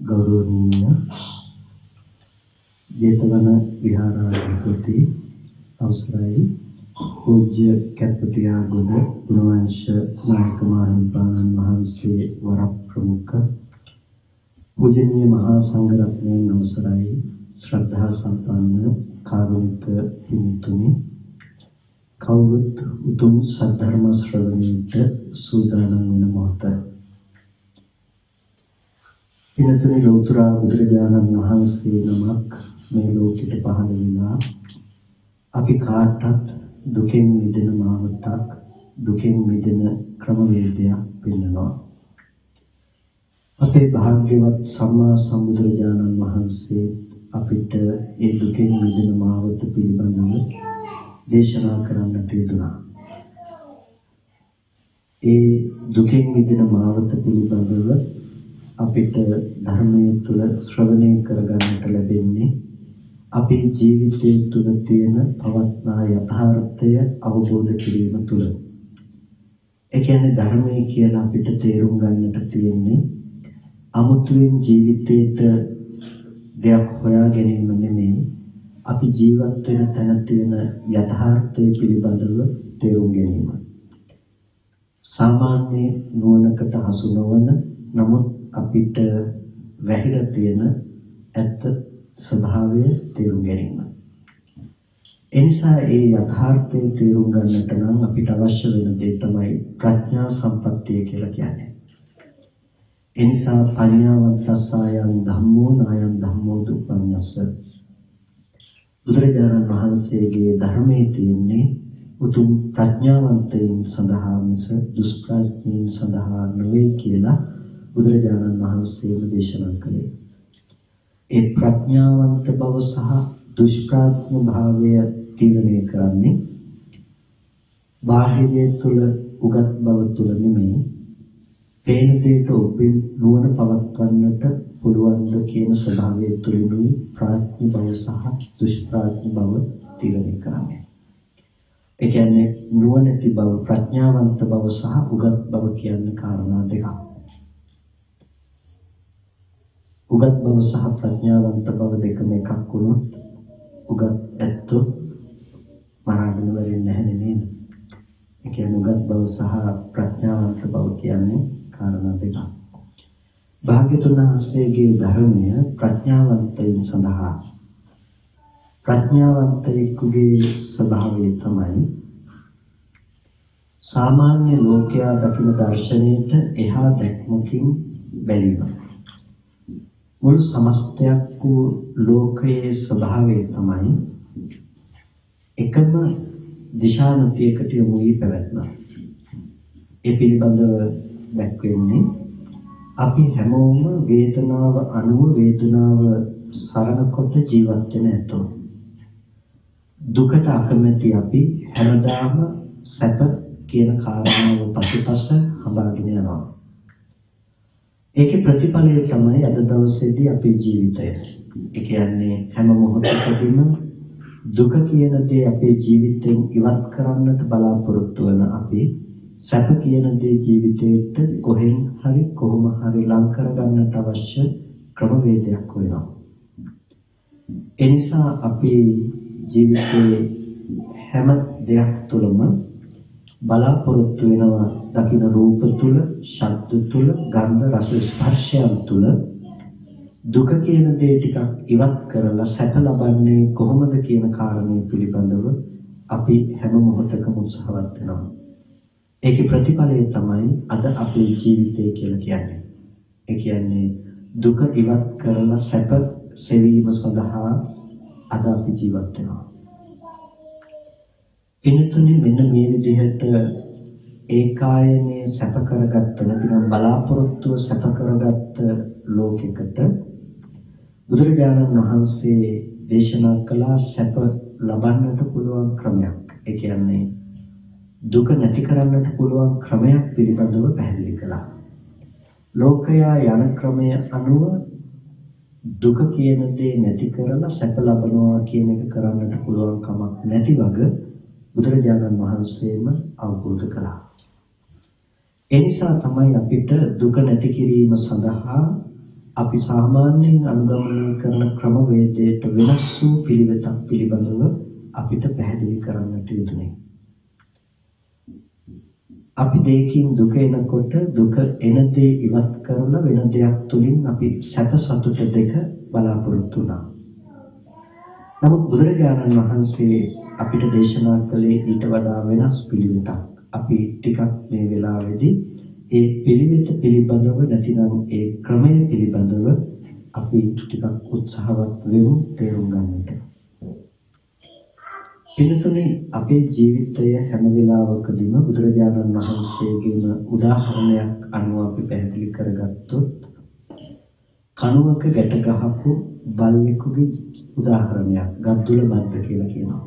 ගෞරවනීය ජේතවන විහාරාධිපති අවසරයි පූජ්‍ය කැප්පටියාගොඩ ගුණවංශ නායක මහින්පාණන් වහන්සේ වර ප්‍රමුඛ පූජනීය මහා සංඝරත්නයන් අවසරයි ශ්‍රද්ධා සම්පන්න කාරුණික හිමිතුනි කවුරුත් උතුම් සද්ධර්ම ශ්‍රවණයට සූදානම් වන මොහොත පිනතුනි ලෝතර බුදුරජාණන් වහන්සේ නමක් මේ ලෝකෙට පහළ වෙලා අපි කාටත් දුකෙන් මිදෙන මාවතක් දුකෙන් මිදෙන ක්‍රමවේදයක් පෙන්වනවා. අපේ භාග්‍යවත් සම්මා සම්බුදුරජාණන් වහන්සේ අපිට ඒ දුකෙන් මිදෙන මාවත පිළිබඳව දේශනා කරන්නට යෙදුණා. ඒ දුකෙන් මිදෙන මාවත පිළිබඳව අපිට ධර්මයේ තුල ශ්‍රවණය කරගන්නට ලැබෙන්නේ අපේ ජීවිතයේ තුල තියෙන පවත්නා යථාර්ථය අවබෝධ කිරීම තුල. ඒ කියන්නේ ධර්මයේ කියලා අපිට තේරුම් ගන්නට තියෙන්නේ අමුතුවෙන් ජීවිතේට දෙයක් හොයා ගැනීම නෙමෙයි, අපි ජීවත් වෙන තැන තියෙන යථාර්ථය පිළිබඳව තේරුම් ගැනීම. සාමාන්‍ය නුවණකට හසු නොවන නමුත් අපිට වැහිලා තියෙන ඇත්ත ස්වභාවය තේරුම් ගැනීම. එනිසා ඒ යථාර්ථය තේරුම් ගන්නට නම් අපිට අවශ්‍ය වෙන දේ තමයි ප්‍රඥා සම්පත්තිය කියලා කියන්නේ. එනිසා පඤ්ඤාවන්තස්සයන් ධම්මෝ නායන් ධම්මෝ දුප්පඤ්ඤස්ස. බුදුරජාණන් වහන්සේගේ ධර්මයේ තියෙන්නේ උතුම් ප්‍රඥාවන්තයින් සඳහා මිස දුෂ්ප්‍රඥයින් සඳහා නෙවෙයි කියලා බුදුරජාණන් වහන්සේම දේශනා කළේ. ඒ ප්‍රඥාවන්ත බව සහ දුෂ්ප්‍රඥ භාවය තීරණය කරන්නේ බාහිරය තුළ උගත් බව තුළ නෙමෙයි, පේන දෙයට ඔබෙන් නුවණ පවත්වන්නට පුළුවන්ද කියන ස්වභාවය තුළිනුයි ප්‍රඥ බව සහ දුෂ්ප්‍රඥ බව තීරණය කරන්නේ. ඒ කියන්නේ නුවණැති බව, ප්‍රඥාවන්ත බව සහ උගත් බව කියන කාරණා දෙකක්. උගත් බව සහ ප්‍රඥාවන්ත බව දෙකම එකක් වුණොත් උගත් ඇත්තෝ මරාගෙන වෙන්නේ නැහැ නේද? ඒ කියන්නේ උගත් බව සහ ප්‍රඥාවන්ත බව කියන්නේ කාරණා දෙකක්. භාග්‍යවතුන් වහන්සේගේ ධර්මය ප්‍රඥාවන්තයින් සඳහා. ප්‍රඥාවන්තයෙකුගේ ස්වභාවය තමයි සාමාන්‍ය ලෝකයා දකින දර්ශනයට එහා දැක්මකින් බැලීම. මුළු සමස්තයක් වූ ලෝකයේ ස්වභාවය තමයි එකම දිශානතියකට යොමු වී පැවැත්ම. ඒ පිළිබඳව දැක්වෙන්නේ අපි හැමෝම වේදනාව අනුව වේදනාව සරණ කොට ජීවත් වෙන ඇතෝ. දුකට අකමැති අපි හැමදාම සැප කියන කාරණාව පසුපස හඹාගෙන යනවා. ඒකේ ප්‍රතිඵලය තමයි අද දවසේදී අපේ ජීවිතය. ඒ කියන්නේ හැම මොහොතකදීම දුක කියන දේ අපේ ජීවිතෙන් ඉවත් කරන්නට බලාපොරොත්තු වෙන අපි සැප කියන දේ ජීවිතේට කොහෙන් හරි කොහොම හරි ලං කරගන්නට අවශ්‍ය ක්‍රමවේදයක් වෙනවා. ඒ නිසා අපි ජීවිතයේ හැම දෙයක් තුළම බලාපොරොත්තු වෙනවා දකින්න රූප තුල, ශබ්ද තුල, ගන්ධ රස ස්පර්ශයන් තුල දුක කියන දේ ටිකක් ඉවත් කරලා සැප ලබන්නේ කොහොමද කියන කාරණේ පිළිබඳව අපි හැම මොහොතකම උත්සාහවත් වෙනවා. ඒකේ ප්‍රතිඵලය තමයි අද අපේ ජීවිතය කියලා කියන්නේ. ඒ කියන්නේ දුක ඉවත් කරලා සැප සෙවීම සඳහා අද අපි ජීවත් වෙනවා. එනතුනේ මෙන්න මේ විදිහට ඒකායනේ සැප කරගත්ත නැතිනම් බලාපොරොත්තුව සැප කරගත්ත ලෝකයකට බුදුරජාණන් වහන්සේ දේශනා කළ සැප ලබන්නට පුළුවන් ක්‍රමයක්. ඒ කියන්නේ දුක නැති කරන්නට පුළුවන් ක්‍රමයක් පිළිබඳව පැහැදිලි කළා. ලෝකයා යන ක්‍රමය අනුව දුක කියන දේ නැති කරලා සැප ලබනවා කියන එක කරන්නට පුළුවන් කමක් නැති වගේ බුදුරජාණන් වහන්සේම අවබෝධ කළා. ඒ නිසා තමයි අපිට දුක නැති කිරීම සඳහා අපි සාමාන්‍යයෙන් අනුගමනය කරන ක්‍රමවේදයට වෙනස් වූ පිළිවෙතක් පිළිබඳව අපිට පැහැදිලි කරන්නට යුතුනේ. අපි දෙයකින් දුක එනකොට දුක එන දේ ඉවත් කරලා වෙන දෙයක් තුලින් අපි සැප සතුට දෙක බලාපොරොත්තු වුණා. නමුත් බුදුරජාණන් වහන්සේ අපිට දේශනා කළේ ඊට වඩා වෙනස් පිළිවෙතක්. අපි ටිකක් මේ වෙලාවේදී ඒ පිළිවෙත පිළිබඳව නැතිනම් ඒ ක්‍රමය පිළිබඳව අපි ටිකක් උත්සාහවත් වෙමු තේරුම් ගන්නට. පිළිතුරේ අපේ ජීවිතය හැම වෙලාවකදීම බුදුරජාණන් වහන්සේගේම උදාහරණයක් අනුව අපි පැහැදිලි කරගත්තොත් කණුවක ගැට ගහපු බල්ලෙකුගේ උදාහරණයක් ගද්දුල බද්ද කියලා කියනවා.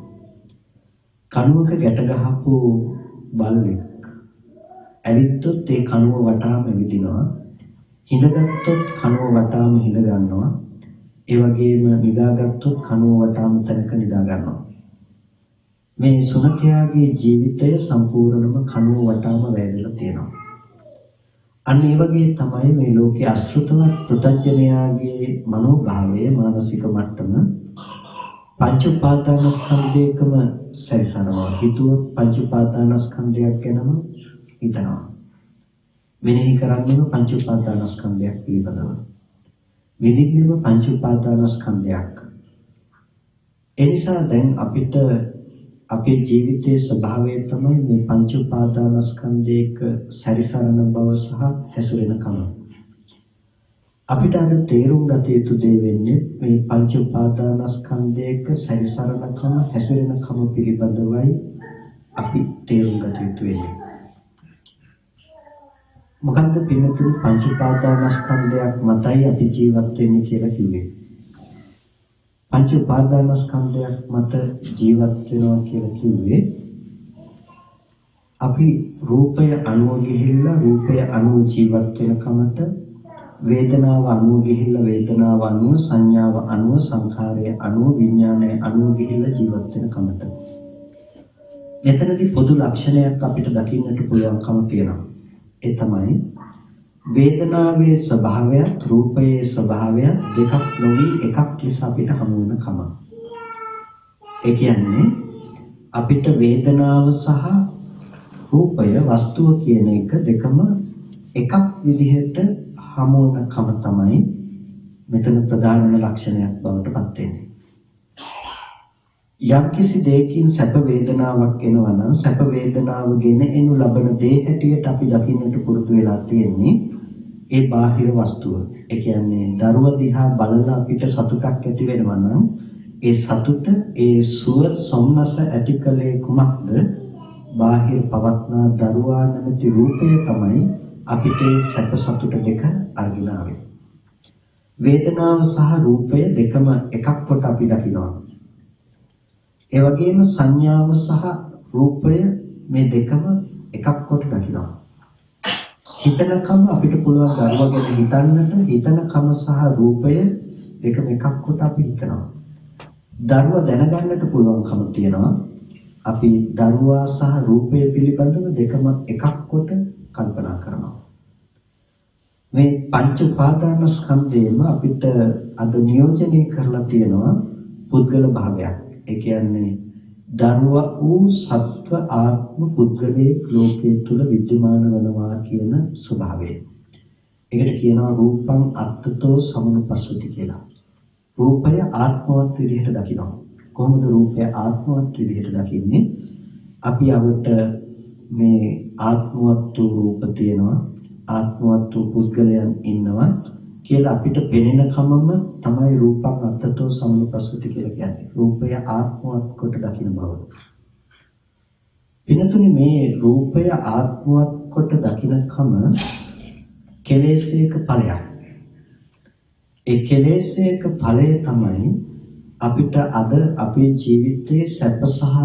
කණුවක ගැට ගහපු බල්ලෙක් ඇවිත්තොත් ඒ කණුව වටාම ඇවිදිනවා. හිඳගත්තොත් කණුව වටාම හිඳ ගන්නවා. ඒ වගේම නිදාගත්තොත් කණුව වටාම තැනක නිදා ගන්නවා. මේ සුනඛයාගේ ජීවිතය සම්පූර්ණයෙන්ම කණුව වටාම වැයදලා තියෙනවා. අන්න ඒ වගේ තමයි මේ ලෝකයේ අසෘතවත් පෘථග්ජනයාගේ මනෝභාවය මානසික මට්ටම පංච උපාදානස්කන්ධයකම සැරිසරනවා. හිතුවොත් පංච උපාදානස්කන්ධයක් ගැනම හිතනවා. මෙනෙහි කරන්නේම පංච උපාදානස්කන්ධයක් පිළිබඳව. විදිහේම පංච උපාදානස්කන්ධයක්. ඒ නිසා දැන් අපිට අපේ ජීවිතයේ ස්වභාවය තමයි මේ පංච උපාදානස්කන්ධයක සැරිසරන බව සහ හැසිරෙන කම. අපිට අද තේරුම් ගත යුතු දේ වෙන්නේ මේ පංච උපාදානස්කන්ධයක සැරිසරන කම හැසිරෙන කම පිළිබඳවයි අපි තේරුම් ගත යුතු වෙන්නේ. මොකද්ද පින්නතුනි පංච උපාදානස්කන්ධයක් මතයි අපි ජීවත් වෙන්නේ කියලා කිව්වේ. පංච උපාදානස්කන්ධයක් මත ජීවත් වෙනවා කියලා කිව්වේ අපි රූපය අනුව ගිහිල්ලා රූපය අනුව ජීවත් වෙන කමට වේදනාව අනුව ගිහිල්ලා වේදනාව අනුව සංඥාව අනුව සංඛාරය අනුව විඥානය අනුව ගිහිල්ලා ජීවත් වෙන කමට. මෙතනදී පොදු ලක්ෂණයක් අපිට දකින්නට පුළුවන්කම තියෙනවා. ඒ තමයි වේදනාවේ ස්වභාවයත් රූපයේ ස්වභාවයත් දෙකක් නොවි එකක් ලෙස අපිට හමු වෙන කම. ඒ කියන්නේ අපිට වේදනාව සහ රූපය වස්තුව කියන එක දෙකම එකක් විදිහට හමු වෙන කම තමයි මෙතන ප්‍රධානම ලක්ෂණයක් බවට පත් වෙන්නේ. යම්කිසි දෙයකින් සැප වේදනාවක් එනවා නම් සැප වේදනාව ගෙන එනු ලබන දේ හැටියට අපි දකින්නට පුරුදු වෙලා තියෙන්නේ ඒ බාහිර වස්තුව. ඒ කියන්නේ දරුවා දිහා බලලා අපිට සතුටක් ඇති වෙනවා නම් ඒ සතුට ඒ සුව සොම්නස ඇතිකලේ කුමක්ද? බාහිර පවත්නා දරුවා නැමැති රූපය තමයි අපිට සැප සතුට දෙක අරගෙන ආවේ. වේදනාව සහ රූපය දෙකම එකක් කොට අපි දකිනවා. ඒ වගේම සංඥාව සහ රූපය මේ දෙකම එකක් කොට දකිනවා. හිතනකම අපිට පුළුවන් දරුවා ගැන හිතන්නට හිතනකම සහ රූපය දෙකම එකක් කොට අපි හිතනවා. දරුවා දැනගන්නට පුළුවන්කම තියෙනවා. අපි දරුවා සහ රූපය පිළිබඳව දෙකම එකක් කොට කල්පනා කරනවා. මේ පංච උපාදානස්කන්ධයම අපිට අද නියෝජනය කරලා තියෙනවා පුද්ගල භාවයක්. ඒ කියන්නේ දරුවා වූ සත්ව ආත්ම පුද්ගලයේ ලෝකයේ තුල विद्यमान වෙනවා කියන ස්වභාවය. ඒකට කියනවා රූපං අත්තතෝ සමනුපස්සති කියලා. රූපය ආත්මවත් විදිහට දකිනවා. කොහොමද රූපය ආත්මවත් විදිහට දකින්නේ? අපි අවට මේ ආත්මවත් වූ රූප තියෙනවා, ආත්මවත් වූ පුද්ගලයන් ඉන්නවා කියලා අපිට පෙනෙන කමම තමයි රූපං අත්තතෝ සමනුපස්සති කියලා කියන්නේ. රූපය ආත්මවත් කොට දකින බව. පිනතුනි මේ රූපය ආත්මවත් කොට දකින කම කෙලෙසයක ඵලයක්. ඒ කෙලෙසයක ඵලය තමයි අපිට අද අපේ ජීවිතයේ සැප සහ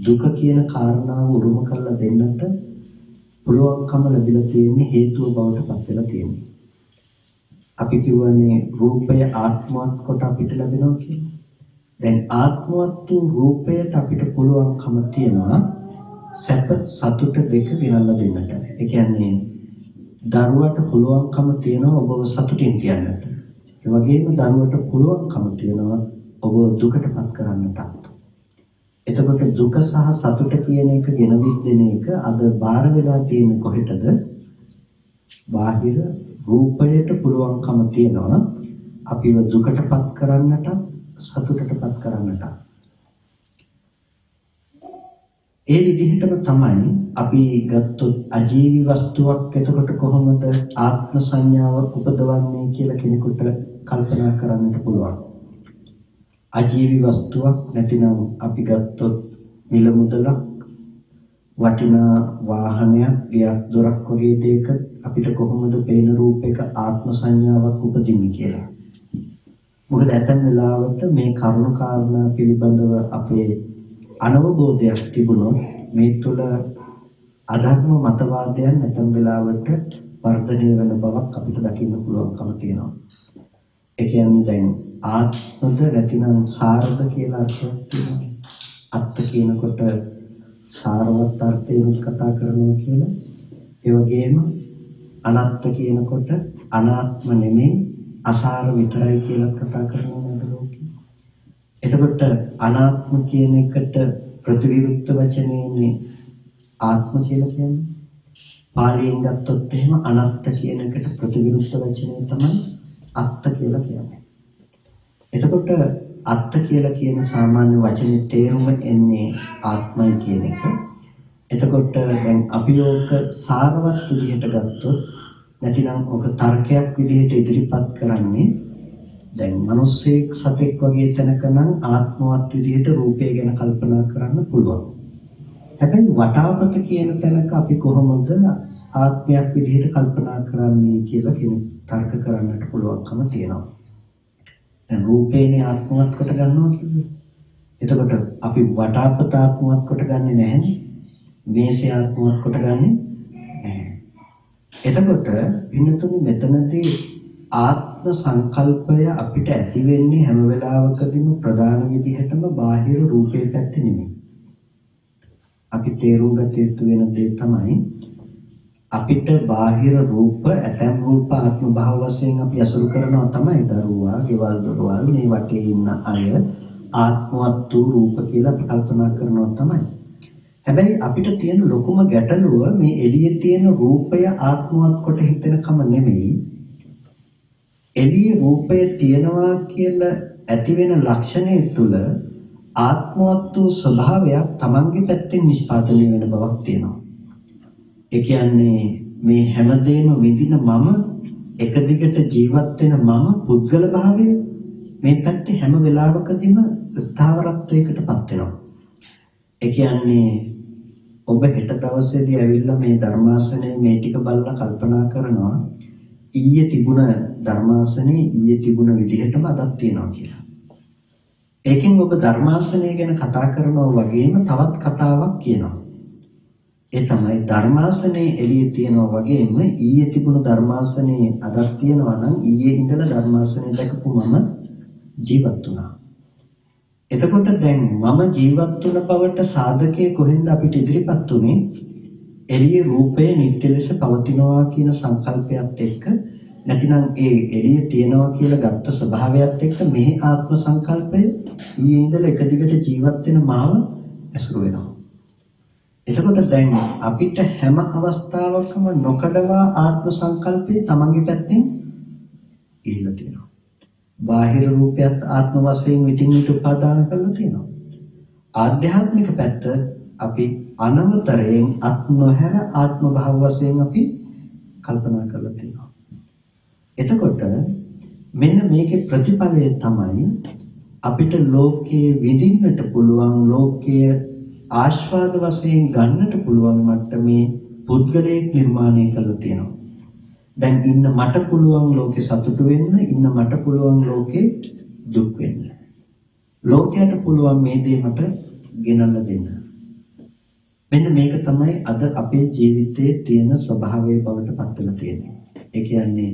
දුක කියන කාරණාව උරුම කරලා දෙන්නට පුළුවන්කම ලැබිලා තියෙන්නේ හේතුව බවට පත් වෙලා තියෙන්නේ. අපි කියවනේ රූපය ආත්මවත් කොට අපිට ලැබෙනවා කියලා. දැන් ආත්මවත් වූ රූපයට අපිට පුළුවන්කම තියෙනවා සැප සතුට දෙක ගෙනල්ලා දෙන්නට. ඒ කියන්නේ දරුවට පුළුවන්කම තියෙනවා ඔබව සතුටින් තියන්නට. ඒ වගේම දරුවට පුළුවන්කම තියෙනවා ඔබ දුකටපත් කරන්නටත්. එතකොට දුක සහ සතුට කියන එක ගෙනවිත් දෙන එක අද බාර වෙලා තියෙන කොහෙටද? බාහිර රූපයට පුළුවන්කම තියෙනවා අපිව දුකටපත් කරන්නට සතුටටපත් කරන්නට. ඒ විදිහටම තමයි අපි ගත්තොත් අජීවී වස්තුවක් එතකොට කොහොමද ආත්ම සංඥාව උපදවන්නේ කියලා කෙනෙකුට කල්පනා කරන්නට පුළුවන්. අජීවී වස්තුවක් නැතිනම් අපි ගත්තොත් මිල මුදලක් වටිනා වාහනයක් ගියක් දොරක් වගේ දෙයක අපිට කොහොමද පේන රූපයක ආත්ම සංඥාවක් උපදින්නේ කියලා. මොකද ඇතැම් වෙලාවට මේ කරුණු කාරණා පිළිබඳව අපේ අනවබෝධයක් තිබුණොත් මේ තුළ අධර්ම මතවාදයන් නැතම් වෙලාවට වර්ධනය වෙන බවක් අපිට දකින්න පුළුවන්කම තියෙනවා. ඒ කියන්නේ දැන් ආත්මද නැතිනම් සාරද කියලා අර්ථයක් තියෙනවා. අත්ත කියනකොට සාරවත් අර්ථයෙන් කතා කරනවා කියලා. ඒ වගේම අනාත්ම කියනකොට අනාත්ම නෙමෙයි අසාර විතරයි කියලා කතා කරනවා නේද ලෝකෙ. එතකොට අනාත්ම කියන එකට ප්‍රතිවිරුද්ධ වචනේනේ ආත්ම කියලා කියන්නේ. පාලියෙන් ගත්තොත් එහෙම අනාත්ම කියන එකට ප්‍රතිවිරුද්ධ වචනේ තමයි අත්ත කියලා කියන්නේ. එතකොට අත්ත කියලා කියන සාමාන්‍ය වචනේ තේරුම එන්නේ ආත්මයි කියන එක. එතකොට දැන් අපි ඕක සාරවත් විදිහට ගත්තොත් නැතිනම් ඕක තර්කයක් විදිහට ඉදිරිපත් කරන්නේ දැන් මිනිස්සෙක් සතෙක් වගේ තැනක නම් ආත්මවත් විදිහට රූපය ගැන කල්පනා කරන්න පුළුවන්. හැබැයි වටාපත කියන තැනක අපි කොහොමද ආත්මයක් විදිහට කල්පනා කරන්නේ කියලා කෙනෙක් තර්ක කරන්නට පුළුවන්කම තියෙනවා. දැන් රූපේනේ ආත්මවත් කොට ගන්නවා කියන්නේ. එතකොට අපි වටාපත ආත්මවත් කොට ගන්නෙ නැහැනේ. මේසේ ආත්මවත් කොට ගන්නෙ නැහැ. එතකොට පින්නතුනි මෙතනදී ආත්ම සංකල්පය අපිට ඇති වෙන්නේ හැම වෙලාවකදීම ප්‍රධාන විදිහටම බාහිර රූපේ පැත්තේ නෙමෙයි. අපි තේරුම් ගත යුතු වෙන දේ තමයි අපිට බාහිර රූප ඇතැම් රූප ආත්ම භාව වශයෙන් අපි අසුරු කරනවා තමයි දරුවා, ගෙවල් දොරවල් මේ වටේ ඉන්න අය ආත්මවත් වූ රූප කියලා අපි කල්පනා කරනවා තමයි. හැබැයි අපිට තියෙන ලොකුම ගැටලුව මේ එළියේ තියෙන රූපය ආත්මවත් කොට හිතනකම නෙමෙයි. එළියේ රූපය තියනවා කියලා ඇති වෙන ලක්ෂණය තුළ ආත්මවත් වූ ස්වභාවයක් Tamange පැත්තෙන් නිෂ්පාදනය වෙන බවක් තියෙනවා. ඒ කියන්නේ මේ හැමදේම විඳින මම එක දිගට ජීවත් වෙන මම පුද්ගල භාවය මේ පැත්තේ හැම වෙලාවකදීම ස්ථාවරත්වයකටපත් වෙනවා. ඒ කියන්නේ ඔබ හෙට දවසේදී ඇවිල්ලා මේ ධර්මාසනයේ මේ ටික බලලා කල්පනා කරනවා ඊයේ තිබුණ ධර්මාසනයේ ඊයේ තිබුණ විදිහටම අදත් තියෙනවා කියලා. ඒකෙන් ඔබ ධර්මාසනය ගැන කතා කරනවා වගේම තවත් කතාවක් කියනවා. ඒ තමයි ධර්මාසනයේ එළියේ තියෙනවා වගේම ඊයේ තිබුණු ධර්මාසනයේ අදත් තියෙනවා නම් ඊයේ ඉඳලා ධර්මාසනයේ දැකපු මම ජීවත් වුණා. එතකොට දැන් මම ජීවත් වුණ බවට සාධකයේ කොහෙන්ද අපිට ඉදිරිපත් උනේ? එළියේ රූපය නිත්‍ය ලෙස පවතිනවා කියන සංකල්පයත් එක්ක නැතිනම් ඒ එළියේ තියෙනවා කියලා ගත්ත ස්වභාවයත් එක්ක මේ ආත්ම සංකල්පය ඊයේ ඉඳලා එක දිගට ජීවත් වෙන මාව ඇසුරු වෙනවා. එතකොට දැන් අපිට හැම අවස්ථාවකම නොකඩවා ආත්ම සංකල්පේ Tamange පැත්තෙන් ඉහිලා තියෙනවා. බාහිර රූපයත් ආත්ම වශයෙන් විтин විට උපාදාන කරලා තියෙනවා. ආධ්‍යාත්මික පැත්ත අපි අනවතරයෙන් අත් නොහැර ආත්ම භාව වශයෙන් අපි කල්පනා කරලා තියෙනවා. එතකොට මෙන්න මේකේ ප්‍රතිඵලය තමයි අපිට ලෝකයේ විඳින්නට පුළුවන් ලෝකයේ ආස්වාද වශයෙන් ගන්නට පුළුවන් මට්ටමේ පුද්ගලයෙක් නිර්මාණය කරලා තියෙනවා. දැන් ඉන්න මට පුළුවන් ලෝකේ සතුටු වෙන්න, ඉන්න මට පුළුවන් ලෝකේ දුක් වෙන්න. ලෝකයට පුළුවන් මේ දේ මට ගෙනල්ලා දෙන්න. මෙන්න මේක තමයි අද අපේ ජීවිතයේ තියෙන ස්වභාවයේ බවට පත් වෙලා තියෙන්නේ. ඒ කියන්නේ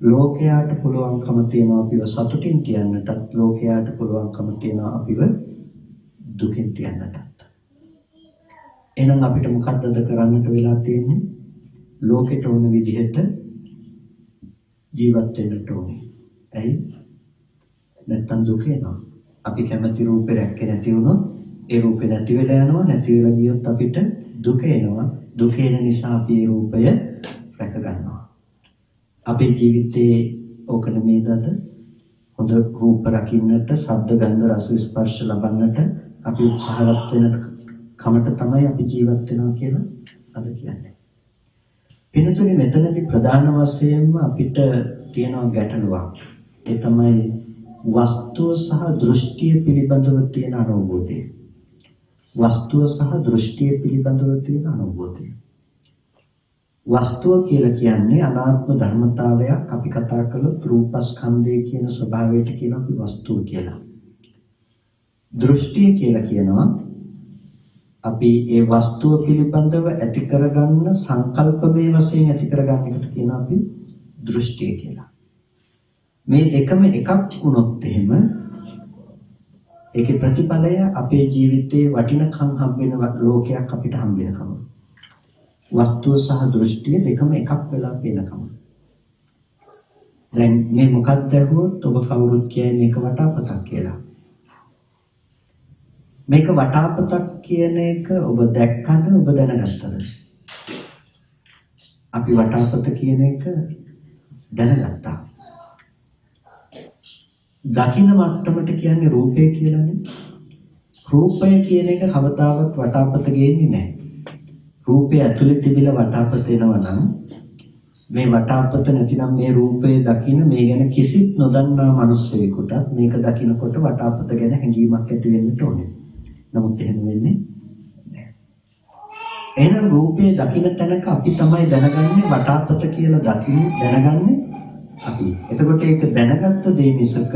ලෝකයට පුළුවන්කම තියෙනවා අපිව සතුටින් තියන්නටත්, ලෝකයට පුළුවන්කම තියෙනවා අපිව දුකින් තියන්නටත්. එහෙනම් අපිට මොකක්ද කරන්නට වෙලා තියෙන්නේ? ලෝකෙට ඕන විදිහට ජීවත් වෙන්නට ඕනේ. ඇයි? නැත්තම් දුක එනවා. අපි කැමති රූපේ රැක්කේ නැති වුණොත් ඒ රූපේ නැති වෙලා යනවා. නැති වෙලා ගියොත් අපිට දුක එනවා. දුක එන නිසා අපි ඒ රූපය රැක ගන්නවා. අපේ ජීවිතේ ඕක නෙමෙයිද? හොඳ රූප රකින්නට, ශබ්ද ගන්ධ රස ස්පර්ශ ලබන්නට අපි උත්සාහවත් වෙන කමට තමයි අපි ජීවත් වෙනවා කියලා අද කියන්නේ. වෙනතුනේ මෙතනදී ප්‍රධාන වශයෙන්ම අපිට තියෙන ගැටලුවක්. ඒ තමයි වස්තුව සහ දෘෂ්ටිය පිළිබඳව තියෙන අනුභූතිය. වස්තුව සහ දෘෂ්ටිය පිළිබඳව තියෙන අනුභූතිය. වස්තුව කියලා කියන්නේ අනාත්ම ධර්මතාවයක්. අපි කතා කළොත් රූපස්කන්ධය කියන ස්වභාවයට කියන අපි වස්තුව කියලා. දෘෂ්ටිය කියලා කියනවා අපි ඒ වස්තුව පිළිබඳව ඇති කරගන්න සංකල්පමය වශයෙන් ඇති කරගන්න එකට කියන අපි දෘෂ්ටිය කියලා. මේ දෙකම එකක් වුණොත් එහෙම ඒකේ ප්‍රතිඵලය අපේ ජීවිතේ වටිනකම් හම්බ වෙන ලෝකයක් අපිට හම්බ වෙනකම. වස්තුව සහ දෘෂ්ටිය දෙකම එකක් වෙලා පේනකම. දැන් මේ මොකක්ද ඇහුවොත් ඔබ කවුරුත් කියන්නේ මේක වටාපතක් කියලා. මේක වටාපතක් කියන එක ඔබ දැක්කද ඔබ දැනගත්තද? අපි වටාපත කියන එක දැනගත්තා. දකින්න මට්ටමට කියන්නේ රූපය කියලානේ. රූපය කියන එක කවදාවත් වටාපත ගේන්නේ නැහැ. රූපය ඇතුලේ තිබිලා වටාපත එනවා නම් මේ වටාපත නැතිනම් මේ රූපය දකින්න මේ ගැන කිසිත් නොදන්නා මිනිස්සෙකුටත් මේක දකින්නකොට වටාපත ගැන හැඟීමක් ඇති වෙන්න ඕනේ. නමුත් එහෙම වෙන්නේ නැහැ. එහෙනම් රූපය දකින්න තැනක අපි තමයි දැනගන්නේ වටාපත කියලා දැනගන්නේ අපි. එතකොට ඒක දැනගත්ත දේ මිසක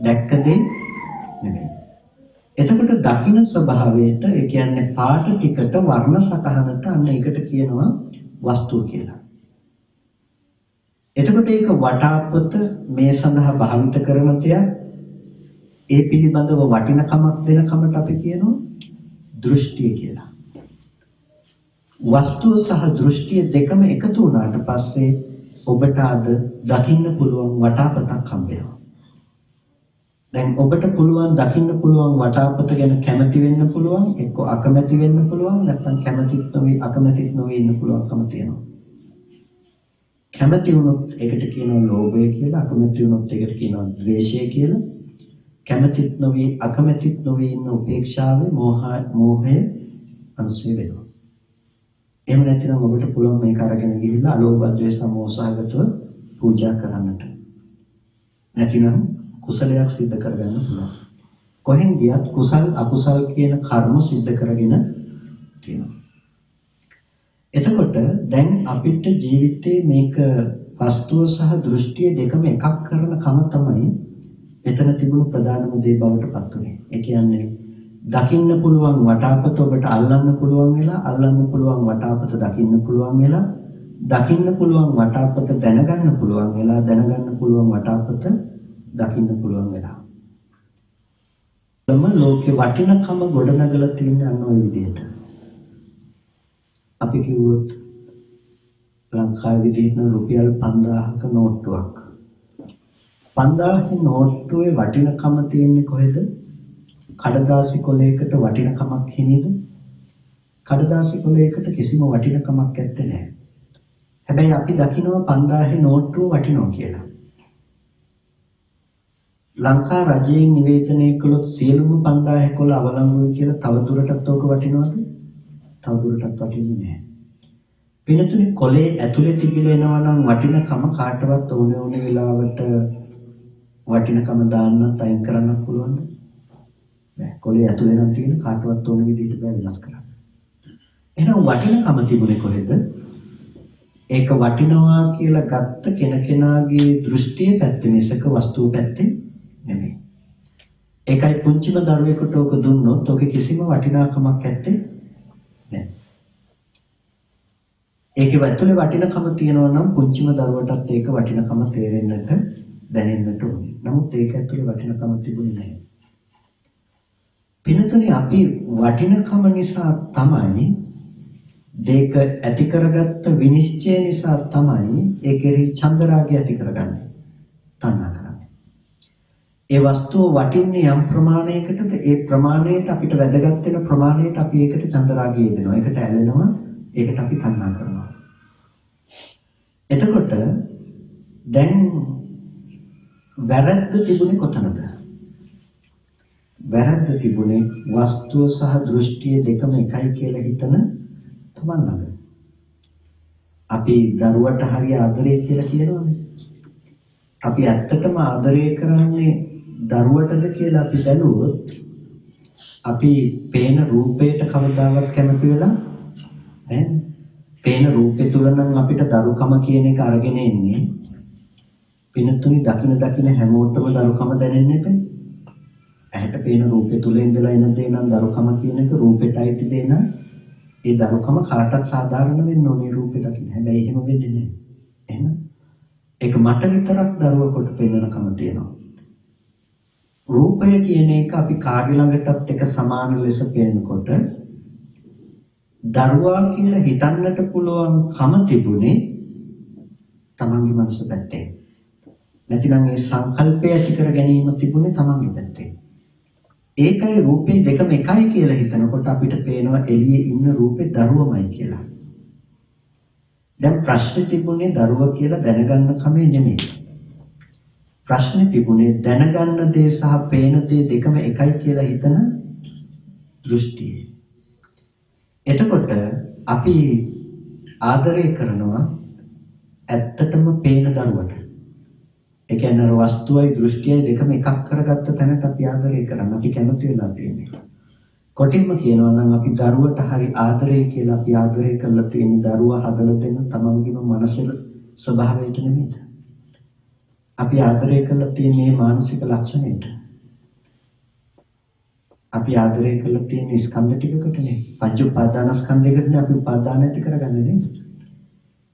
දැක්ක දේ නෙමෙයි. එතකොට දකින්න ස්වභාවයට ඒ කියන්නේ පාට ටිකට වර්ණ සටහනට අන්න ඒකට කියනවා වස්තුව කියලා. එතකොට ඒක වටාපත මේ සඳහා භාවිත කරන දෙයක්. ඒ පිළිබඳව වටිනකමක් දෙන කමට අපි කියනවා දෘෂ්ටිය කියලා. වස්තුව සහ දෘෂ්ටිය දෙකම එකතු වුණාට පස්සේ ඔබට අද දකින්න පුළුවන් වටාපතක් හම්බ වෙනවා. දැන් ඔබට පුළුවන් දකින්න පුළුවන් වටාපත ගැන කැමති වෙන්න පුළුවන්, එක්ක අකමැති වෙන්න පුළුවන්, නැත්නම් කැමතිත් නොවි අකමැතිත් නොවි ඉන්න පුළුවන්කම තියෙනවා. කැමති වුණොත් ඒකට කියනවා ලෝභය කියලා, අකමැති වුණොත් ඒකට කියනවා ද්වේෂය කියලා. කැමතිත් නොවි අකමැතිත් නොවි ඉන්න උපේක්ෂාවේ මෝහය අනුසය වෙනවා. එහෙම නැත්නම් ඔබට පුළුවන් මේක අරගෙන ගිහිල්ලා අලෝභ ද්වේෂ සමෝසහගතව පූජා කරන්නට. නැතිනම් කුසලයක් සිද්ධ කරගන්න පුළුවන්. කොහෙන් ගියත් කුසල් අකුසල් කියන කර්ම සිද්ධ කරගෙන තියෙනවා. එතකොට දැන් අපිට ජීවිතේ මේක වස්තුව සහ දෘෂ්ටිය දෙකම එකක් කරන කම තමයි එතන තිබුණු ප්‍රධානම දේ බවට පත් වෙන්නේ. ඒ කියන්නේ දකින්න පුළුවන් වටාපත ඔබට අල්ලන්න පුළුවන් වෙලා, අල්ලන්න පුළුවන් වටාපත දකින්න පුළුවන් වෙලා, දකින්න පුළුවන් වටාපත දැනගන්න පුළුවන් වෙලා, දැනගන්න පුළුවන් වටාපත දකින්න පුළුවන් වෙලා. තම ලෝකේ වටිනකම ගොඩනගලා තියෙන අන්න ওই විදිහට. අපි කිව්වොත් ලංකාවේ විදිහට රුපියල් 5000ක නෝට්ටුවක්. 5000 නෝට්ටුවේ වටිනකම තියෙන්නේ කොහෙද? කඩදාසි කොලයකට වටිනකමක් හිනේද? කඩදාසි කොලයකට කිසිම වටිනකමක් නැත්තේ නෑ. හැබැයි අපි දකිනවා 5000 නෝට්ටුව වටිනවා කියලා. ලංකා රජයෙන් නිවේදනය කළොත් සියලුම 5000 කොළ අවලංගුයි කියලා තව දුරටත් ඕක වටිනවද? තව දුරටත් වටින්නේ නෑ. වෙනතුනේ කොලේ ඇතුලේ තිබිලා එනවා නම් වටිනකම කාටවත් ඕන වෙලාවට වටිනකම දාන්නත් අයින් කරන්න පුළුවන්ද? නෑ. කොලේ ඇතුලේ නම් තියෙන කාටවත් ඕන විදිහට බෑ වෙනස් කරන්න. එහෙනම් වටිනකම තිබුණේ කොහෙද? ඒක වටිනවා කියලා ගත්ත කෙනකෙනාගේ දෘෂ්ටිය පැත්තේ මිසක වස්තුව පැත්තේ නෙමෙයි. ඒකයි පුංචිම දරුවෙකුට ඕක දුන්නොත් ඕකේ කිසිම වටිනාකමක් නැත්තේ නෑ. ඒකේ ඇතුලේ වටිනකම තියෙනවා නම් පුංචිම දරුවටත් ඒක වටිනකම තේරෙන්නට දැනෙන්නට ඕනේ. නමුත් ඒක ඇතුලේ වටිනකම තිබුණේ නැහැ. පිනතුනේ අපි වටිනකම නිසා තමයි දෙක ඇති කරගත්ත විනිශ්චය නිසා තමයි ඒකේ චන්දරාගය ඇති කරගන්නේ. තණ්හා කරන්නේ. ඒ වස්තුව වටින්නේ යම් ප්‍රමාණයකටද ඒ ප්‍රමාණයට අපිට වැදගත් වෙන ප්‍රමාණයට අපි ඒකට චන්දරාගය දෙනවා. ඒකට ඇලෙනවා. ඒකට අපි තණ්හා කරනවා. එතකොට දැන් වැරද්ද තිබුණේ කොතනද? වැරද්ද තිබුණේ වස්තුව සහ දෘෂ්ටිය දෙකම එකයි කියලා හිතන තමන් ළඟ. අපි දරුවට හරිය ආදරේ කියලා කියනවානේ. අපි ඇත්තටම ආදරය කරන්නේ දරුවටද කියලා අපි බැලුවොත් අපි පේන රූපයට කවදාවත් කැමති වෙලා නැහැ. පේන රූපේ තුල නම් අපිට දරුකම කියන එක අරගෙන එන්නේ. පිනතුනි දකින හැමෝටම දරුකම දැනෙන්නේ නැහැ. ඇහැට පේන රූපේ තුල ඉඳලා එන දේ නම් දරුකම කියන එක රූපෙටයි තිබෙන ඒ දරුකම කාටත් සාධාරණ වෙන්න ඕනේ රූපේ දකින්න. හැබැයි එහෙම වෙන්නේ නැහැ. එහෙනම් ඒක මට විතරක් දරුව කොට පෙන්වනකම තියෙනවා. රූපය කියන එක අපි කාගේ ළඟටත් එක සමාන ලෙස පෙන්වනකොට දරුවා කියලා හිතන්නට පුළුවන් කම තිබුණේ තමන්ගේ මනස පැත්තේ. නැතිනම් ඒ සංකල්පය ඇති කර ගැනීම තිබුණේ තමන්ගේ පැත්තේ. ඒකයි රූපේ දෙකම එකයි කියලා හිතනකොට අපිට පේනවා එළියේ ඉන්න රූපේ දරුවමයි කියලා. දැන් ප්‍රශ්නේ තිබුණේ දරුව කියලා දැනගන්න කමේ නෙමෙයි. ප්‍රශ්නේ තිබුණේ දැනගන්න දේ සහ පේන දේ දෙකම එකයි කියලා හිතන දෘෂ්ටිය. එතකොට අපි ආදරය කරනවා ඇත්තටම පේන දරුවට. ඒ කියන්නේ වස්තුවයි දෘෂ්ටියයි දෙකම එකක් කරගත්ත තැනට අපි ආදරය කරනවා. අපි කැමති වෙලා තියෙන්නේ. කොටින්ම කියනවා නම් අපි දරුවට හරි ආදරය කියලා අපි ආදරය කරලා තියෙන දරුවා හදලා දෙන තමන්ගේම මනසේ ස්වභාවයට නෙමෙයි. අපි ආදරය කරලා තියෙන මේ මානසික ලක්ෂණයට. අපි ආදරය කරලා තියෙන ස්කන්ධ ටිකකට නේ. පංච උපාදානස්කන්ධයකට අපි උපාදාන ඇති කරගන්නේ නේද?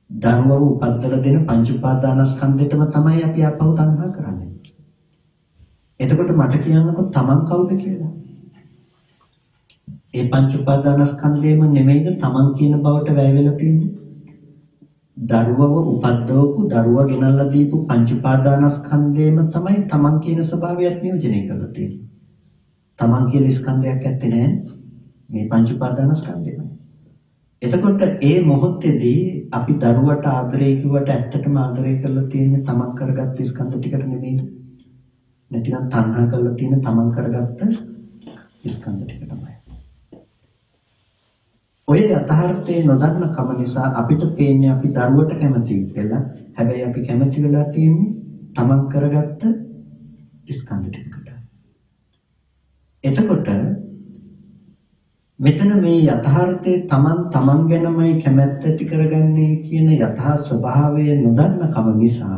දරුවව උපද්දලා දෙන පංච උපාදානස්කන්ධෙටම තමයි අපි අපව තණ්හා කරන්නේ. එතකොට මට කියන්නකො තමන් කවුද කියලා? ඒ පංච උපාදානස්කන්ධයම නෙමෙයිද තමන් කියන බවට වැය වෙලා තියෙන්නේ? දරුවව උපද්දවපු දරුවා ගෙනල්ලා දීපු පංච උපාදානස්කන්ධයම තමයි තමන් කියන ස්වභාවයත් නියෝජනය කරලා තියෙන්නේ. තමන් කියලා ස්කන්ධයක් ඇත්තේ නැහැ මේ පංච උපාදානස්කන්ධයම. එතකොට ඒ මොහොතේදී අපි දරුවට ආදරය කිව්වට ඇත්තටම ආදරය කරලා තියෙන්නේ තමන් කරගත්ත ස්කන්ධ ටිකට නෙමෙයිද? නැතිනම් තණ්හා කරලා තියෙන තමන් කරගත්ත ස්කන්ධ ටික තමයි. ඔය යථාර්ථයේ නොදන්න කම නිසා අපිට පේන්නේ අපි දරුවට කැමතියි කියලා. හැබැයි අපි කැමති වෙලා තියෙන්නේ තමන් කරගත්ත ස්කන්ධ ටිකට. එතකොට මෙතන මේ යථාර්ථයේ තමන් ගැනමයි කැමැත්ත ඇති කරගන්නේ කියන යථා ස්වභාවය නොදන්න කම නිසා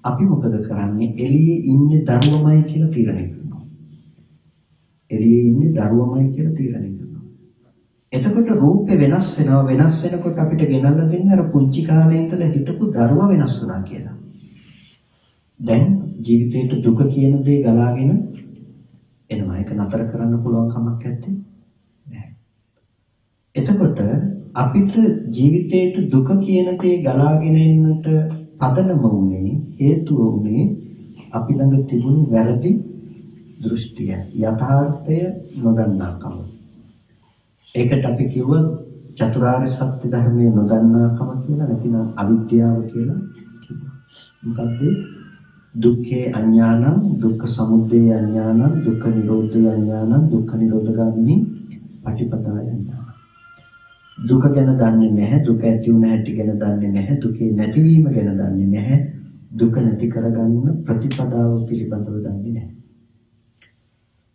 අපි මොකද කරන්නේ? එළියේ ඉන්නේ දරුවමයි කියලා තීරණය කරනවා. එළියේ ඉන්නේ දරුවමයි කියලා තීරණය කරනවා. එතකොට රූපේ වෙනස් වෙනකොට අපිට ගෙනල්ලා දෙන්නේ අර පුංචි කාලේ ඉඳලා හිටපු දරුවා වෙනස් වුණා කියලා. දැන් ජීවිතේට දුක කියන දේ ගලාගෙන එනවා. ඒක නතර කරන්න පුළුවන් කමක් නැත්තේ. එතකොට අපිට ජීවිතේට දුක කියන දේ ගලාගෙන එන්නට පදනම වුණේ හේතුව වුණේ අපි ළඟ තිබුණු වැරදි දෘෂ්ටිය යථාර්ථය නොදන්නාකම. ඒකට අපි කිව්වා චතුරාර්ය සත්‍ය ධර්මයේ නොදන්නාකම කියලා, නැතිනම් අවිද්‍යාව කියලා කිව්වා. මොකද්ද? දුක්ඛේ අඥානං, දුක්ඛ සමුදය අඥානං, දුක්ඛ නිරෝධය අඥානං, දුක්ඛ නිරෝධගාමිනී පටිපදාය අඥානං. දුක ගැන දන්නේ නැහැ, දුක ඇති වුණ හැටි ගැන දන්නේ නැහැ, දුකේ නැතිවීම ගැන දන්නේ නැහැ, දුක නැති කරගන්න ප්‍රතිපදාව පිළිබඳව දන්නේ නැහැ.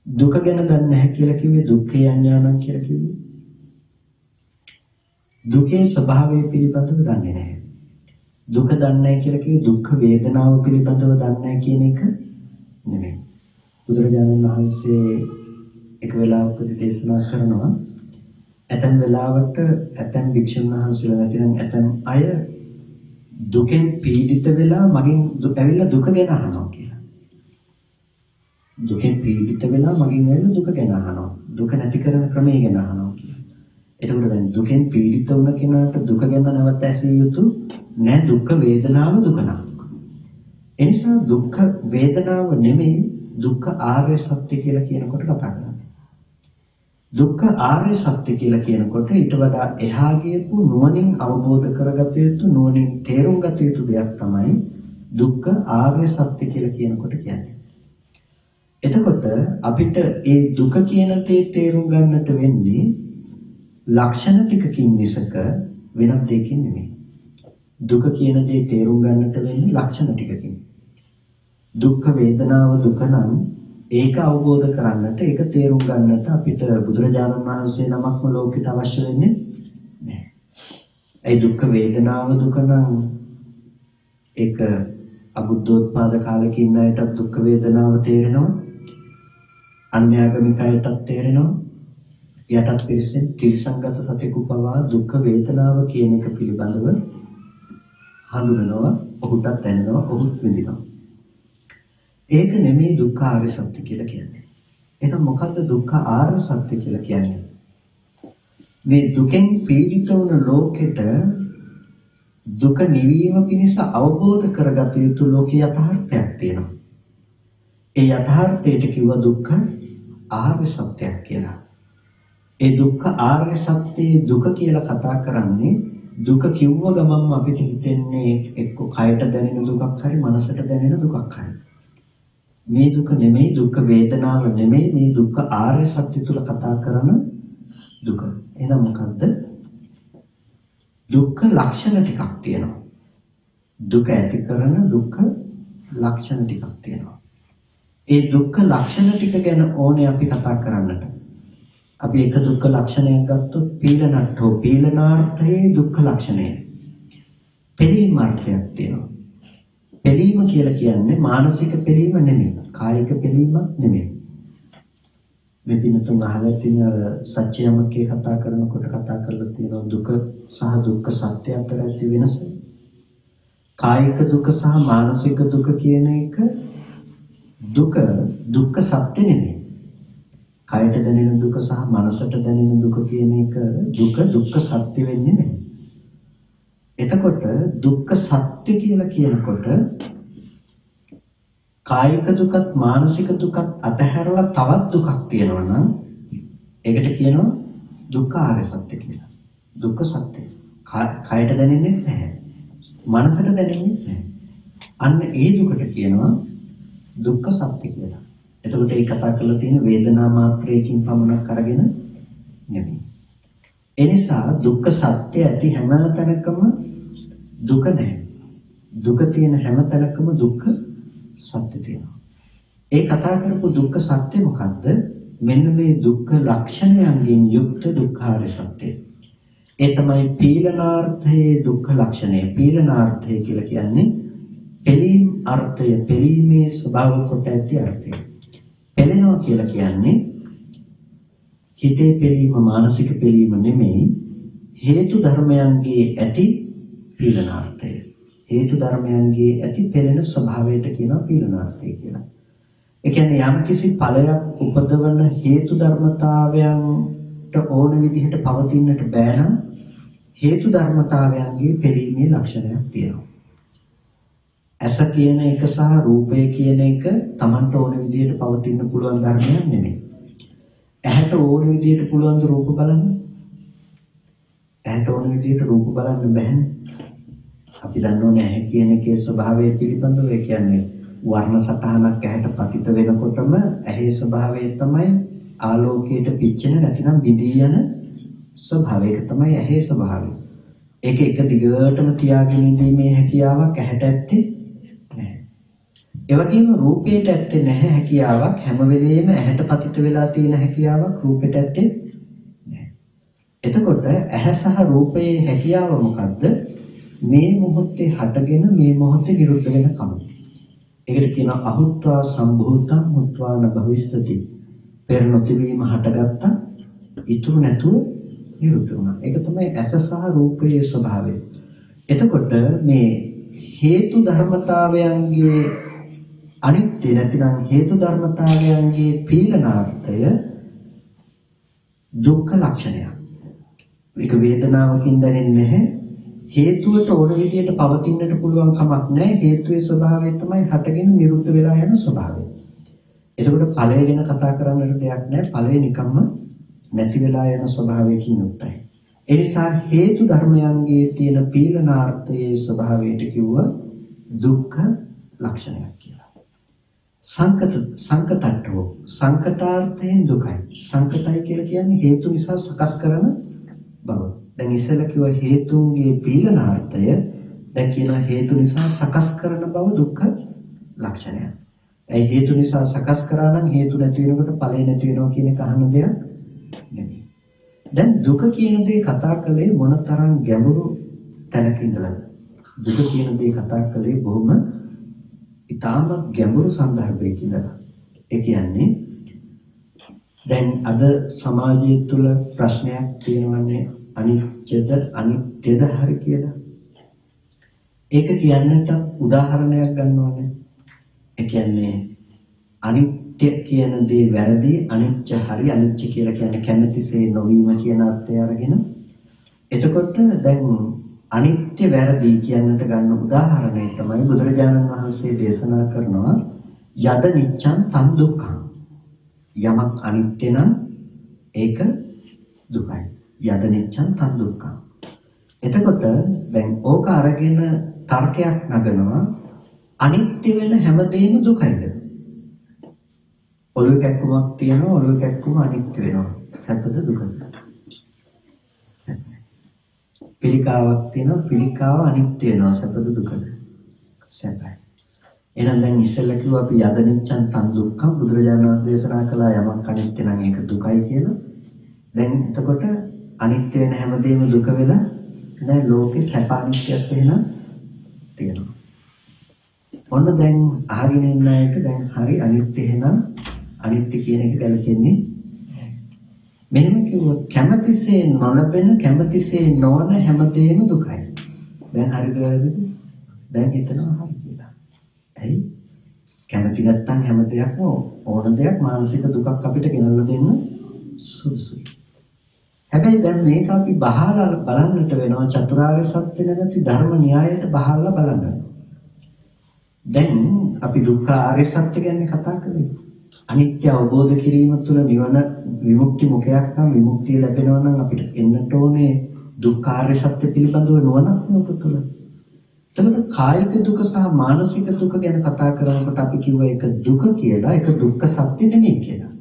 දුක ගැන දන්නේ නැහැ කියලා කිව්වේ දුක්ඛේ අඥානං කියලා කිව්වේ. දුකේ ස්වභාවය පිළිබඳව දන්නේ නැහැ. දුක දන්නේ නැහැ කියලා කිව්වේ දුක්ඛ වේදනාව පිළිබඳව දන්නේ නැහැ කියන එක නෙමෙයි. බුදුරජාණන් වහන්සේ එක වෙලාවකදී දේශනා කරනවා ඇතැම් වෙලාවට ඇතැම් වික්ෂුන් වහන්සේලා නැතිනම් ඇතැම් අය දුකෙන් පීඩිත වෙලා මගෙන් ඇවිල්ලා දුක ගැන අහනවා කියලා. දුකෙන් පීඩිත වෙලා මගෙන් ඇවිල්ලා දුක ගැන අහනවා. දුක නැති කරන ක්‍රමය ගැන අහනවා කියලා. එතකොට දැන් දුකෙන් පීඩිත වුණ කෙනාට දුක ගැන නැවත ඇසිය යුතු නෑ. දුක් වේදනාව දුක නම්. එනිසා දුක්ඛ වේදනාව නෙමෙයි දුක්ඛ ආර්ය සත්‍ය කියලා කියනකොට කතා කරන්නේ. දුක්ඛ ආර්ය සත්‍ය කියලා කියනකොට ඊට වඩා එහා ගියපු නුවණින් අවබෝධ කරගත යුතු නුවණින් තේරුම් ගත යුතු දෙයක් තමයි දුක්ඛ ආර්ය සත්‍ය කියලා කියනකොට කියන්නේ. එතකොට අපිට ඒ දුක කියන දේ තේරුම් ගන්නට වෙන්නේ ලක්ෂණ ටිකකින් මිසක වෙනත් දෙයකින් නෙමෙයි. දුක කියන දේ තේරුම් ගන්නට වෙන්නේ ලක්ෂණ ටිකකින්. දුක්ඛ වේදනාව දුක නම් ඒක අවබෝධ කරන්නට ඒක තේරුම් ගන්නට අපිට බුදුරජාණන් වහන්සේ නමක්ම ලෝකෙට අවශ්‍ය වෙන්නේ නැහැ. ඒ දුක්ඛ වේදනාව දුක නම් ඒක අබුද්ධෝත්පාද කාලෙක ඉන්න අයටත් දුක්ඛ වේදනාව තේරෙනවා. අන්‍යාගමික අයටත් තේරෙනවා. යටත් පිරිසෙන් ත්‍රිසංගත සතෙකු පවා දුක්ඛ වේදනාව කියන එක පිළිබඳව හඳුනනවා, ඔහුටත් දැනෙනවා, ඔහුත් විඳිනවා. ඒක නෙමෙයි දුක්ඛ ආර්ය සත්‍ය කියලා කියන්නේ. එහෙනම් මොකද්ද දුක්ඛ ආර්ය සත්‍ය කියලා කියන්නේ? මේ දුකෙන් පීඩිත වුණ ලෝකෙට දුක නිවීම පිණිස අවබෝධ කරගත යුතු ලෝක යථාර්ථයක් තියෙනවා. ඒ යථාර්ථයට කිව්ව දුක්ඛ ආර්ය සත්‍යයක් කියලා. ඒ දුක්ඛ ආර්ය සත්‍යයේ දුක කියලා කතා කරන්නේ දුක කිව්ව ගමන්ම අපිට හිතෙන්නේ එක්ක කයට දැනෙන දුකක් හරි මනසට දැනෙන දුකක් හරි. මේ දුක නෙමෙයි දුක්ඛ වේදනාව නෙමෙයි මේ දුක්ඛ ආර්ය සත්‍ය තුල කතා කරන දුක. එහෙනම් මොකද්ද? දුක්ඛ ලක්ෂණ ටිකක් තියෙනවා. දුක ඇති කරන දුක්ඛ ලක්ෂණ ටිකක් තියෙනවා. ඒ දුක්ඛ ලක්ෂණ ටික ගැන ඕනේ අපි කතා කරන්නට. අපි එක දුක්ඛ ලක්ෂණයක් ගත්තොත් පීලනට්ඨෝ පීලනාර්ථයේ දුක්ඛ ලක්ෂණය. පිළීම අර්ථයක් තියෙනවා. පිළීම කියලා කියන්නේ මානසික පිළීම නෙමෙයි, කායික පිළීමක් නෙමෙයි. මේ දිනතුන් අහලා තියෙන සත්‍යයමකේ කතා කරනකොට කතා කරලා තියෙනවා දුක සහ දුක්ඛ සත්‍ය අතර ඇති වෙනස. කායික දුක සහ මානසික දුක කියන එක දුක්ඛ සත්‍ය නෙමෙයි. කයට දැනෙන දුක සහ මනසට දැනෙන දුක කියන එක දුක්ඛ සත්‍ය වෙන්නේ නැහැ. එතකොට දුක්ඛ සත්‍ය කියලා කියනකොට කායික දුකත් මානසික දුකත් අතහැරලා තවත් දුකක් තියෙනවා නම් ඒකට කියනවා දුක්ඛ ආර්ය සත්‍ය කියලා. දුක්ඛ සත්‍ය. කයට දැනෙන්නේ නැහැ. මනසට දැනෙන්නේ නැහැ. අන්න ඒ දුකට කියනවා දුක්ඛ සත්‍ය කියලා. එතකොට ඒ කතා කරලා තියෙන වේදනා මාත්‍රයකින් පමණක් අරගෙන නෙමෙයි. ඒ නිසා දුක්ඛ සත්‍ය ඇති හැම තැනකම දුක නැහැ. දුක තියෙන හැම තැනකම දුක්ඛ සත්‍ය තියෙනවා. ඒ කතා කරපු දුක්ඛ සත්‍ය මොකද්ද? මෙන්න මේ දුක්ඛ ලක්ෂණයන්ගෙන් යුක්ත දුක්ඛාර්ය සත්‍යය. ඒ තමයි පීලනාර්ථයේ දුක්ඛ ලක්ෂණය. පීලනාර්ථය කියලා කියන්නේ පෙළීම් අර්ථය, පෙළීමේ ස්වභාව කොට ඇති අර්ථය. පෙළෙනවා කියලා කියන්නේ හිතේ පෙළීම, මානසික පෙළීම නෙමෙයි, හේතු ධර්මයන්ගේ ඇති පීලනාර්ථය. හේතු ධර්මයන්ගේ ඇති පෙළෙන ස්වභාවයට කියනවා පීලනාර්ථය කියලා. ඒ කියන්නේ යම්කිසි ඵලයක් උපදවන හේතු ධර්මතාවයන්ට ඕන විදිහට පවතින්නට බෑ නම් හේතු ධර්මතාවයන්ගේ පෙළීමේ ලක්ෂණයක් තියෙනවා. ඇස කියන එක සහ රූපය කියන එක Tamanට ඕන විදිහට පවතින්න පුළුවන් ධර්මයක් නෙමෙයි. ඇහැට ඕන විදිහට පුළුවන් ද රූප බලන්න? ඇහැට ඕන විදිහට රූප බලන්න බැහැ. අපි දන්නෝනේ ඇහැ කියන එකේ ස්වභාවය පිළිබඳව. ඒ කියන්නේ වර්ණ සටහනක් ඇහැට පතිත වෙනකොටම ඇහි ස්වභාවය තමයි ආලෝකයට පිච්චෙන නැතිනම් විදී යන ස්වභාවය. ඒක තමයි ඇහි ස්වභාවය. ඒක එක දිගටම තියාගෙන ඉඳීමේ හැකියාවක් ඇහැට ඇත්තේ නැහැ. ඒ වගේම රූපයට ඇත්තේ නැහැ හැකියාවක්. හැම වෙලෙම ඇහැට පතිත වෙලා තියෙන හැකියාවක් රූපයට ඇත්තේ නැහැ. එතකොට ඇහැ සහ රූපයේ හැකියාව මොකද්ද? මේ මොහොතේ හටගෙන මේ මොහොතේ නිරුද්ධ වෙන කම. ඒකට කියනවා අහුත්වා සම්භූතං මුත්වා න භවිස්සති. පෙර නොතිබීම හටගත්තා, ඉතුරු නැතුව නිරුද්ධ වුණා. ඒක තමයි ඇස සහ රූපයේ ස්වභාවය. එතකොට මේ හේතු ධර්මතාවයන්ගේ අනිත්‍ය නැතිනම් හේතු ධර්මතාවයන්ගේ පීලනාර්ථය දුක්ඛ ලක්ෂණයක්. ඒක වේදනාවකින් දැනෙන්නේ නැහැ. හේතුවට ඕන විදිහට පවතින්නට පුළුවන් කමක් නැහැ. හේතුවේ ස්වභාවය තමයි හටගෙන නිරුද්ධ වෙලා යන ස්වභාවය. එතකොට ඵලය ගැන කතා කරන්නට දෙයක් නැහැ. ඵලය නිකම්ම නැති වෙලා යන ස්වභාවයකින් යුක්තයි. ඒ නිසා හේතු ධර්මයන්ගේ තියෙන පීලනාර්ථයේ ස්වභාවයට කිව්ව දුක්ඛ ලක්ෂණයක් කියලා. සංකතට්ඨෝ සංකතාර්ථයෙන් දුකයි. සංකතයි කියලා කියන්නේ හේතු නිසා සකස් කරන බව. දැන් ඉස්සෙල්ලා කිව්ව හේතුන්ගේ පීලනාර්ථය දැන් කියන හේතු නිසා සකස් කරන බව දුක්ඛ ලක්ෂණය. ඒ හේතු නිසා සකස් කරා නම් හේතු නැති වෙනකොට ඵලය නැති වෙනවා කියන එක අහන දෙයක් නෙමෙයි. දැන් දුක කියන දේ කතා කළේ මොනතරම් ගැඹුරු තැනක ඉඳලාද? දුක කියන දේ කතා කළේ බොහොම ඊටාම ගැඹුරු සංදර්භයක ඉඳලා. ඒ කියන්නේ දැන් අද සමාජය තුළ ප්‍රශ්නයක් තියෙනවානේ අනිත්‍යද හරි කියලා. ඒක කියන්නට උදාහරණයක් ගන්නවානේ. ඒ කියන්නේ අනිත්‍ය කියන දේ වැරදි, අනිත්‍ය හරි. අනිත්‍ය කියලා කියන්නේ කැමැතිසේ නොවීම කියන අර්ථය අරගෙන. එතකොට දැන් අනිත්‍ය වැරදි කියන්නට ගන්න උදාහරණය තමයි බුදුරජාණන් වහන්සේ දේශනා කරනවා යද නිච්ඡං තං දුක්ඛං. යමක් අනිත්‍ය නම් ඒක දුකයි. යද නිච්ඡං තං දුක්ඛං. එතකොට දැන් ඕක අරගෙන තර්කයක් නගනවා අනිත්‍ය වෙන හැමදේම දුකයිද? ඔළුව කැක්කුමක් තියෙනවා, ඔළුව කැක්කුම අනිත්‍ය වෙනවා. සැපද දුකද? පිළිකාවක් තියෙනවා, පිළිකාව අනිත්‍ය වෙනවා. සැපද දුකද? සැපයි. එහෙනම් දැන් ඉස්සෙල්ලා කිව්වා අපි යද නිච්ඡං තං දුක්ඛං බුදුරජාණන් වහන්සේ දේශනා කළා යමක් අනිත්‍ය නම් ඒක දුකයි කියලා. දැන් එතකොට අනිත්‍ය වෙන හැමදේම දුක වෙලා දැන් ලෝකේ සැප අනිත්‍යයක් වෙනවා තියෙනවා. ඔන්න දැන් අහගෙන ඉන්න අයට දැන් හරි අනිත්‍ය එහෙනම් අනිත්‍ය කියන එක ගැලපෙන්නේ මෙහෙම කිව්වොත් කැමැතිසේ නොලැබෙන කැමැතිසේ නොවන හැමදේම දුකයි. දැන් හරිද වැරදිද? දැන් හිතනවා හරි කියලා. ඇයි? කැමැති නැත්තම් හැම දෙයක්ම ඕන දෙයක් මානසික දුකක් අපිට ගෙනල්ලා දෙන්න සුදුසුයි. හැබැයි දැන් මේක අපි බහලා බලන්නට වෙනවා චතුරාර්ය සත්‍ය නැති ධර්ම න්‍යායයට බහලා බලන්න. දැන් අපි දුක්ඛ ආර්ය සත්‍ය ගැන කතා කරේ. අනිත්‍ය අවබෝධ කිරීම තුළ නිවන විමුක්ති මුඛයක් නම් විමුක්තිය ලැබෙනවා නම් අපිට එන්නට ඕනේ දුක්ඛ ආර්ය සත්‍ය පිළිබඳව නුවණක් නෙවෙයි තුළ. එතකොට කායික දුක සහ මානසික දුක ගැන කතා කරනකොට අපි කිව්වා ඒක දුක කියලා, ඒක දුක්ඛ සත්‍ය නෙමෙයි කියලා.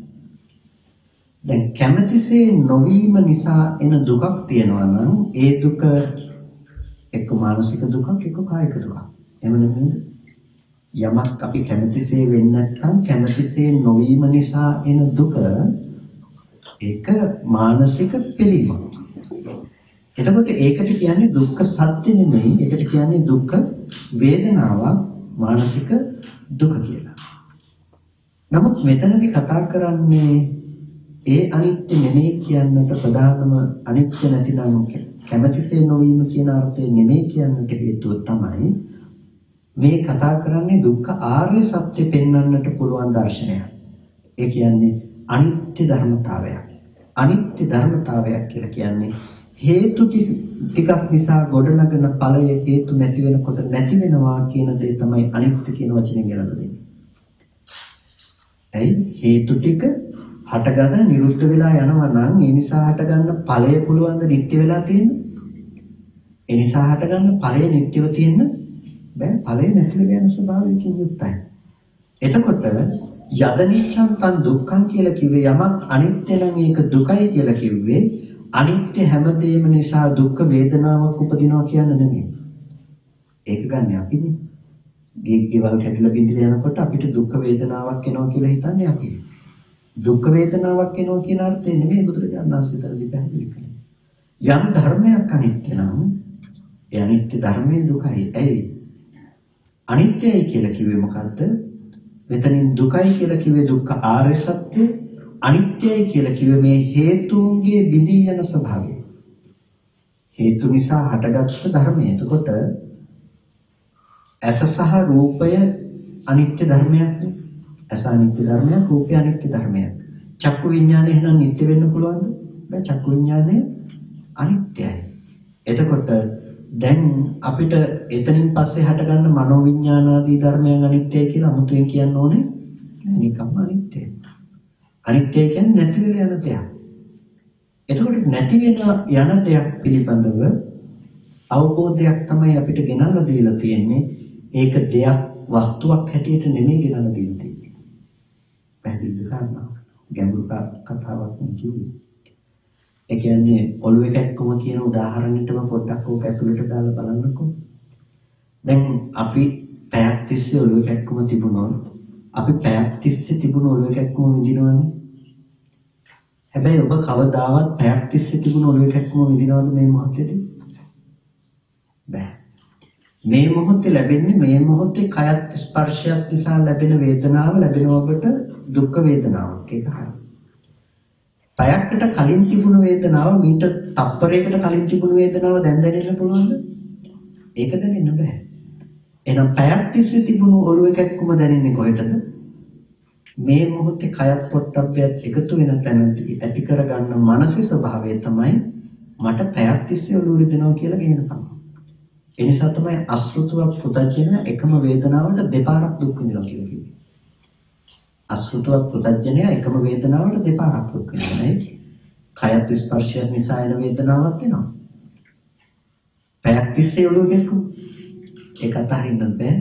දැන් කැමැතිසේ නොවීම නිසා එන දුකක් තියෙනවා නම් ඒ දුක එක්ක මානසික දුකක් එක්ක කායික දුකක්. එහෙම නෙමෙයිද? යමක් අපි කැමැතිසේ වෙන්නේ නැත්නම් කැමැතිසේ නොවීම නිසා එන දුක ඒක මානසික පිළිමක්. එතකොට ඒකට කියන්නේ දුක්ඛ සත්‍ය නෙමෙයි, ඒකට කියන්නේ දුක්ඛ වේදනාවක්, මානසික දුක කියලා. නමුත් මෙතනදී කතා කරන්නේ ඒ අනිත්‍ය නෙමෙයි කියන්නට ප්‍රධානම අනිත්‍ය නැතිනම් කැමැතිසේ නොවීම කියන අර්ථය නෙමෙයි කියන්නට හේතුව තමයි මේ කතා කරන්නේ දුක්ඛ ආර්ය සත්‍ය පෙන්වන්නට පුළුවන් දර්ශනයක්. ඒ කියන්නේ අනිත්‍ය ධර්මතාවයක්. අනිත්‍ය ධර්මතාවයක් කියලා කියන්නේ හේතු ටිකක් නිසා ගොඩනගන ඵලය හේතු නැති වෙනකොට නැති වෙනවා කියන දේ තමයි අනිත්‍ය කියන වචනේ ගලප දෙන්නේ. ඇයි හේතු ටික හටගන්න නිරුද්ධ වෙලා යනවා නම් ඒ නිසා හටගන්න ඵලය පුළුවන් ද නිට්ටය වෙලා තියෙන්න? ඒ නිසා හටගන්න ඵලය නිට්ටයව තියෙන්න බෑ. ඵලය නැති වෙලා යන ස්වභාවයකින් යුක්තයි. එතකොට යද නිච්ඡං තං දුක්ඛං කියලා කිව්වේ යමක් අනිත්‍ය නම් ඒක දුකයි කියලා කිව්වේ අනිත්‍ය හැමදේම නිසා දුක් වේදනාවක් උපදිනවා කියන නෙමෙයි. ඒක ගන්න අපිනේ. ගෙවල් කැඩලා බිඳිලා යනකොට අපිට දුක් වේදනාවක් එනවා කියලා හිතන්නේ අපි. දුක් වේදනාවක් එනවා කියන අර්ථය නෙමෙයි බුදුරජාණන් වහන්සේ තරදී පැහැදිලි කළේ. යම් ධර්මයක් අනිත්‍ය නම් ඒ අනිත්‍ය ධර්මයේ දුකයි. ඇයි? අනිත්‍යයි කියලා කිව්වේ මොකද්ද? මෙතනින් දුකයි කියලා කිව්වේ දුක්ඛ ආර්ය සත්‍ය. අනිත්‍යයි කියලා කිව්වේ මේ හේතුන්ගේ බිඳී යන ස්වභාවය. හේතු නිසා හටගත්තු ධර්මය. එතකොට ඇස සහ රූපය අනිත්‍ය ධර්මයක් නේ. ඇස අනිත්‍ය ධර්මයක්, රූපය අනිත්‍ය ධර්මයක්. චක්කු විඥානය එහෙනම් නිට්ටය වෙන්න පුළුවන්ද? බෑ. චක්කු විඥානය අනිත්‍යයි. එතකොට දැන් අපිට එතනින් පස්සේ හටගන්න මනෝවිඤ්ඤාණාදී ධර්මයන් අනිත්‍යයි කියලා අමුතුවෙන් කියන්න ඕනේ නිකම්ම අනිත්‍යයි. අනිත්‍ය කියන්නේ නැති වෙලා යන දෙයක්. එතකොට නැති වෙන යන දෙයක් පිළිබඳව අවබෝධයක් තමයි අපිට ගෙනල්ලා දීලා තියෙන්නේ. ඒක දෙයක් වස්තුවක් හැටියට නෙමෙයි ගෙනල්ලා දීලා තියෙන්නේ. පැහැදිලිද කරනවා? ගැඹුරු කතාවක් නෙවෙයි. ඒ කියන්නේ ඔළුවේ කැක්කම කියන උදාහරණෙටම පොඩ්ඩක් ඕක ඇතුළට දාලා බලන්නකෝ. දැන් අපි පැයක් තිස්සේ ඔළුවේ කැක්කම තිබුණොත් අපි පැයක් තිස්සේ තිබුණ ඔළුවේ කැක්කම විඳිනවනේ. හැබැයි ඔබ කවදාවත් පැයක් තිස්සේ තිබුණ ඔළුවේ කැක්කම විඳිනවද මේ මොහොතේදී? බෑ. මේ මොහොතේ ලැබෙන්නේ මේ මොහොතේ කයත් ස්පර්ශයත් නිසා ලැබෙන වේදනාව ලැබෙන ඔබට දුක් වේදනාවක්. ඒක හරියි. පැයකට කලින් තිබුණු වේදනාව මීට තප්පරයකට කලින් තිබුණු වේදනාව දැන් දැනෙන්න පුළුවන්ද? ඒක දැනෙන්න බෑ. එහෙනම් පැයක් තිස්සේ තිබුණු ඔළුවේ කැක්කුම දැනෙන්නේ කොහෙටද? මේ මොහොතේ කයත් පොට්ටබ්බයත් එකතු වෙන තැනදී ඇති කරගන්න මානසික ස්වභාවය තමයි මට පැයක් තිස්සේ ඔළුව රිදෙනවා කියලා කියන කම. ඒ නිසා තමයි අසෘතුව පුතජන එකම වේදනාවට දෙපාරක් දුක් විඳිනවා කියලා කියන්නේ. අසෘතුව පුතජනය එකම වේදනාවට දෙපාරක් දුක් විඳිනවා. කයත් ස්පර්ශය නිසා එන වේදනාවක් එනවා. පැයක් තිස්සේ ඔළුව ගෙක්කුම ඒක අතහරින්න බෑ.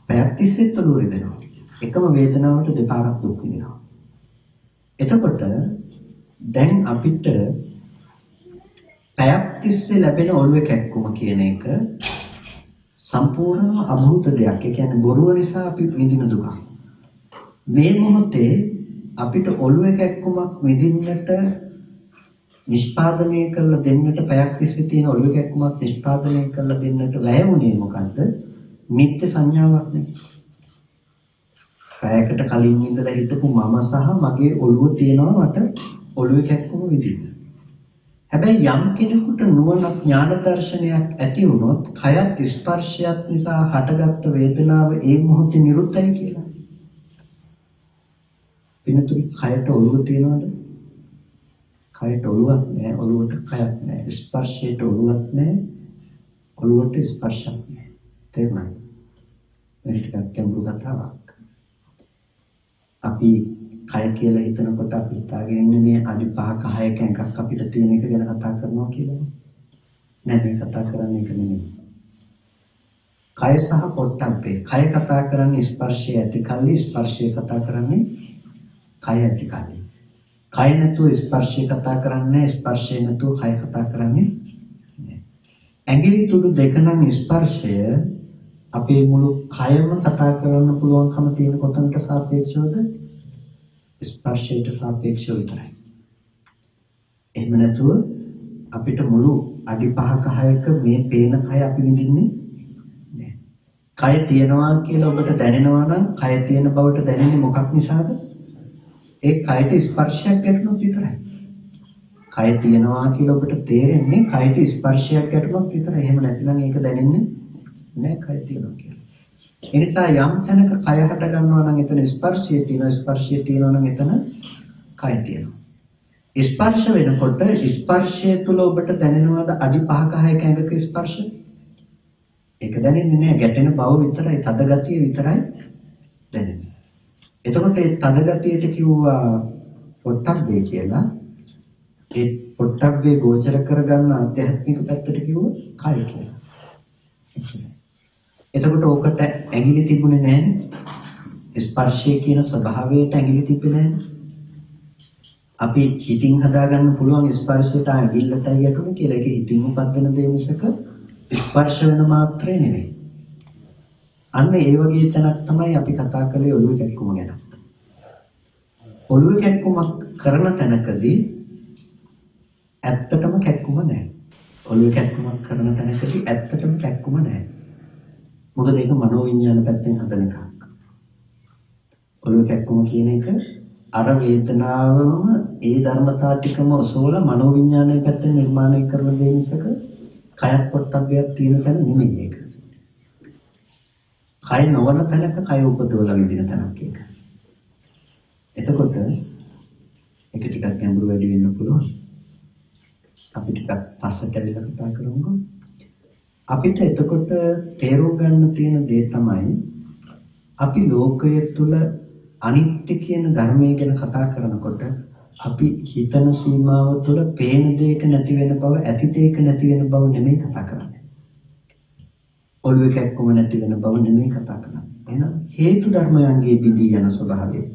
පැයක් තිස්සේ ඔළුව රිදෙනවා. එකම වේදනාවට දෙපාරක් දුක් විඳිනවා. එතකොට දැන් අපිට පැයක් තිස්සේ ලැබෙන ඔළුවේ කැක්කුම කියන එක සම්පූර්ණම අභූත දෙයක්. ඒ කියන්නේ බොරුව නිසා අපි විඳින දුක. මේ මොහොතේ අපිට ඔළුවේ කැක්කුමක් විඳින්නට නිෂ්පාදනය කරලා දෙන්නට පැයක් තිස්සේ තියෙන ඔළුවේ කැක්කුමක් නිෂ්පාදනය කරලා දෙන්නට වැය වුණේ මොකද්ද? නිත්‍ය සංඥාවක් නේ. පැයකට කලින් ඉඳලා හිටපු මම සහ මගේ ඔළුව තියෙනවා මට ඔළුවේ කැක්කුම විඳින්න. හැබැයි යම් කෙනෙකුට නුවණක් ඥාන දර්ශනයක් ඇති වුණොත් කයත් ස්පර්ශයත් නිසා හටගත්තු වේදනාව ඒ මොහොතේ නිරුද්ධයි කියලා. වෙනතුයි කයට ඔළුව තියනවද? කයට ඔළුවක් නැහැ, ඔළුවට කයක් නැහැ. ස්පර්ශයට ඔළුවක් නැහැ, ඔළුවට ස්පර්ශයක් නැහැ. තේරුණාද? මේක ටිකක් ගැඹුරු කතාවක්. අපි කය කියලා හිතනකොට අපි හිතාගෙන ඉන්නේ මේ අඩි 5ක 6ක එකක් අපිට තියෙන එක ගැන කතා කරනවා කියලා. නෑ මේ කතා කරන්නේ ඒක නෙමෙයි. කය සහ පොට්ටබ්බේ. කය කතා කරන්නේ ස්පර්ශය ඇති කල්ලි, ස්පර්ශය කතා කරන්නේ කය ඇති කල්ලි. කය නැතුව ස්පර්ශය කතා කරන්නේ, ස්පර්ශය නැතුව කය කතා කරන්නේ නෑ. ඇඟිලි තුඩු දෙක නම් ස්පර්ශය අපේ මුළු කයම කතා කරන්න පුළුවන්කම තියෙන කොතනට සාපේක්ෂවද? ස්පර්ශයට සාපේක්ෂව විතරයි. එහෙම නැතුව අපිට මුළු අඩි 5ක 6ක මේ පේන කය අපි විඳින්නේ නෑ. කය තියනවා කියලා ඔබට දැනෙනවා නම් කය තියෙන බවට දැනෙන්නේ මොකක් නිසාද? ඒ කයට ස්පර්ශයක් ගැටුණොත් විතරයි. කය තියනවා කියලා ඔබට තේරෙන්නේ කයට ස්පර්ශයක් ගැටුණොත් විතරයි. එහෙම නැත්නම් ඒක දැනෙන්නේ නෑ කය තියනවා කියලා. ඒ නිසා යම් තැනක කය හට ගන්නවා නම් එතන ස්පර්ශය තියෙනවා, ස්පර්ශය තියෙනවා නම් එතන කය තියෙනවා. ස්පර්ශ වෙනකොට ස්පර්ශය තුළ ඔබට දැනෙනවද අඩි 5ක 6ක ඇඟක ස්පර්ශය? ඒක දැනෙන්නේ නැහැ. ගැටෙන බව විතරයි, තද ගතිය විතරයි දැනෙන්නේ. එතකොට ඒ තද ගතියට කිව්වා පොට්ටබ්බේ කියලා. ඒ පොට්ටබ්බේ ගෝචර කරගන්න ආධ්‍යාත්මික පැත්තට කිව්වා කය කියලා. එතකොට ඕකට ඇඟිලි තිබුණේ නැහැ. ස්පර්ශය කියන ස්වභාවයට ඇඟිලි තිබුණේ නැහැ. අපි හිතින් හදාගන්න පුළුවන් ස්පර්ශයට ඇඟිල්ලටයි යටුනේ කියලා. ඒක හිතින් උපදින දේ මිසක ස්පර්ශ වෙන මාත්‍රේ නෙවෙයි. අන්න ඒ වගේ තැනක් තමයි අපි කතා කළේ ඔළුවේ කැක්කුම ගැන. ඔළුවේ කැක්කුමක් කරන තැනකදී ඇත්තටම කැක්කුම නැහැ. ඔළුවේ කැක්කුමක් කරන තැනකදී ඇත්තටම කැක්කුම නැහැ. මොකද ඒක මනෝවිඤ්ඤාණ පැත්තෙන් හදන එකක්. ඔළුවේ කැක්කුම කියන එක අර වේදනාවම ඒ ධර්මතා ටිකම ඔසවලා මනෝවිඤ්ඤාණය පැත්තෙන් නිර්මාණය කරන දේ මිසක කයත් පොට්ටබ්බයක් තියෙන තැන නෙමෙයි ඒක. කය නොවන තැනක කය උපදවලා විදින තැනක් ඒක. එතකොට ඒක ටිකක් ගැඹුරු වැඩි වෙන්න පුළුවන්. අපි ටිකක් පස්සට ඇවිල්ලා කතා කරමුකෝ. අපිට එතකොට තේරුම් ගන්න තියෙන දේ තමයි අපි ලෝකයේ තුල අනිත්‍ය කියන ධර්මය ගැන කතා කරනකොට අපි හිතන සීමාව තුළ පේන දෙයක නැති වෙන බව, ඇති දෙයක නැති වෙන බව නෙමෙයි කතා කරන්නේ. ඔළුවේ කැක්කම නැති වෙන බව නෙමෙයි කතා කරන්නේ. එහෙනම් හේතු ධර්මයන්ගේ බිඳී යන ස්වභාවය.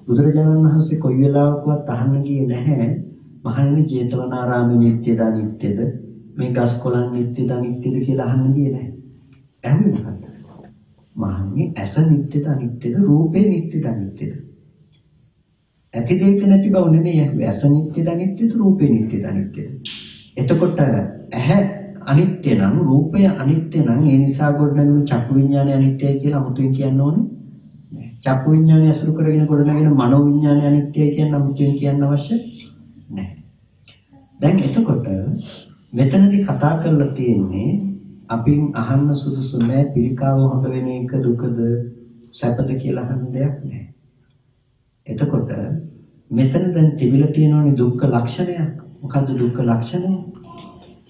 බුදුරජාණන් වහන්සේ කොයි වෙලාවකවත් අහන්න ගියේ නැහැ මහණෙනි ජේතවනාරාමයේ නිත්‍යද අනිත්‍යද මේ ගස් කොළන් නිත්‍යද අනිත්‍යද කියලා අහන්න ගියේ නැහැ. ඇහුවේ මොකද්ද? මහණෙනි ඇස නිත්‍යද අනිත්‍යද රූපේ නිත්‍යද අනිත්‍යද? ඇති දෙයක නැති බව නෙමෙයි ඇහුවේ. ඇස නිත්‍යද අනිත්‍යද රූපේ නිත්‍යද අනිත්‍යද? එතකොට ඇහැ අනිත්‍ය නම් රූපය අනිත්‍ය නම් ඒ නිසා ගොඩනැගෙන චක්කු විඤ්ඤාණය අනිත්‍යයි කියලා අමුතුවෙන් කියන්න ඕනේ නෑ. චක්කු විඤ්ඤාණය අසුරු කරගෙන ගොඩනැගෙන මනෝ විඤ්ඤාණය අනිත්‍යයි කියන අමුතුවෙන් කියන්න අවශ්‍ය නෑ. දැන් එතකොට මෙතනදී කතා කරලා තියෙන්නේ අපින් අහන්න සුදුසු නෑ පිළිකාව හොඳ වෙන එක දුකද සැපද කියලා අහන්න දෙයක් නෑ. එතකොට මෙතන දැන් තිබිලා තියෙනවනේ දුක්ඛ ලක්ෂණයක්. මොකද්ද දුක්ඛ ලක්ෂණය?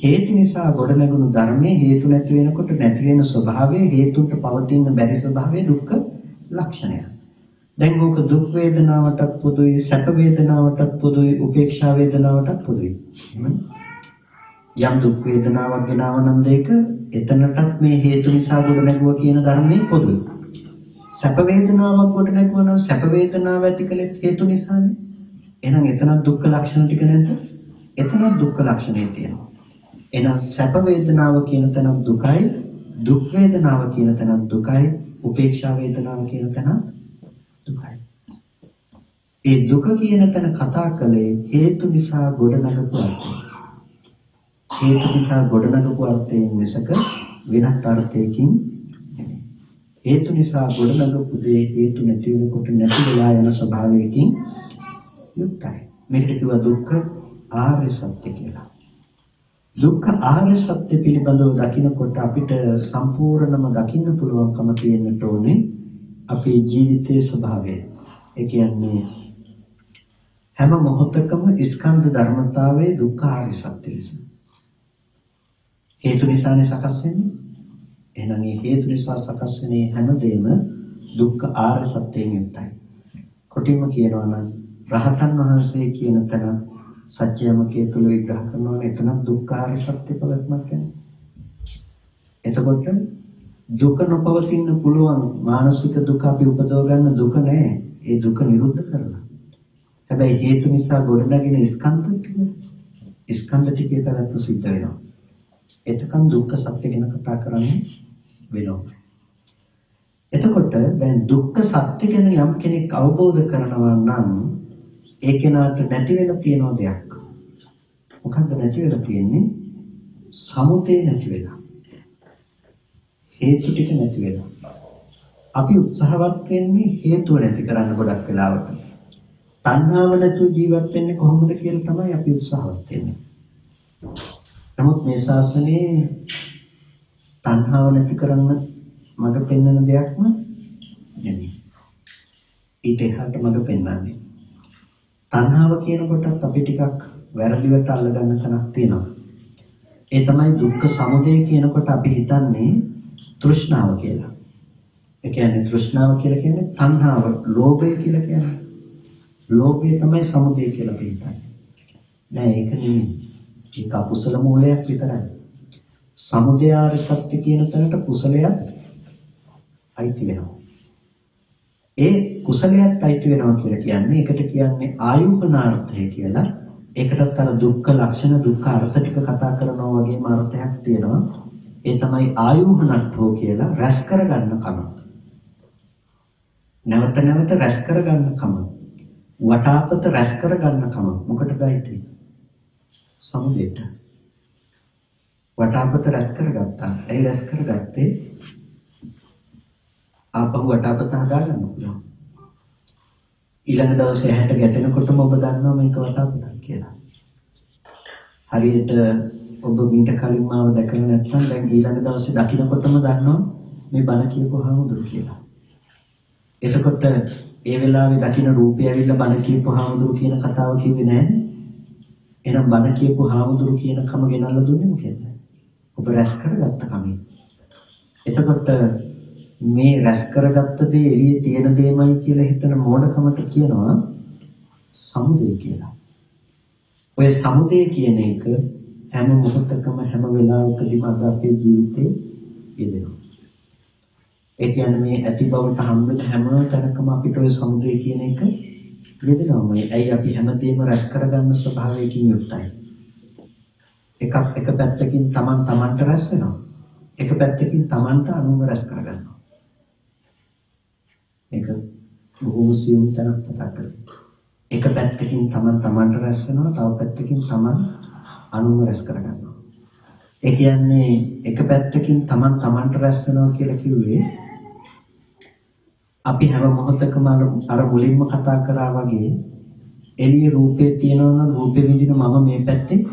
හේතු නිසා ගොඩනැගුණු ධර්මයේ හේතු නැති වෙනකොට නැති වෙන ස්වභාවය හේතුන්ට පවතින බැරි ස්වභාවය දුක්ඛ ලක්ෂණය. දැන් ඕක දුක් වේදනාවටත් පොදුයි, සැප වේදනාවටත් පොදුයි, උපේක්ෂා වේදනාවටත් පොදුයි. යම් දුක් වේදනාවක් ගෙනාව නම් දෙක එතනටත් මේ හේතු නිසා ගොඩනැගුවා කියන ධර්මයේ පොදුයි. සැප වේදනාවක් කොට නැකුවා නම් සැප වේදනාව ඇති කලේ හේතු නිසානේ. එහෙනම් එතන දුක්ඛ ලක්ෂණ ටික නැද්ද? එතන දුක්ඛ ලක්ෂණේ තියෙනවා. එහෙනම් සැප වේදනාව කියන තැන දුකයි, දුක් වේදනාව කියන තැන දුකයි, උපේක්ෂා වේදනාව කියන තැන දුකයි. ඒ දුක කියන තැන කතා කළේ හේතු නිසා ගොඩනගපු අර්ථය. හේතු නිසා ගොඩනගපු අර්ථයෙන් මිසක වෙනත් අර්ථයකින් හේතු නිසා ගොඩනගපු දේ හේතු නැති වෙනකොට නැති වෙලා යන ස්වභාවයකින් යුක්තයි. මේකට කිව්වා දුක්ඛ ආර්ය සත්‍ය කියලා. දුක්ඛ ආර්ය සත්‍ය පිළිබඳව දකිනකොට අපිට සම්පූර්ණම දකින්න පුළුවන්කම තියෙන්නට ඕනේ අපේ ජීවිතයේ ස්වභාවය. ඒ කියන්නේ හැම මොහොතකම ස්කන්ධ ධර්මතාවයේ දුක්ඛ ආර්ය සත්‍ය ලෙස. හේතු නිසානේ සකස් වෙන්නේ. එහෙනම් මේ හේතු නිසා සකස් වෙන හැමදේම දුක්ඛ ආර්ය සත්‍යයෙන් යුක්තයි. කොටින්ම කියනවා නම් රහතන් වහන්සේ කියන තැන සත්‍යමකයේ තුල විග්‍රහ කරනවා එතන දුක්ඛ ආර්ය සත්‍ය පළක්මක් කියන්නේ. එතකොට දුක නොපවතින්න පුළුවන් මානසික දුක අපි උපදව ගන්න දුක නෑ. ඒ දුක නිරුද්ධ කරලා. හැබැයි හේතු නිසා ගොඩනගෙන ස්කන්ධ ටිකේ පැවැත්ම සිද්ධ වෙනවා. එතකන් දුක්ඛ සත්‍ය ගැන කතා කරන්නේ වෙනවා. එතකොට දැන් දුක්ඛ සත්‍ය ගැන යම් කෙනෙක් අවබෝධ කරනවා නම් ඒ කෙනාට නැති වෙලා තියෙන දෙයක්. මොකද්ද නැති වෙලා තියෙන්නේ? සමුදය නැති වෙලා. හේතු ටික නැති වෙලා. අපි උත්සාහවත් වෙන්නේ හේතුව නැති කරන්න ගොඩක් වෙලාවට. තණ්හාව නැතුව ජීවත් වෙන්නේ කොහොමද කියලා තමයි අපි උත්සාහවත් වෙන්නේ. නමුත් මේ ශාසනයේ තණ්හාව නැති කරන්න මඟ පෙන්වන දෙයක්ම නෙමෙයි. ඊට එහාට මඟ පෙන්වන්නේ. තණ්හාව කියනකොටත් අපි ටිකක් වැරදිවට අල්ලගන්න තැනක් තියෙනවා. ඒ තමයි දුක්ඛ සමුදය කියනකොට අපි හිතන්නේ තෘෂ්ණාව කියලා. ඒ කියන්නේ තෘෂ්ණාව කියලා කියන්නේ තණ්හාව, ලෝභය කියලා කියන්නේ. ලෝභය තමයි සමුදය කියලා හිතන්නේ. නෑ ඒක නෙමෙයි. ඒක අකුසල මූලයක් විතරයි. සමුදය ආර්ය සත්‍ය කියන තැනට කුසලයක් අයිති වෙනවා. ඒ කුසලයක් අයිති වෙනවා කියලා කියන්නේ ඒකට කියන්නේ ආයුපනාර්ථය කියලා. ඒකටත් අර දුක්ඛ ලක්ෂණ දුක්ඛ අර්ථ ටික කතා කරනවා වගේම අර්ථයක් තියෙනවා. ඒ තමයි ආයුහනට්ඨෝ කියලා රැස් කරගන්න කම. නැවත නැවත රැස් කරගන්න කම. වටාපත රැස් කරගන්න කම. මොකටද අයිති? සමුදයට. වටාපත රැස් කරගත්තා. ඒ රැස් කරගත්තේ ආපහු වටාපත හදාගන්න පුළුවන්. ඊළඟ දවසේ ඇහැට ගැටෙනකොටම ඔබ දන්නවා මේක වටාපතක් කියලා. හරියට ඔබ මීට කලින් මාව දැකලා නැත්නම් දැන් ඊළඟ දවසේ දකින්නකොටම දන්නවා මේ බණ කියපුවාමදුර කියලා. එතකොට ඒ වෙලාවේ දකින්න රූපය ඇවිල්ලා බණ කියපුවාමදුර කියන කතාව කිව්වේ නැහැ. එහෙනම් බණ කියපුවාමදුර කියන කම ගෙනල්ලා දුන්නේ මොකෙන්ද? ඔබ රැස් කරගත්ත කමින්. එතකොට මේ රැස් කරගත්ත දේ එළියේ තියෙන දෙයමයි කියලා හිතන මෝඩකමට කියනවා සමුදය කියලා. ඔය සමුදය කියන එක හැම මොහොතකම හැම වෙලාවකදීම අද අපේ ජීවිතේ යෙදෙනවා. ඒ කියන්නේ මේ ඇති බවට හම්බෙන හැම තැනකම අපිට ඔය සමුදය කියන එක යෙදෙනවා. ඇයි අපි හැමදේම රැස් කරගන්න ස්වභාවයකින් යුක්තයි. එක පැත්තකින් තමන්ට රැස් වෙනවා. එක පැත්තකින් තමන්ට අනුව රැස් කරගන්නවා. ඒක බොහෝ සියුම් තැනක් මතක් කරගන්න. එක පැත්තකින් තමන්ට රැස් වෙනවා, තව පැත්තකින් තමන් අනුව රැස් කරගන්නවා. ඒ කියන්නේ එක පැත්තකින් තමන්ට රැස් වෙනවා කියලා කිව්වේ අපි හැම මොහොතකම අර මුලින්ම කතා කරා වගේ එළියේ රූපේ තියෙනවා නම් රූපෙ විඳින මම මේ පැත්තේ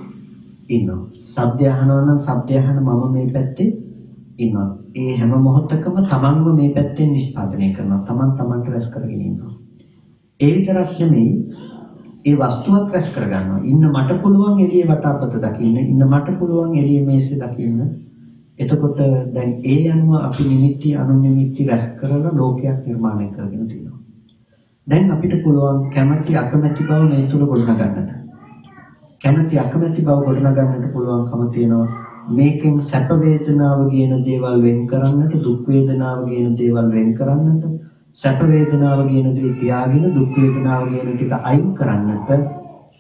ඉන්නවා. ශබ්දය අහනවා නම් ශබ්දය අහන මම මේ පැත්තේ ඉන්නවා. ඒ හැම මොහොතකම තමන්ව මේ පැත්තෙන් නිෂ්පාදනය කරනවා. තමන්ට රැස් කරගෙන ඉන්නවා. ඒ විතරක් නෙමෙයි ඒ වස්තුවත් රැස් කරගන්නවා. ඉන්න මට පුළුවන් එළියේ වටාපත දකින්න, ඉන්න මට පුළුවන් එළියේ මේසෙ දකින්න. එතකොට දැන් ඒ අනුව අපි නිමිති අනුනිමිති රැස් කරලා ලෝකයක් නිර්මාණය කරගෙන තියෙනවා. දැන් අපිට පුළුවන් කැමැති අකමැති බව මේ තුල ගොඩනගන්නට. කැමැති අකමැති බව ගොඩනගන්නට පුළුවන්කම තියෙනවා. මේකෙන් සැප වේදනාව කියන දේවල් වෙන් කරන්නට, දුක් වේදනාව කියන දේවල් වෙන් කරන්නට, සැප වේදනාව කියන දේ තියාගෙන දුක් වේදනාව කියන ටික අයින් කරන්නට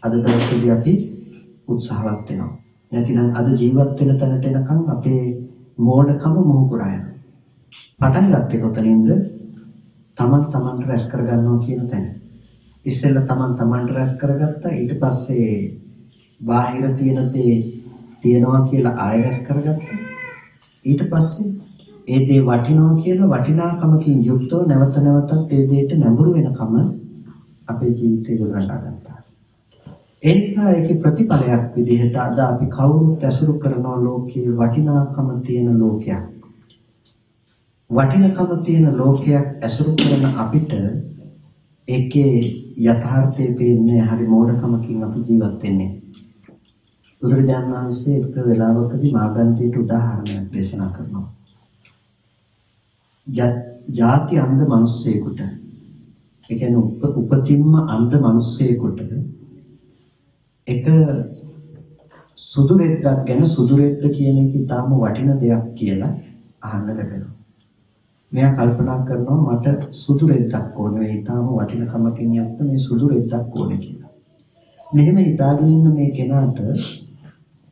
අද දවසේදී අපි උත්සාහවත් වෙනවා. නැතිනම් අද ජීවත් වෙන තැනට එනකන් අපේ මෝඩකම මොහු කරා යනවා. පටන් ගත්තේ කොතනින්ද? තමන්ට රැස් කරගන්නවා කියන තැන. ඉස්සෙල්ලා තමන්ට රැස් කරගත්තා. ඊට පස්සේ බාහිර තියෙන දේ තියනවා කියලා ආයෙ රැස් කරගත්තා. ඊට පස්සේ ඒ දේ වටිනවා කියලා වටිනාකමකින් යුක්තව නැවත නැවතත් ඒ දෙයට නැඹුරු වෙනකම අපේ ජීවිතේ ගොඩනගා ගන්නවා. ඒ නිසා ඒකේ ප්‍රතිඵලයක් විදිහට අද අපි කවුරුත් ඇසුරු කරන ලෝකයේ වටිනාකම තියෙන ලෝකයක්. වටිනාකම තියෙන ලෝකයක් ඇසුරු කරන අපිට ඒකේ යථාර්ථය පේන්නේ හරි මෝඩකමකින් අපි ජීවත් වෙන්නේ. බුදුරජාණන් වහන්සේ එක වෙලාවකදී මාගන්ධයට උදාහරණයක් දේශනා කරනවා. ජාති අන්ධ මිනිස්සෙකුට, ඒ කියන්නේ උපතින්ම අන්ධ මිනිස්සෙකුට එක සුදු රෙද්දක් ගැන සුදු රෙද්ද කියන එක ඊටාම වටින දෙයක් කියලා අහන්න ලැබෙනවා. මෙයා කල්පනා කරනවා මට සුදු රෙද්දක් ඕනේ, ඊටාම වටිනකමකින් යුක්ත මේ සුදු රෙද්දක් ඕනේ කියලා. මෙහෙම හිතාගෙන ඉන්න මේ කෙනාට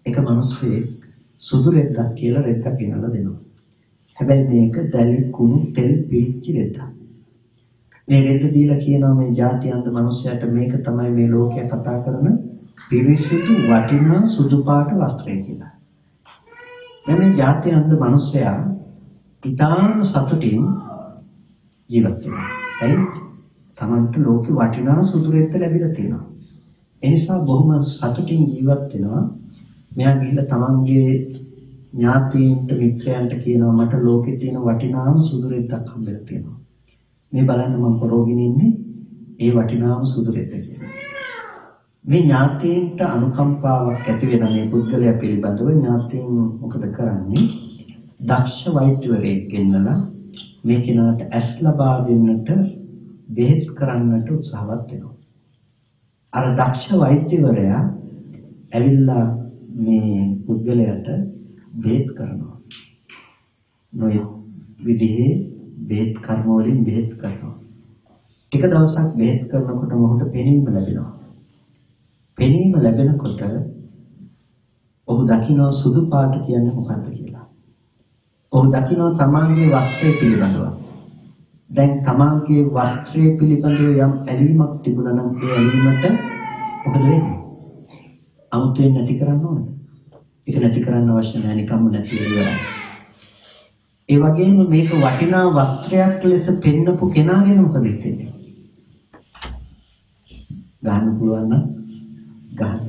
එක මිනිස්සෙක් සුදු රෙද්දක් කියලා රෙද්දක් ගෙනල්ලා දෙනවා. හැබැයි මේක දැලි කුණු තෙල් පිච්ච රෙද්දක්. මේ රෙද්ද දීලා කියනවා මේ ජාති අන්ධ මිනිස්සයාට මේක තමයි මේ ලෝකයේ කතා කරන පිරිසිදු වටිනා සුදු පාට වස්ත්‍රය කියලා. දැන් මේ ජාති අන්ධ මිනිස්සයා ඊටාම සතුටින් ජීවත් වෙනවා. එයි තමන්ට ලෝකේ වටිනා සුදු රෙද්ද ලැබිලා තියෙනවා. ඒ නිසා බොහොම සතුටින් ජීවත් වෙනවා. මෙයා ගිහිල්ලා තමන්ගේ ඥාතීන්ට මිත්‍රයන්ට කියනවා මට ලෝකේ තියෙන වටිනාම සුදු රෙද්දක් හම්බෙලා තියෙනවා. මේ බලන්න මම පරෝගින් ඉන්නේ ඒ වටිනාම සුදු රෙද්ද කියලා. මේ ඥාතීන්ට අනුකම්පාවක් ඇති වෙන මේ පුද්ගලයා පිළිබඳව ඥාතීන් මොකද කරන්නේ? දක්ෂ වෛද්‍යවරයෙක් ගෙන්නලා මේ කෙනාට ඇස් ලබා දෙන්නට බෙහෙත් කරන්නට උත්සාහවත් වෙනවා. අර දක්ෂ වෛද්‍යවරයා ඇවිල්ලා මේ පුද්ගලයාට බෙහෙත් කරනවා. නොයෙක් විදිහේ බෙහෙත් කර්ම වලින් බෙහෙත් කරනවා. ටික දවසක් බෙහෙත් කරනකොට මොහොත පෙනීම ලැබෙනවා. පෙනීම ලැබෙනකොට ඔහු දකින්න සුදු පාට කියන්නේ මොකක්ද කියලා. ඔහු දකින්න තමාගේ වස්ත්‍රය පිළිබඳව. දැන් තමාගේ වස්ත්‍රය පිළිබඳව යම් ඇලීමක් තිබුණා නම් ඒ ඇලීමට මොකද වෙන්නේ? අමුතුවෙන් නැති කරන්න ඕනේ. ඒක නැති කරන්න අවශ්‍ය නැහැ, නිකම්ම නැති වෙනවා. ඒ වගේම මේක වටිනා වස්ත්‍රයක් ලෙස පෙන්නපු කෙනාගෙන මොකද වෙන්නේ? ගන්න පුළුවන් නම් ගන්න.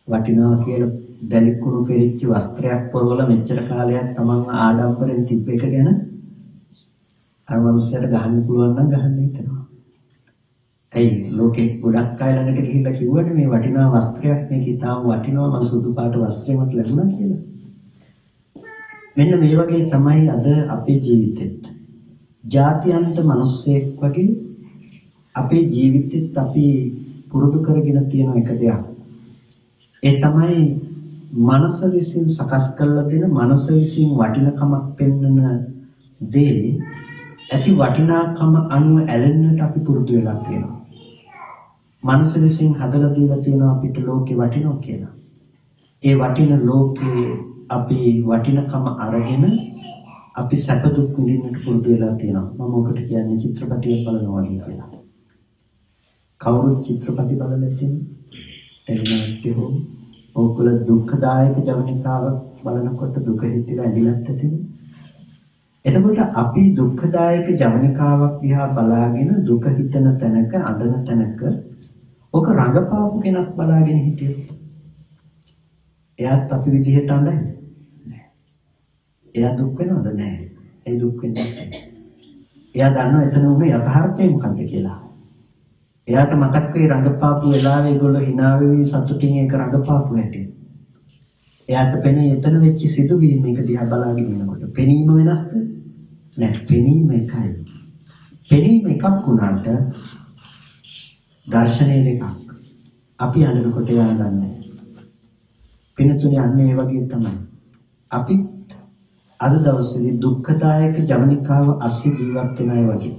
වටිනවා කියලා දැලිකුණු පෙරිච්ච වස්ත්‍රයක් පොරවල මෙච්චර කාලයක් තමන් ආඩම්බරෙන් තිබ්බ එක ගැන අර මනුස්සයාට ගහන්න පුළුවන් නම් ගහන්න හිතනවා. ඒ ලෝකේ ගොඩක් අය ළඟට ගිහිල්ලා කිව්වනේ මේ වටිනා වස්ත්‍රයක් මේක ඉතාම වටිනවා මම සුදු පාට වස්ත්‍රයක් මට ලැබුණා කියලා. මෙන්න මේ වගේ තමයි අද අපේ ජීවිතෙත්. ජාත්‍යන්ත මිනිස්සෙක් වගේ අපේ ජීවිතෙත් අපි පුරුදු කරගෙන තියෙන එක දෙයක්. ඒ තමයි මනස විසින් සකස් කරලා දෙන මනස විසින් වටිනකමක් පෙන්වන දේ ඇති වටිනාකම අනුව ඇලෙන්නට අපි පුරුදු වෙලා තියෙනවා. මනස විසින් හදලා දීලා තියෙනවා අපිට ලෝකේ වටිනවා කියලා. ඒ වටින ලෝකේ අපි වටිනකම අරගෙන අපි සැප දුක් විඳින්නට පුරුදු වෙලා තියෙනවා. මම ඔකට කියන්නේ චිත්‍රපටිය බලනවා වගේ කියලා. කවුරුත් චිත්‍රපටි බලලා නැතිනම් ටෙලිනාට්‍ය හෝ ඕකල දුක්ඛදායක ජවනිකාවක් බලනකොට දුක හිතිලා ඇලිලත් ඇතිනේ. එතකොට අපි දුක්ඛදායක ජවනිකාවක් දිහා බලාගෙන දුක හිතන තැනක අඬන තැනක ඔක රඟපාපු කෙනෙක් බලාගෙන හිටියොත් එයාත් අපි විදිහට අඬන්නේ නැහැ. එයා දුක් වෙනවද නැහැ. ඒ දුක් වෙන්නේ නැහැ. එයා දන්නවා එතන උනේ යථාර්ථය මොකක්ද කියලා. එයාට මතක් වෙයි රඟපාපු වෙලාවේ ඒගොල්ලෝ hina වෙවි සතුටින් ඒක රඟපාපු හැටි. එයාට පෙනේ එතන වෙච්ච සිදුවීම් මේක දිහා බලාගෙන ඉන්නකොට. පෙනීම වෙනස්ද? නැහැ. පෙනීම එකයි. පෙනීම එකක් වුණාට දර්ශනය දෙකක්. අපි අඳනකොට එයා දන්නේ. පිනතුනේ අන්නේ ඒ වගේ තමයි. අපි අද දවසේ දුක්ඛදායක ජවනිකාව අස්සේ ජීවත් වෙන අය වගේ.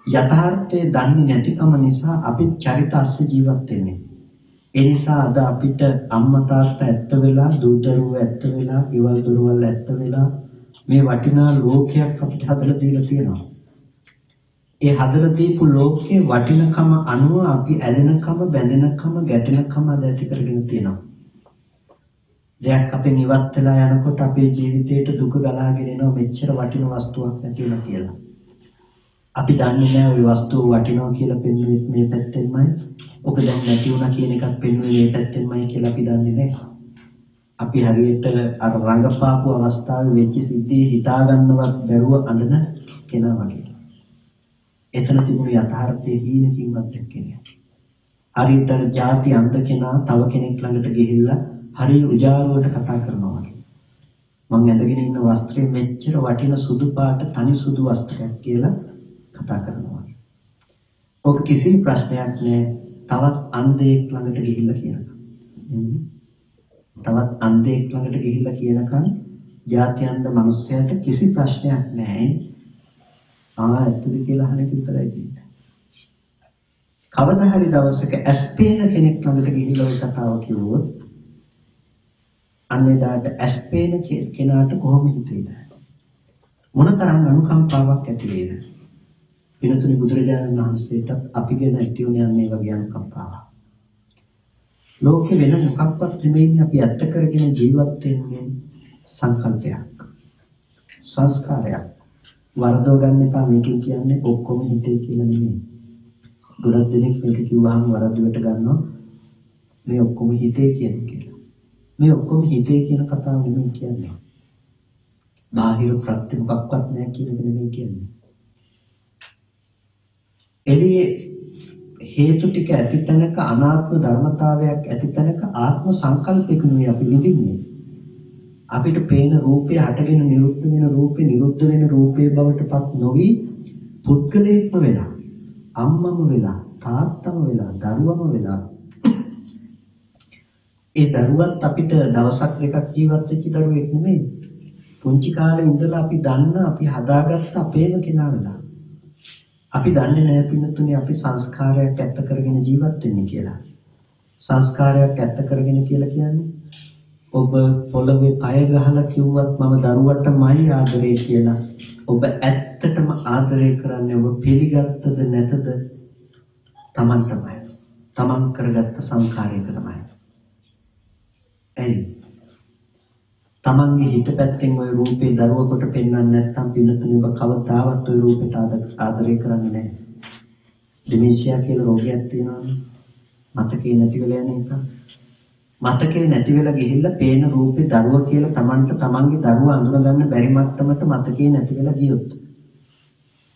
යථාර්ථය දන්නේ නැතිකම නිසා අපි චරිත අස්සේ ජීවත් වෙන්නේ. ඒ නිසා අද අපිට අම්මා තාත්තා ඇත්ත වෙලා, දූ දරුවෝ ඇත්ත වෙලා, ඊවල් දරුවල් ඇත්ත වෙලා මේ වටිනා ලෝකයක් අපිට හදලා දීලා තියෙනවා. ඒ හදලා දීපු ලෝකයේ වටිනකම අනුව අපි ඇලෙනකම, බැඳෙනකම, ගැටෙනකම අද ඇති කරගෙන තියෙනවා. දෙයක් අපෙන් ඉවත් වෙලා යනකොට අපේ ජීවිතේට දුක ගලාගෙන එනවා මෙච්චර වටින වස්තුවක් නැති වෙලා කියලා. අපි දන්නේ නැහැ ওই වස්තුව වටිනවා කියලා පෙන්වන්නේ මේ පැත්තෙන්මයි. ඔක දැන් නැති වුණා කියන එකක් පෙන්වන්නේ මේ පැත්තෙන්මයි කියලා අපි දන්නේ නැහැ. අපි හරියට අර රංගපාපු අවස්ථාවේ වෙච්ච සිද්ධිය හිතා ගන්නවත් බැරුව අඬන කෙනා වගේ. එතන තිබුණු යථාර්ථයේ හීනකින්වත් දැක්කේ නැහැ. හරියට ಜಾති අන්ත කෙනා තව කෙනෙක් ළඟට ගිහිල්ලා හරි උජාරුවට කතා කරනවා වගේ. මම ඇඳගෙන ඉන්න වස්ත්‍රය මෙච්චර වටින සුදු පාට තනි සුදු වස්ත්‍රයක් කියලා කතා කරනවා. ඔක කිසි ප්‍රශ්නයක් නෑ. තවත් අන්ධයෙක් ළඟට ගිහිල්ලා කියනකම්. තවත් අන්ධයෙක් ළඟට ගිහිල්ලා කියනකම් ජාත්‍යන්ත මිනිස්සයාට කිසි ප්‍රශ්නයක් නෑ. ඇත්තද කියලා අහන එක විතරයි තියෙන්නේ. කවදා හරි දවසක ඇස්පේන කෙනෙක් ළඟට ගිහිල්ලා ඔය කතාව කිව්වොත් අන්නේදාට ඇස්පේන කෙනාට කොහොම හිතෙයිද? මොනතරම් අනුකම්පාවක් ඇති වේද? පිනතුනි බුදුරජාණන් වහන්සේට අපි ගැන ඇති වුණේ අන්නේ වගේ අනුකම්පාවක්. ලෝකෙ වෙන මොකක්වත් නෙමෙයි අපි ඇත්ත කරගෙන ජීවත් වෙන්නේ සංකල්පයක්. සංස්කාරයක්. වරදව ගන්න එපා මේකෙන් කියන්නේ ඔක්කොම හිතේ කියලා නෙමෙයි. ගොඩක් දෙනෙක් මේක කිව්වහම වරදවට ගන්නවා මේ ඔක්කොම හිතේ කියන්නේ කියලා. මේ ඔක්කොම හිතේ කියන කතාව නෙමෙයි කියන්නේ. බාහිර ප්‍රත්‍ය මොකක්වත් නැහැ කියන එක නෙමෙයි කියන්නේ. එළියේ හේතු ටික ඇති තැනක අනාත්ම ධර්මතාවයක් ඇති තැනක ආත්ම සංකල්පයකුනේ අපි විඳින්නේ. අපිට පේන රූපය හටගෙන නිරුද්ධ වෙන රූපේ නිරුද්ධ වෙන රූපේ බවට පත් නොවි පුද්ගලයෙක්ම වෙලා අම්මම වෙලා තාත්තම වෙලා දරුවම වෙලා ඒ දරුවත් අපිට දවසක් දෙකක් ජීවත් වෙච්ච දරුවෙක් නෙමෙයි. පුංචි කාලේ ඉඳලා අපි දන්න අපි හදාගත්ත අපේම කෙනා වෙලා. අපි දන්නේ නැහැ පින්නතුනේ අපි සංස්කාරයක් ඇත්ත කරගෙන ජීවත් වෙන්නේ කියලා. සංස්කාරයක් ඇත්ත කරගෙන කියලා කියන්නේ ඔබ පොළවේ පය ගහලා කිව්වත් මම දරුවටමයි ආදරේ කියලා. ඔබ ඇත්තටම ආදරේ කරන්නේ ඔබ පිළිගත්තද නැතද? Taman තමයි. Taman කරගත්ත සංස්කාරයක තමයි. තමන්ගේ හිත පැත්තෙන් ওই රූපේ දරුවකට පෙන්වන්න නැත්නම් පින්නතුනේ ඔබ කවදාවත් ওই රූපයට ආදරය කරන්නේ නැහැ. ඩිමෙන්ෂියා කියලා රෝගයක් තියෙනවානේ. මතකේ නැති වෙලා යන එක. මතකේ නැති වෙලා ගිහිල්ලා පේන රූපේ දරුවා කියලා තමන්ට තමන්ගේ දරුවා අඳුන ගන්න බැරි මට්ටමට මතකේ නැති වෙලා ගියොත්.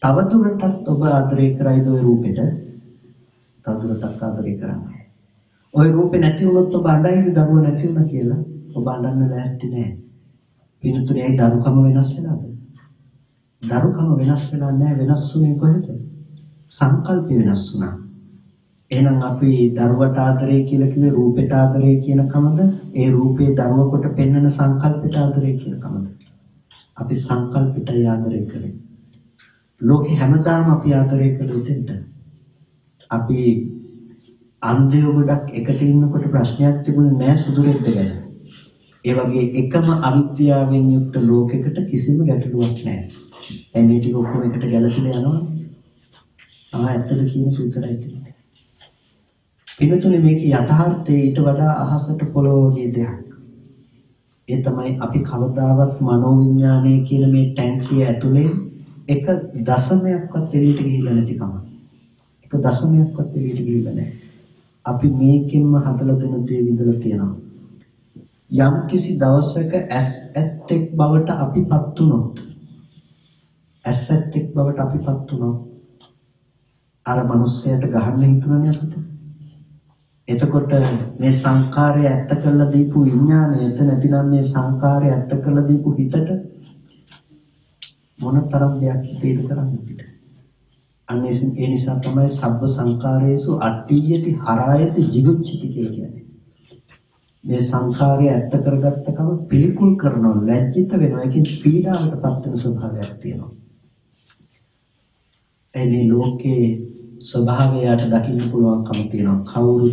තවදුරටත් ඔබ ආදරය කරයිද ওই රූපෙට? තවදුරටත් ආදරය කරන්න. ওই රූපේ නැති වුණොත් ඔබ අඬන්නේ දරුවා නැති වුණා කියලා. ඔබ අඬන්න ලෑස්ති නෑ. පිටුතුනේ ඒ දරුකම වෙනස් වෙනවද? දරුකම වෙනස් වෙලා නෑ. වෙනස් වුණේ කොහෙද? සංකල්ප වෙනස් වුණා. එහෙනම් අපි දරුවට ආදරය කියලා කිව්වේ රූපයට ආදරය කියන කමද? ඒ රූපේ දරුව කොට පෙන්වන සංකල්පයට ආදරය කියන කමද? අපි සංකල්පයට ආදරය කරේ. ලෝකේ හැමදාම අපි ආදරය කළේ දෙන්න. අපි අන්ධයෝ ගොඩක් එකට ඉන්නකොට ප්‍රශ්නයක් තිබුණේ නෑ සුදුරෙද්ද ගැන. ඒ වගේ එකම අවිද්‍යාවෙන් යුක්ත ලෝකයකට කිසිම ගැටලුවක් නෑ. දැන් මේ ටික ඔක්කොම එකට ගැලපිලා යනවා. ඇත්තද කියන සූත්‍රය කියන්නේ. පිළිතුරේ මේක යථාර්ථයේ ඊට වඩා අහසට පොළොව වගේ දෙයක්. ඒ තමයි අපි කවදාවත් මනෝවිඤ්ඤාණය කියන මේ ටැංකිය ඇතුලේ එක දශමයක්වත් එළියට ගිහිල්ලා නැතිකම. එක දශමයක්වත් එළියට ගිහිල්ලා නැහැ. අපි මේකෙන්ම හදලා දෙන දේ විඳලා තියෙනවා. යම් කිසි දවසක ඇත්තෙක් බවට අපිපත් වුණොත් ඇත්තෙක් බවට අපිපත් වුණොත් අර මිනිස්සයාට ගහන්න හිතුණානේ අපිට. එතකොට මේ සංකාරය ඇත්ත කරලා දීපු විඥාණයට නැතිනම් මේ සංකාරය ඇත්ත කරලා දීපු හිතට මොනතරම් දෙයක් හිතේද කරන්න අපිට. අන්න ඒ නිසා තමයි සබ්බ සංකාරයේසු අට්ඨියති හරායති jigucchiti කියලා කියන්නේ. මේ සංකාරය ඇත්ත කරගත්තකම පිළිකුල් කරනවා, ලැජ්ජිත වෙනවා, ඒකෙන් පීඩාවටපත් වෙන ස්වභාවයක් තියෙනවා. එනි ලෝකේ ස්වභාවයට දකින්න පුළුවන්කම තියෙනවා. කවුරු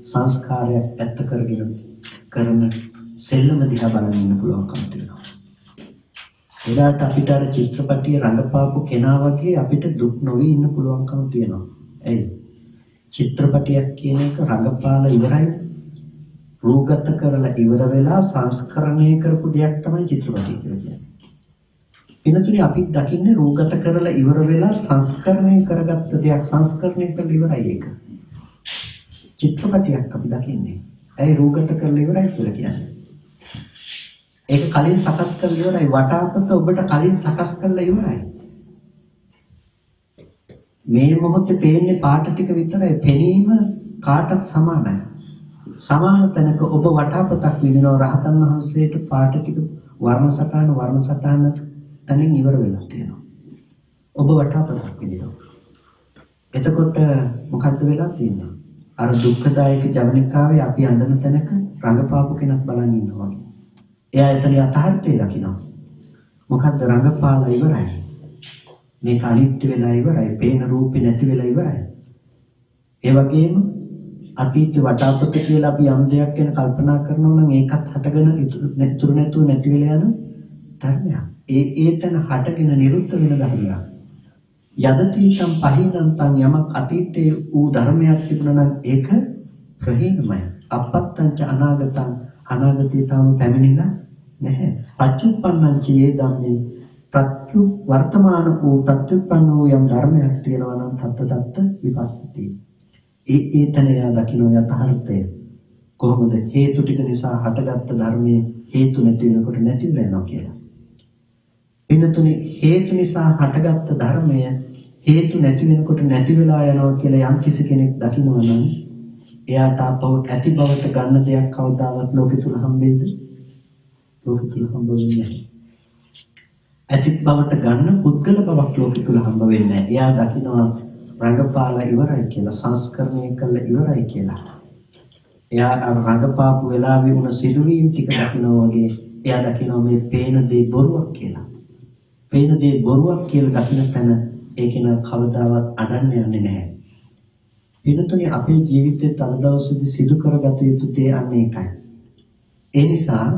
සංස්කාරයක් ඇත්ත කරගෙන කරන සෙල්ලම දිහා බලන්න ඉන්න පුළුවන්කම තියෙනවා. එදාට අපිට අර චිත්‍රපටිය රඟපාපු කෙනා වගේ අපිට දුක් නොවි ඉන්න පුළුවන්කම තියෙනවා. එයි චිත්‍රපටියක් කියන එක රඟපාලා ඉවරයි. රූගත කරලා ඉවර වෙලා සංස්කරණය කරපු දෙයක් තමයි චිත්‍රපටිය කියලා කියන්නේ. වෙනතුනේ අපි දකින්නේ රූගත කරලා ඉවර වෙලා සංස්කරණය කරගත්ත දෙයක් සංස්කරණය කරලා ඉවරයි ඒක. චිත්‍රපටියක් අපි දකින්නේ. ඇයි රූගත කරලා ඉවරයි කියලා කියන්නේ? ඒක කලින් සකස් කරලා ඉවරයි. වටාපත ඔබට කලින් සකස් කරලා ඉවරයි. මේ මොහොතේ පේන්නේ පාට ටික විතරයි. පෙනීම කාටත් සමානයි. සමාන තැනක ඔබ වටාපතක් විඳිනවා. රහතන් වහන්සේට පාට ටික වර්ණ සටහන තනින් ඉවර වෙලා තියෙනවා. ඔබ වටාපතක් විඳිනවා. එතකොට මොකද්ද වෙලා තියෙන්නේ? අර දුක්ඛදායක ජවනිකාවේ අපි අඳන තැනක රඟපාපු කෙනෙක් බලන් ඉන්නවා වගේ. එයා එතන යථාර්ථය දකිනවා. මොකද්ද රඟපාලා ඉවරයි. මේක අනිත්‍ය වෙලා ඉවරයි. පේන රූපේ නැති වෙලා ඉවරයි. ඒ වගේම අතීත වටාපත කියලා අපි යම් දෙයක් ගැන කල්පනා කරනවා නම් ඒකත් හටගෙන ඉතුරු නැතුව නැති වෙලා යන ධර්මයක්. ඒතන හටගෙන නිරුද්ධ වෙන ධර්මයක්. යදතිසම් පහිනන්තං යමක් අතීතයේ ඌ ධර්මයක් තිබුණා නම් ඒක ප්‍රහීනමයි. අපත්තංච අනාගතං අනාගතේ තාම පැමිණිලා නැහැ. පච්චුප්පන්නං චේ ධම්මේ ප්‍රත්‍යු වර්තමාන වූ ප්‍රත්‍යුප්පන්න වූ යම් ධර්මයක් තියෙනවා නම් තත්ත්‍ත විපස්සති. ඒතන යා දකින්න යථාර්ථය. කොහොමද හේතු ටික නිසා හටගත්ත ධර්මයේ හේතු නැති වෙනකොට නැති වෙනවා කියලා. වෙනතුනේ හේතු නිසා හටගත්ත ධර්මය හේතු නැති වෙනකොට නැති වෙලා යනවා කියලා යම් කිසි කෙනෙක් දකිනවා නම් එයාට අපව ඇති බවට ගන්න දෙයක් කවදාවත් ලෝකෙ තුල හම්බෙන්නේ ලෝකෙ තුල හම්බ වෙන්නේ නැහැ. ඇති බවට ගන්න පුද්ගල බවක් ලෝකෙ තුල හම්බ වෙන්නේ නැහැ. එයා දකිනවා රංගපාලා ඉවරයි කියලා, සංස්කරණය කළා ඉවරයි කියලා. එයා රංගපාපු වෙලාවේ වුණ සිදුවීම් ටික දකිනවා වගේ එයා දකිනවා මේ පේන දේ බොරුවක් කියලා. පේන දේ බොරුවක් කියලා දකින තැන ඒක න කවදාවත් අඩන්න යන්නේ නැහැ. වෙනතුනේ අපේ ජීවිතයේ තව දවසකදී සිදු කරගත යුතු දේ අන්න ඒකයි. ඒ නිසා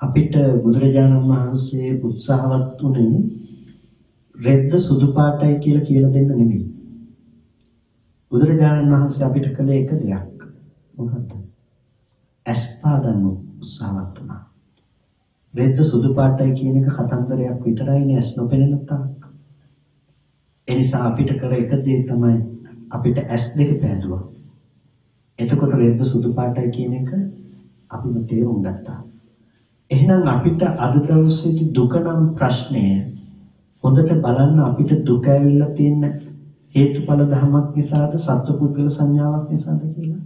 අපිට බුදුරජාණන් වහන්සේ උත්සාහවත් වුණේ රෙද්ද සුදු පාටයි කියලා දෙන්න නෙමෙයි. බුදුරජාණන් වහන්සේ අපිට කළේ එක දෙයක්. මොකක්ද? අස්පාදන්න උත්සාහවත් වුණා. රෙද්ද සුදු පාටයි කියන එක කතන්දරයක් විතරයිනේ ඇස් නොපෙනෙන තාක්. ඒ නිසා අපිට කර එක දේ තමයි අපිට ඇස් දෙක පෑදුවා. එතකොට රෙද්ද සුදු පාටයි කියන එක අපිම තේරුම් ගත්තා. එහෙනම් අපිට අද දවසේදී දුක නම් ප්‍රශ්නය හොඳට බලන්න අපිට දුක ඇවිල්ලා තියෙන හේතුඵල ධර්මයක් නිසාද සත්පුද්ගල සංඥාවක් නිසාද කියලා?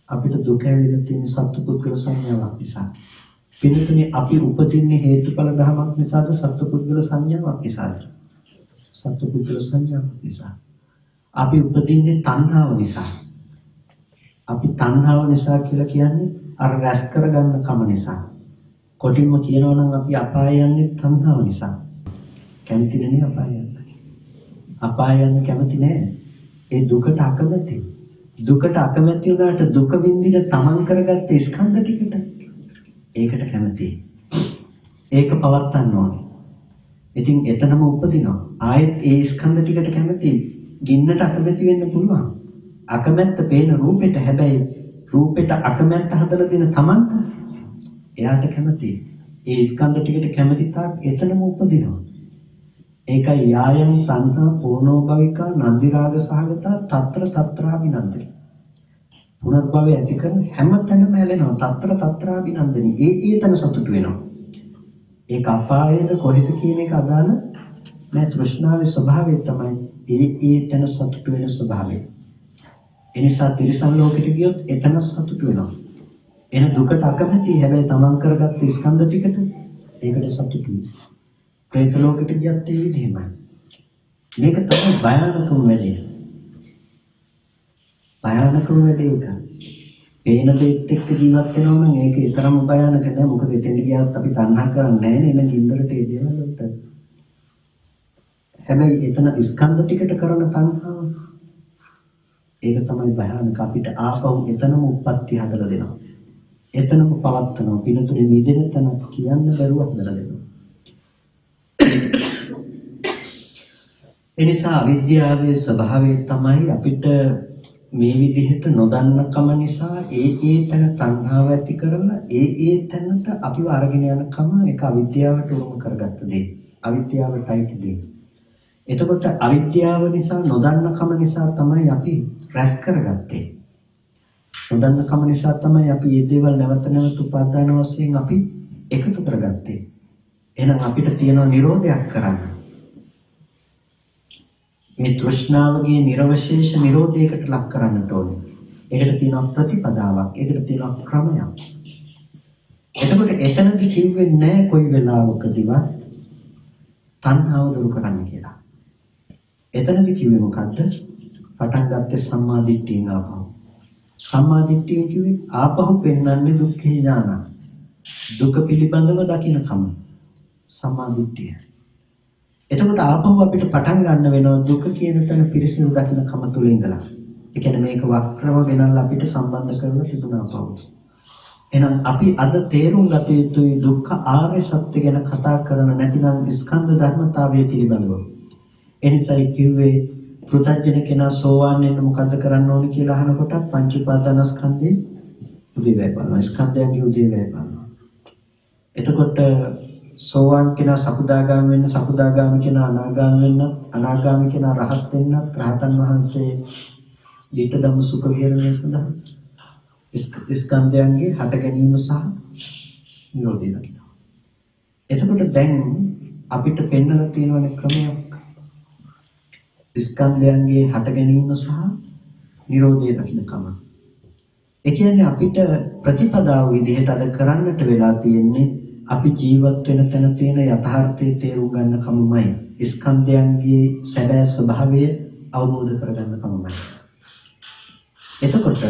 අපිට දුක ඇවිල්ලා තියෙන සත්පුද්ගල සංඥාවක් නිසා. පිළිතුරේ අපි උපදින්නේ හේතුඵල ධර්මයක් නිසාද සත්පුද්ගල සංඥාවක් නිසාද? සත්පුද්ගල සංඥාවක් නිසා. අපි උපදින්නේ තණ්හාව නිසා. අපි තණ්හාව නිසා කියලා කියන්නේ අර රැස් කරගන්න කම නිසා. කොටින්ම කියනවා නම් අපි අපාය යන්නේ තණ්හාව නිසා. කැමති නෙමෙයි අපාය යන්න. අපාය යන්න කැමති නෑ. ඒ දුකට අකමැති. දුකට අකමැති වුණාට දුක විඳින තමන් කරගත්ත ස්කන්ධ ටිකට ඒකට කැමතියි. ඒක පවත්තන්න ඕනේ. ඉතින් එතනම උපදිනවා. ආයෙත් ඒ ස්කන්ධ ටිකට කැමතියි. ගින්නට අකමැති වෙන්න පුළුවන්. අකමැත්ත පේන රූපෙට හැබැයි රූපෙට අකමැත්ත හදලා දෙන තමන්ට එයාට කැමතියි. ඒ ස්කන්ධ ටිකට කැමති තාක් එතනම උපදිනවා. ඒකයි යායන් සංහා පෝනෝ භවිකා නන්දි රාග සහගතා తත්‍ර తත්‍රාభిනන්දනි. පුනර්භවය ඇති කරන හැම තැනම ඇලෙනවා. తත්‍ර తත්‍රාభిනන්දනි. ඒතන සතුට වෙනවා. ඒක අපායේද කොහෙද කියන එක අදාළ නෑ. තෘෂ්ණාවේ ස්වභාවය තමයි ඒතන සතුට වෙන ස්වභාවය. එනිසා තිරිසන් ලෝකෙට ගියොත් එතන සතුට වෙනවා. එන දුකට අකමැති හැබැයි තමන් කරගත්ත ස්කන්ධ ටිකට ඒකට සතුටුයි. ප්‍රේත ලෝකෙට ගියත් ඒ විදිහමයි. මේක තමයි භයානකම වැඩේ. භයානකම වැඩේ ඒක. පේන දෙයක් එක්ක ජීවත් වෙනවා නම් ඒක ඊතරම් භයානක නෑ. මොකද එතෙන් ගියාත් අපි තණ්හා කරන්නේ නෑනේ. එන ගින්දරට ඒ දේවල් වලට. හැබැයි එතන ස්කන්ධ ටිකට කරන තණ්හාව ඒක තමයි භයානක. අපිට ආපහු එතනම උප්පත්ති හදලා දෙනවා. එතනම පවත්නවා. පිනතුනේ නිදෙන තැන කියන්න බැරුව හදලා දෙනවා. එනිසා අවිද්‍යාවේ ස්වභාවය තමයි අපිට මේ විදිහට නොදන්නකම නිසා ඒ තැන තණ්හාව ඇති කරලා ඒ තැනට අපිව අරගෙන යනකම ඒක අවිද්‍යාවට උරුම කරගත්ත දෙයක්. අවිද්‍යාවටයි දෙයක්. එතකොට අවිද්‍යාව නිසා නොදන්නකම නිසා තමයි අපි රැස් කරගත්තේ. නොදන්නකම නිසා තමයි අපි මේ දේවල් නැවත නැවත උපාදාන වශයෙන් අපි එකතු කරගත්තේ. එහෙනම් අපිට තියෙන නිරෝධයක් කරන්න. මේ තෘෂ්ණාවගේ නිර්වශේෂ නිරෝධයකට ලක් කරන්නට ඕනේ. ඒකට තියෙන ප්‍රතිපදාවක්, ඒකට තියෙන ක්‍රමයක්. එතකොට එතනදි කිව්වේ නැහැ කොයි වෙලාවකදීවත් තණ්හාව දුරු කරන්න කියලා. එතනදි කිව්වේ මොකද්ද? පටන් ගත්තේ සම්මා දිට්ඨියෙන් ආපහු. සම්මා දිට්ඨිය කිව්වේ ආපහු පෙන්වන්නේ දුක්ඛේ ඥාන. දුක පිළිබඳව දකින්නකම. සම්මා දිට්ඨිය. එතකොට ආපහු අපිට පටන් ගන්න වෙනවා දුක කියන තැන පිරිසිදු දකින්නකම තුල ඉඳලා. ඒ කියන්නේ මේක වක්‍රව ගෙනල්ලා අපිට සම්බන්ධ කරලා තිබුණා ආපහු. එහෙනම් අපි අද තේරුම් ගත යුතුයි දුක්ඛ ආර්ය සත්‍ය ගැන කතා කරන නැතිනම් ස්කන්ධ ධර්මතාවය පිළිබඳව. එනිසායි කිව්වේ පෘථග්ජන කෙනා සෝවාන් වෙන්න මොකද්ද කරන්න ඕනේ කියලා අහනකොට පංච උපාදානස්කන්ධේ උදේවැය බලනවා. ස්කන්ධයන්ගේ උදේවැය බලනවා. එතකොට සෝවාන් කෙනා සකුදාගාමී වෙන්න, සකුදාගාමී කෙනා අනාගාමී වෙන්න, අනාගාමී කෙනා රහත් වෙන්න, රහතන් වහන්සේ ඊට ධම්ම සුඛ විහරණය සඳහා ස්කන්ධයන්ගේ හට ගැනීම සහ නිරෝධය දකිනවා. එතකොට දැන් අපිට පෙන්වලා තියෙන ක්‍රමයක් ස්කන්ධයන්ගේ හට ගැනීම සහ නිරෝධය දකින්නකම. ඒ කියන්නේ අපිට ප්‍රතිපදාව විදිහට අද කරන්නට වෙලා තියෙන්නේ අපි ජීවත් වෙන තැන තියෙන යථාර්ථය තේරුම් ගන්න කමමයි. ස්කන්ධයන්ගේ සැබෑ ස්වභාවය අවබෝධ කරගන්න කමමයි. එතකොට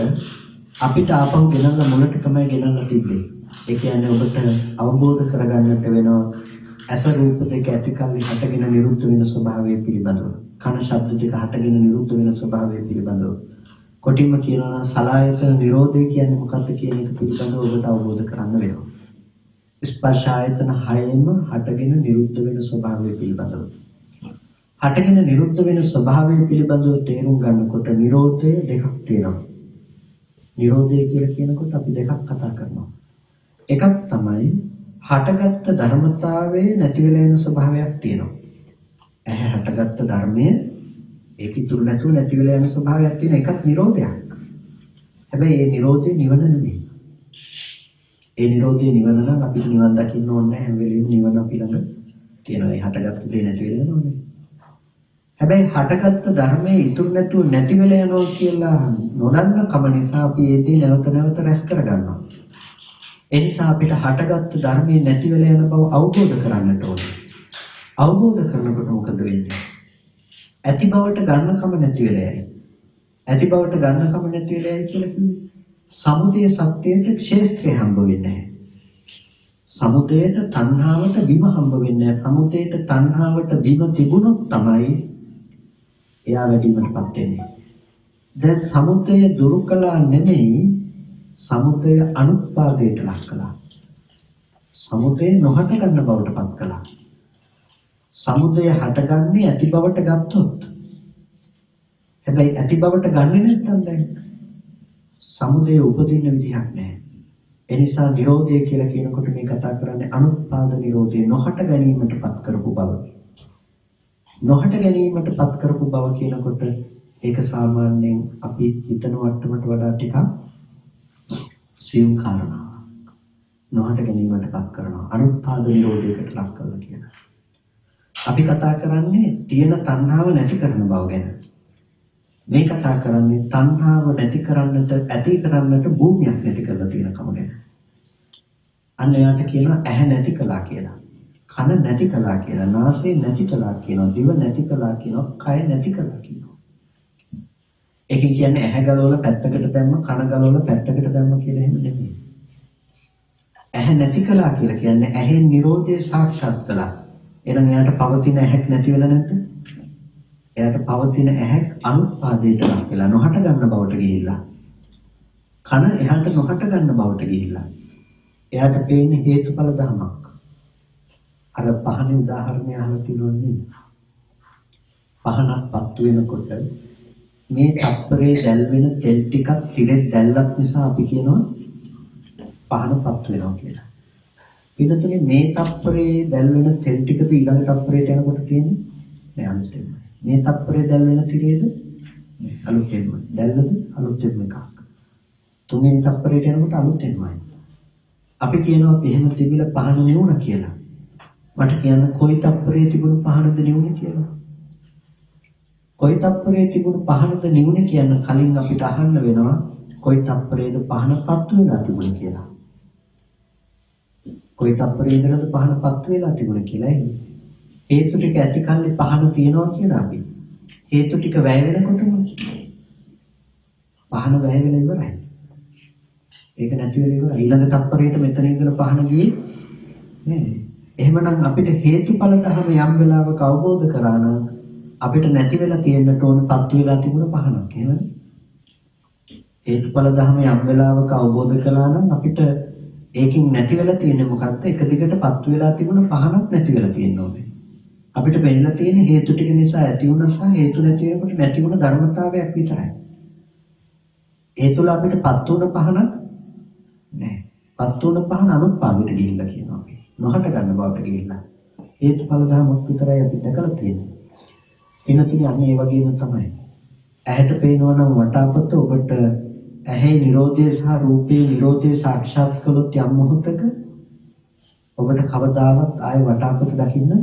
අපිට ආපහු ගෙනල්ලා මුලට තමයි ගෙනල්ලා තිබ්බේ. ඒ කියන්නේ ඔබට අවබෝධ කරගන්නට වෙනවා ඇස රූප දෙක ඇති කල්හි හටගෙන නිරුද්ධ වෙන ස්වභාවය පිළිබඳව. කන ශබ්ද දෙක හටගෙන නිරුද්ධ වෙන ස්වභාවය පිළිබඳව. කොටින්ම කියනවා නම් සලආයතන නිරෝධය කියන්නේ මොකක්ද කියන එක පිළිබඳව ඔබට අවබෝධ කරගන්න වෙනවා. ස්පර්ශ ආයතන හයෙම හටගෙන නිරුද්ධ වෙන ස්වභාවය පිළිබඳව. හටගෙන නිරුද්ධ වෙන ස්වභාවය පිළිබඳව තේරුම් ගන්නකොට නිරෝධය දෙකක් තියෙනවා. නිරෝධය කියලා කියනකොට අපි දෙකක් කතා කරනවා. එකක් තමයි හටගත්ත ධර්මතාවයේ නැති වෙලා යන ස්වභාවයක් තියෙනවා. ඇහැ හටගත්ත ධර්මය ඒක ඉතුරු නැතුව නැති වෙලා යන ස්වභාවයක් තියෙන එකක් නිරෝධයක්. හැබැයි මේ නිරෝධය නිවන නෙමෙයි. ඒ නිරෝධයේ නිවන නම් අපිට නිවන් දකින්න ඕනේ නැහැ. හැම වෙලෙම නිවන අපි ළඟ තියෙනවා. ඒ හටගත්ත දේ නැති වෙලා යනෝනේ. හැබැයි හටගත්තු ධර්මයේ ඉතුරු නැතුව නැති වෙලා යනවා කියලා නොදන්න කම නිසා අපි ඒ දේ නැවත නැවත රැස් කරගන්නවා. ඒ නිසා අපිට හටගත්තු ධර්මයේ නැති වෙලා යන බව අවබෝධ කරගන්නට ඕනේ. අවබෝධ කරනකොට මොකද වෙන්නේ? ඇති බවට ගන්නකම නැති වෙලා යයි. ඇති බවට ගන්නකම නැති වෙලා යයි කියලා කිව්වේ සමුදය සත්‍යයට ක්ෂේත්‍රය හම්බ වෙන්නේ නැහැ. සමුදයට තණ්හාවට බිම හම්බ වෙන්නේ නැහැ. සමුදයට තණ්හාවට බිම තිබුණොත් තමයි එයා වැඩිමටපත් වෙන්නේ. දැන් සමුදය දුරු කළා නෙමෙයි සමුදය අනුත්පාදයට ලක් කළා. සමුදය නොහට ගන්න බවටපත් කළා. සමුදය හටගන්නේ ඇති බවට ගත්තොත්. හැබැයි ඇති බවට ගන්නෙ නැත්නම් දැන් සමුදය උපදින්න විදිහක් නැහැ. ඒ නිසා නිරෝධය කියලා කියනකොට මේ කතා කරන්නේ අනුත්පාද නිරෝධය නොහට ගැනීමටපත් කරපු බව. නොහට ගැනීමටපත් කරපු බව කියනකොට ඒක සාමාන්‍යයෙන් අපි හිතන වට්ටමට වඩා ටිකක් සියුම් කාරණාවක්. නොහට ගැනීමටපත් කරනවා අනුත්පාද නිරෝධයකට ලක් කරලා කියනවා. අපි කතා කරන්නේ තියෙන තණ්හාව නැති කරන බව ගැන. මේ කතා කරන්නේ තණ්හාව නැති කරන්නට ඇති කරන්නට භූමියක් නැති කරලා තියෙන කම ගැන. අන්න එයාට කියනවා ඇහැ නැති කළා කියලා. කන නැති කළා කියලා. නාසය නැති කළා කියනවා. දිව නැති කළා කියනවා. කය නැති කළා කියනවා. ඒකෙන් කියන්නේ ඇහැ ගලවලා පැත්තකට දැම්ම කන ගලවලා පැත්තකට දැම්ම කියලා එහෙම නෙමෙයි. ඇහැ නැති කළා කියලා කියන්නේ ඇහෙන් නිරෝධය සාක්ෂාත් කළා. එහෙනම් එයාට පවතින ඇහැක් නැති වෙලා නැද්ද? එයාට පවතින ඇහැක් අනුත්පාදයට ලක් වෙලා නොහට ගන්න බවට ගිහිල්ලා. කන එහාට නොහට ගන්න බවට ගිහිල්ලා. එයාට පේන්නේ හේතුඵල ධමයක්. අර පහනේ උදාහරණය අහලා තියෙනවනේ. පහනක් පත්තු වෙනකොට මේ තප්පරේ දැල් වෙන තෙල් ටිකක් තිරෙත් දැල්ලක් නිසා අපි කියනවා පහන පත්තු වෙනවා කියලා. ඊටතනේ මේ තප්පරේ දැල් වෙන තෙල් ටිකද ඊළඟ තප්පරේට යනකොට තියෙන්නේ නෑ අලුතෙන්ම. මේ තප්පරේ දැල් වෙන තිරේද අලුතෙන්ම. දැල්ලද අලුතෙන්ම එකක්. තුන්වෙනි තප්පරේට යනකොට අලුතෙන්මයි. අපි කියනවා එහෙම තිබිලා පහන නෙවුණා කියලා. මට කියන්න කොයි තප්පරේ තිබුණු පහනද නෙවුනේ කියලා. කොයි තප්පරේ තිබුණු පහනද නෙවුනේ කියන්න කලින් අපිට අහන්න වෙනවා කොයි තප්පරේද පහන පත්තු වෙලා තිබුණේ කියලා. කොයි තප්පරේ ඉඳලාද පහන පත්තු වෙලා තිබුණේ කියලා. හේතු ටික ඇති කල්ලි පහන තියනවා කියලා අපි. හේතු ටික වැය වෙනකොටම පහන වැය වෙලා ඉවරයි. ඒක නැති වෙලා ඉවරයි. ඊළඟ තප්පරේට මෙතන ඉඳලා පහන ගියේ නෑ. එහෙමනම් අපිට හේතුඵල ධර්ම යම් වෙලාවක අවබෝධ කරා නම් අපිට නැති වෙලා තියෙන්නට ඕන පත්තු වෙලා තිබුණ පහනක්. එහෙමද? හේතුඵල ධර්ම යම් වෙලාවක අවබෝධ කළා නම් අපිට ඒකෙන් නැති වෙලා තියෙන්නේ මොකක්ද? එක දිගට පත්තු වෙලා තිබුණ පහනක් නැති වෙලා තියෙනවා. අපිට වෙන්න තියෙන හේතු ටික නිසා ඇති වුණ සහ හේතු නැති වෙනකොට නැති වුණ ධර්මතාවයක් විතරයි. ඒ තුල අපිට පත්තු වුණ පහනක් නැහැ. පත්තු වුණ පහන අනුත්පාදයට ගිහිල්ලා කියනවා අපි. නොහට ගන්න බවට ගිහිල්ලා. හේතුඵල ධර්මයක් විතරයි අපි දැකලා තියෙන්නේ. එනතුනේ අන්න ඒ වගේම තමයි. ඇහැට පේනවා නම් වටාපත ඔබට ඇහි නිරෝධය සහ රූපේ නිරෝධය සාක්ෂාත් කළොත් යම් මොහොතක ඔබට කවදාවත් ආයේ වටාපත දකින්න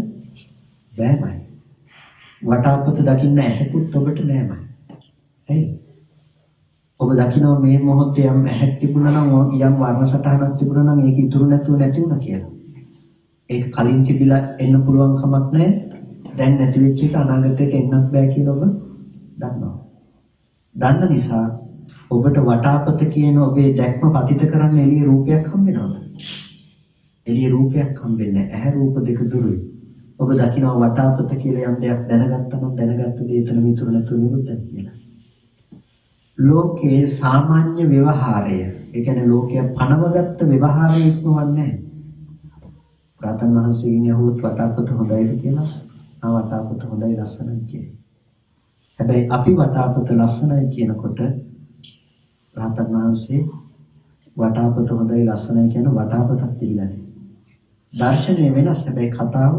බෑමයි. වටාපත දකින්න ඇහැකුත් ඔබට නෑමයි. හරි. ඔබ දකිනවා මේ මොහොතේ යම් ඇහැක් තිබුණා නම් යම් වර්ණ සටහනක් තිබුණා නම් ඒක ඉතුරු නැතුව නැති වුණා කියලා. ඒක කලින් තිබිලා එන්න පුළුවන් කමක් නැහැ. දැන් නැති වෙච්ච එක අනාගතයට එන්නත් බෑ කියලා ඔබ දන්නවා. දන්න නිසා ඔබට වටාපත කියන ඔබේ දැක්ම පතිත කරන්න එළිය රූපයක් හම්බ වෙනවද? එළිය රූපයක් හම්බෙන්නේ නැහැ. ඇහැ රූප දෙක දුරුයි. ඔබ දකිනවා වටාපත කියලා යම් දෙයක් දැනගත්තා නම් දැනගත්ත දේ එතන විතර නැතුව නිරුද්ධයි කියලා. ලෝකේ සාමාන්‍ය ව්‍යවහාරය, ඒ කියන්නේ ලෝකයේ පනවගත්ත ව්‍යවහාරය ඉක්මවන්නේ නැහැ. රාතන් වහන්සේගෙන් අහුවොත් වටාපත හොඳයිද කියලා? ආ වටාපත හොඳයි ලස්සනයි කියයි. හැබැයි අපි වටාපත ලස්සනයි කියනකොට රාතන් වහන්සේ වටාපත හොඳයි ලස්සනයි කියන වටාපතක් පිළිගන්නේ. දර්ශනය වෙනස්. හැබැයි කතාව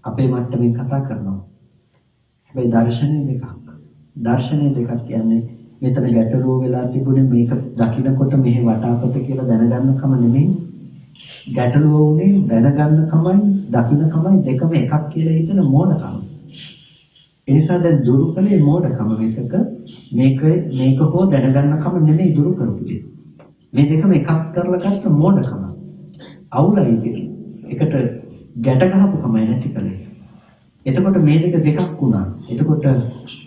අපේ මට්ටමින් කතා කරනවා. හැබැයි දර්ශනය දෙකක්. දර්ශනය දෙකක් කියන්නේ මෙතන ගැටලුව වෙලා තිබුණේ මේක දකින්නකොට මෙහි වටාපත කියලා දැනගන්නකම නෙමෙයි. ගැටලුව උනේ දැනගන්නකමයි දකින්නකමයි දෙකම එකක් කියලා හිතන මෝඩකම. ඒ නිසා දැන් දුරු කලේ මෝඩකම මිසක මේක හෝ දැනගන්නකම නෙමෙයි දුරු කරපු දේ. මේ දෙකම එකක් කරලා ගත්ත මෝඩකම. අවුලයි එකට ගැට ගහපු කමයි නැති කලේ. එතකොට මේ දෙකක් වුණා. එතකොට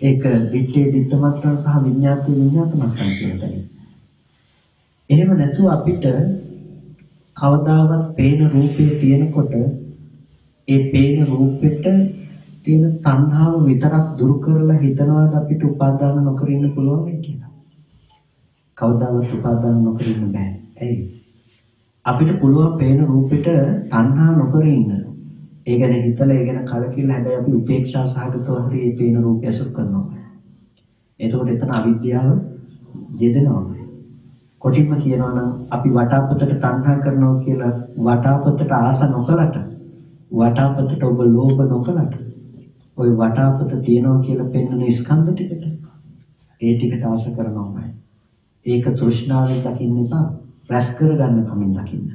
ඒක දිත්තේ දිත්තමත්‍රා සහ විඤ්ඤාතේ විඤ්ඤාතමත්‍රා කියන තැන. එහෙම නැතුව අපිට කවදාවත් පේන රූපේ තියෙනකොට ඒ පේන රූපෙට තියෙන තණ්හාව විතරක් දුරු කරලා හිතනවාද අපිට උපාදාන නොකර ඉන්න පුළුවන් කියලා. කවදාවත් උපාදාන නොකර ඉන්න බෑ. ඇයි? අපිට පුළුවන් පේන රූපෙට තණ්හා නොකර ඉන්න. ඒ ගැන හිතලා ඒ ගැන කලකිරලා හැබැයි අපි උපේක්ෂා සහගතව හරි මේ පේන රූපය අසුර කරනවා. එතකොට එතන අවිද්‍යාව යෙදෙනවා. කොටින්ම කියනවා නම් අපි වටාපතට තණ්හා කරනවා කියලා වටාපතට ආස නොකලට වටාපතට ඔබ ලෝභ නොකලට ওই වටාපත තියනවා කියලා පෙන්වන ස්කන්ධ ටිකට ඒ ටිකට ආස කරනවාමයි. ඒක තෘෂ්ණාවෙන් දකින්න එපා. රැස් කරගන්න කමින් දකින්න.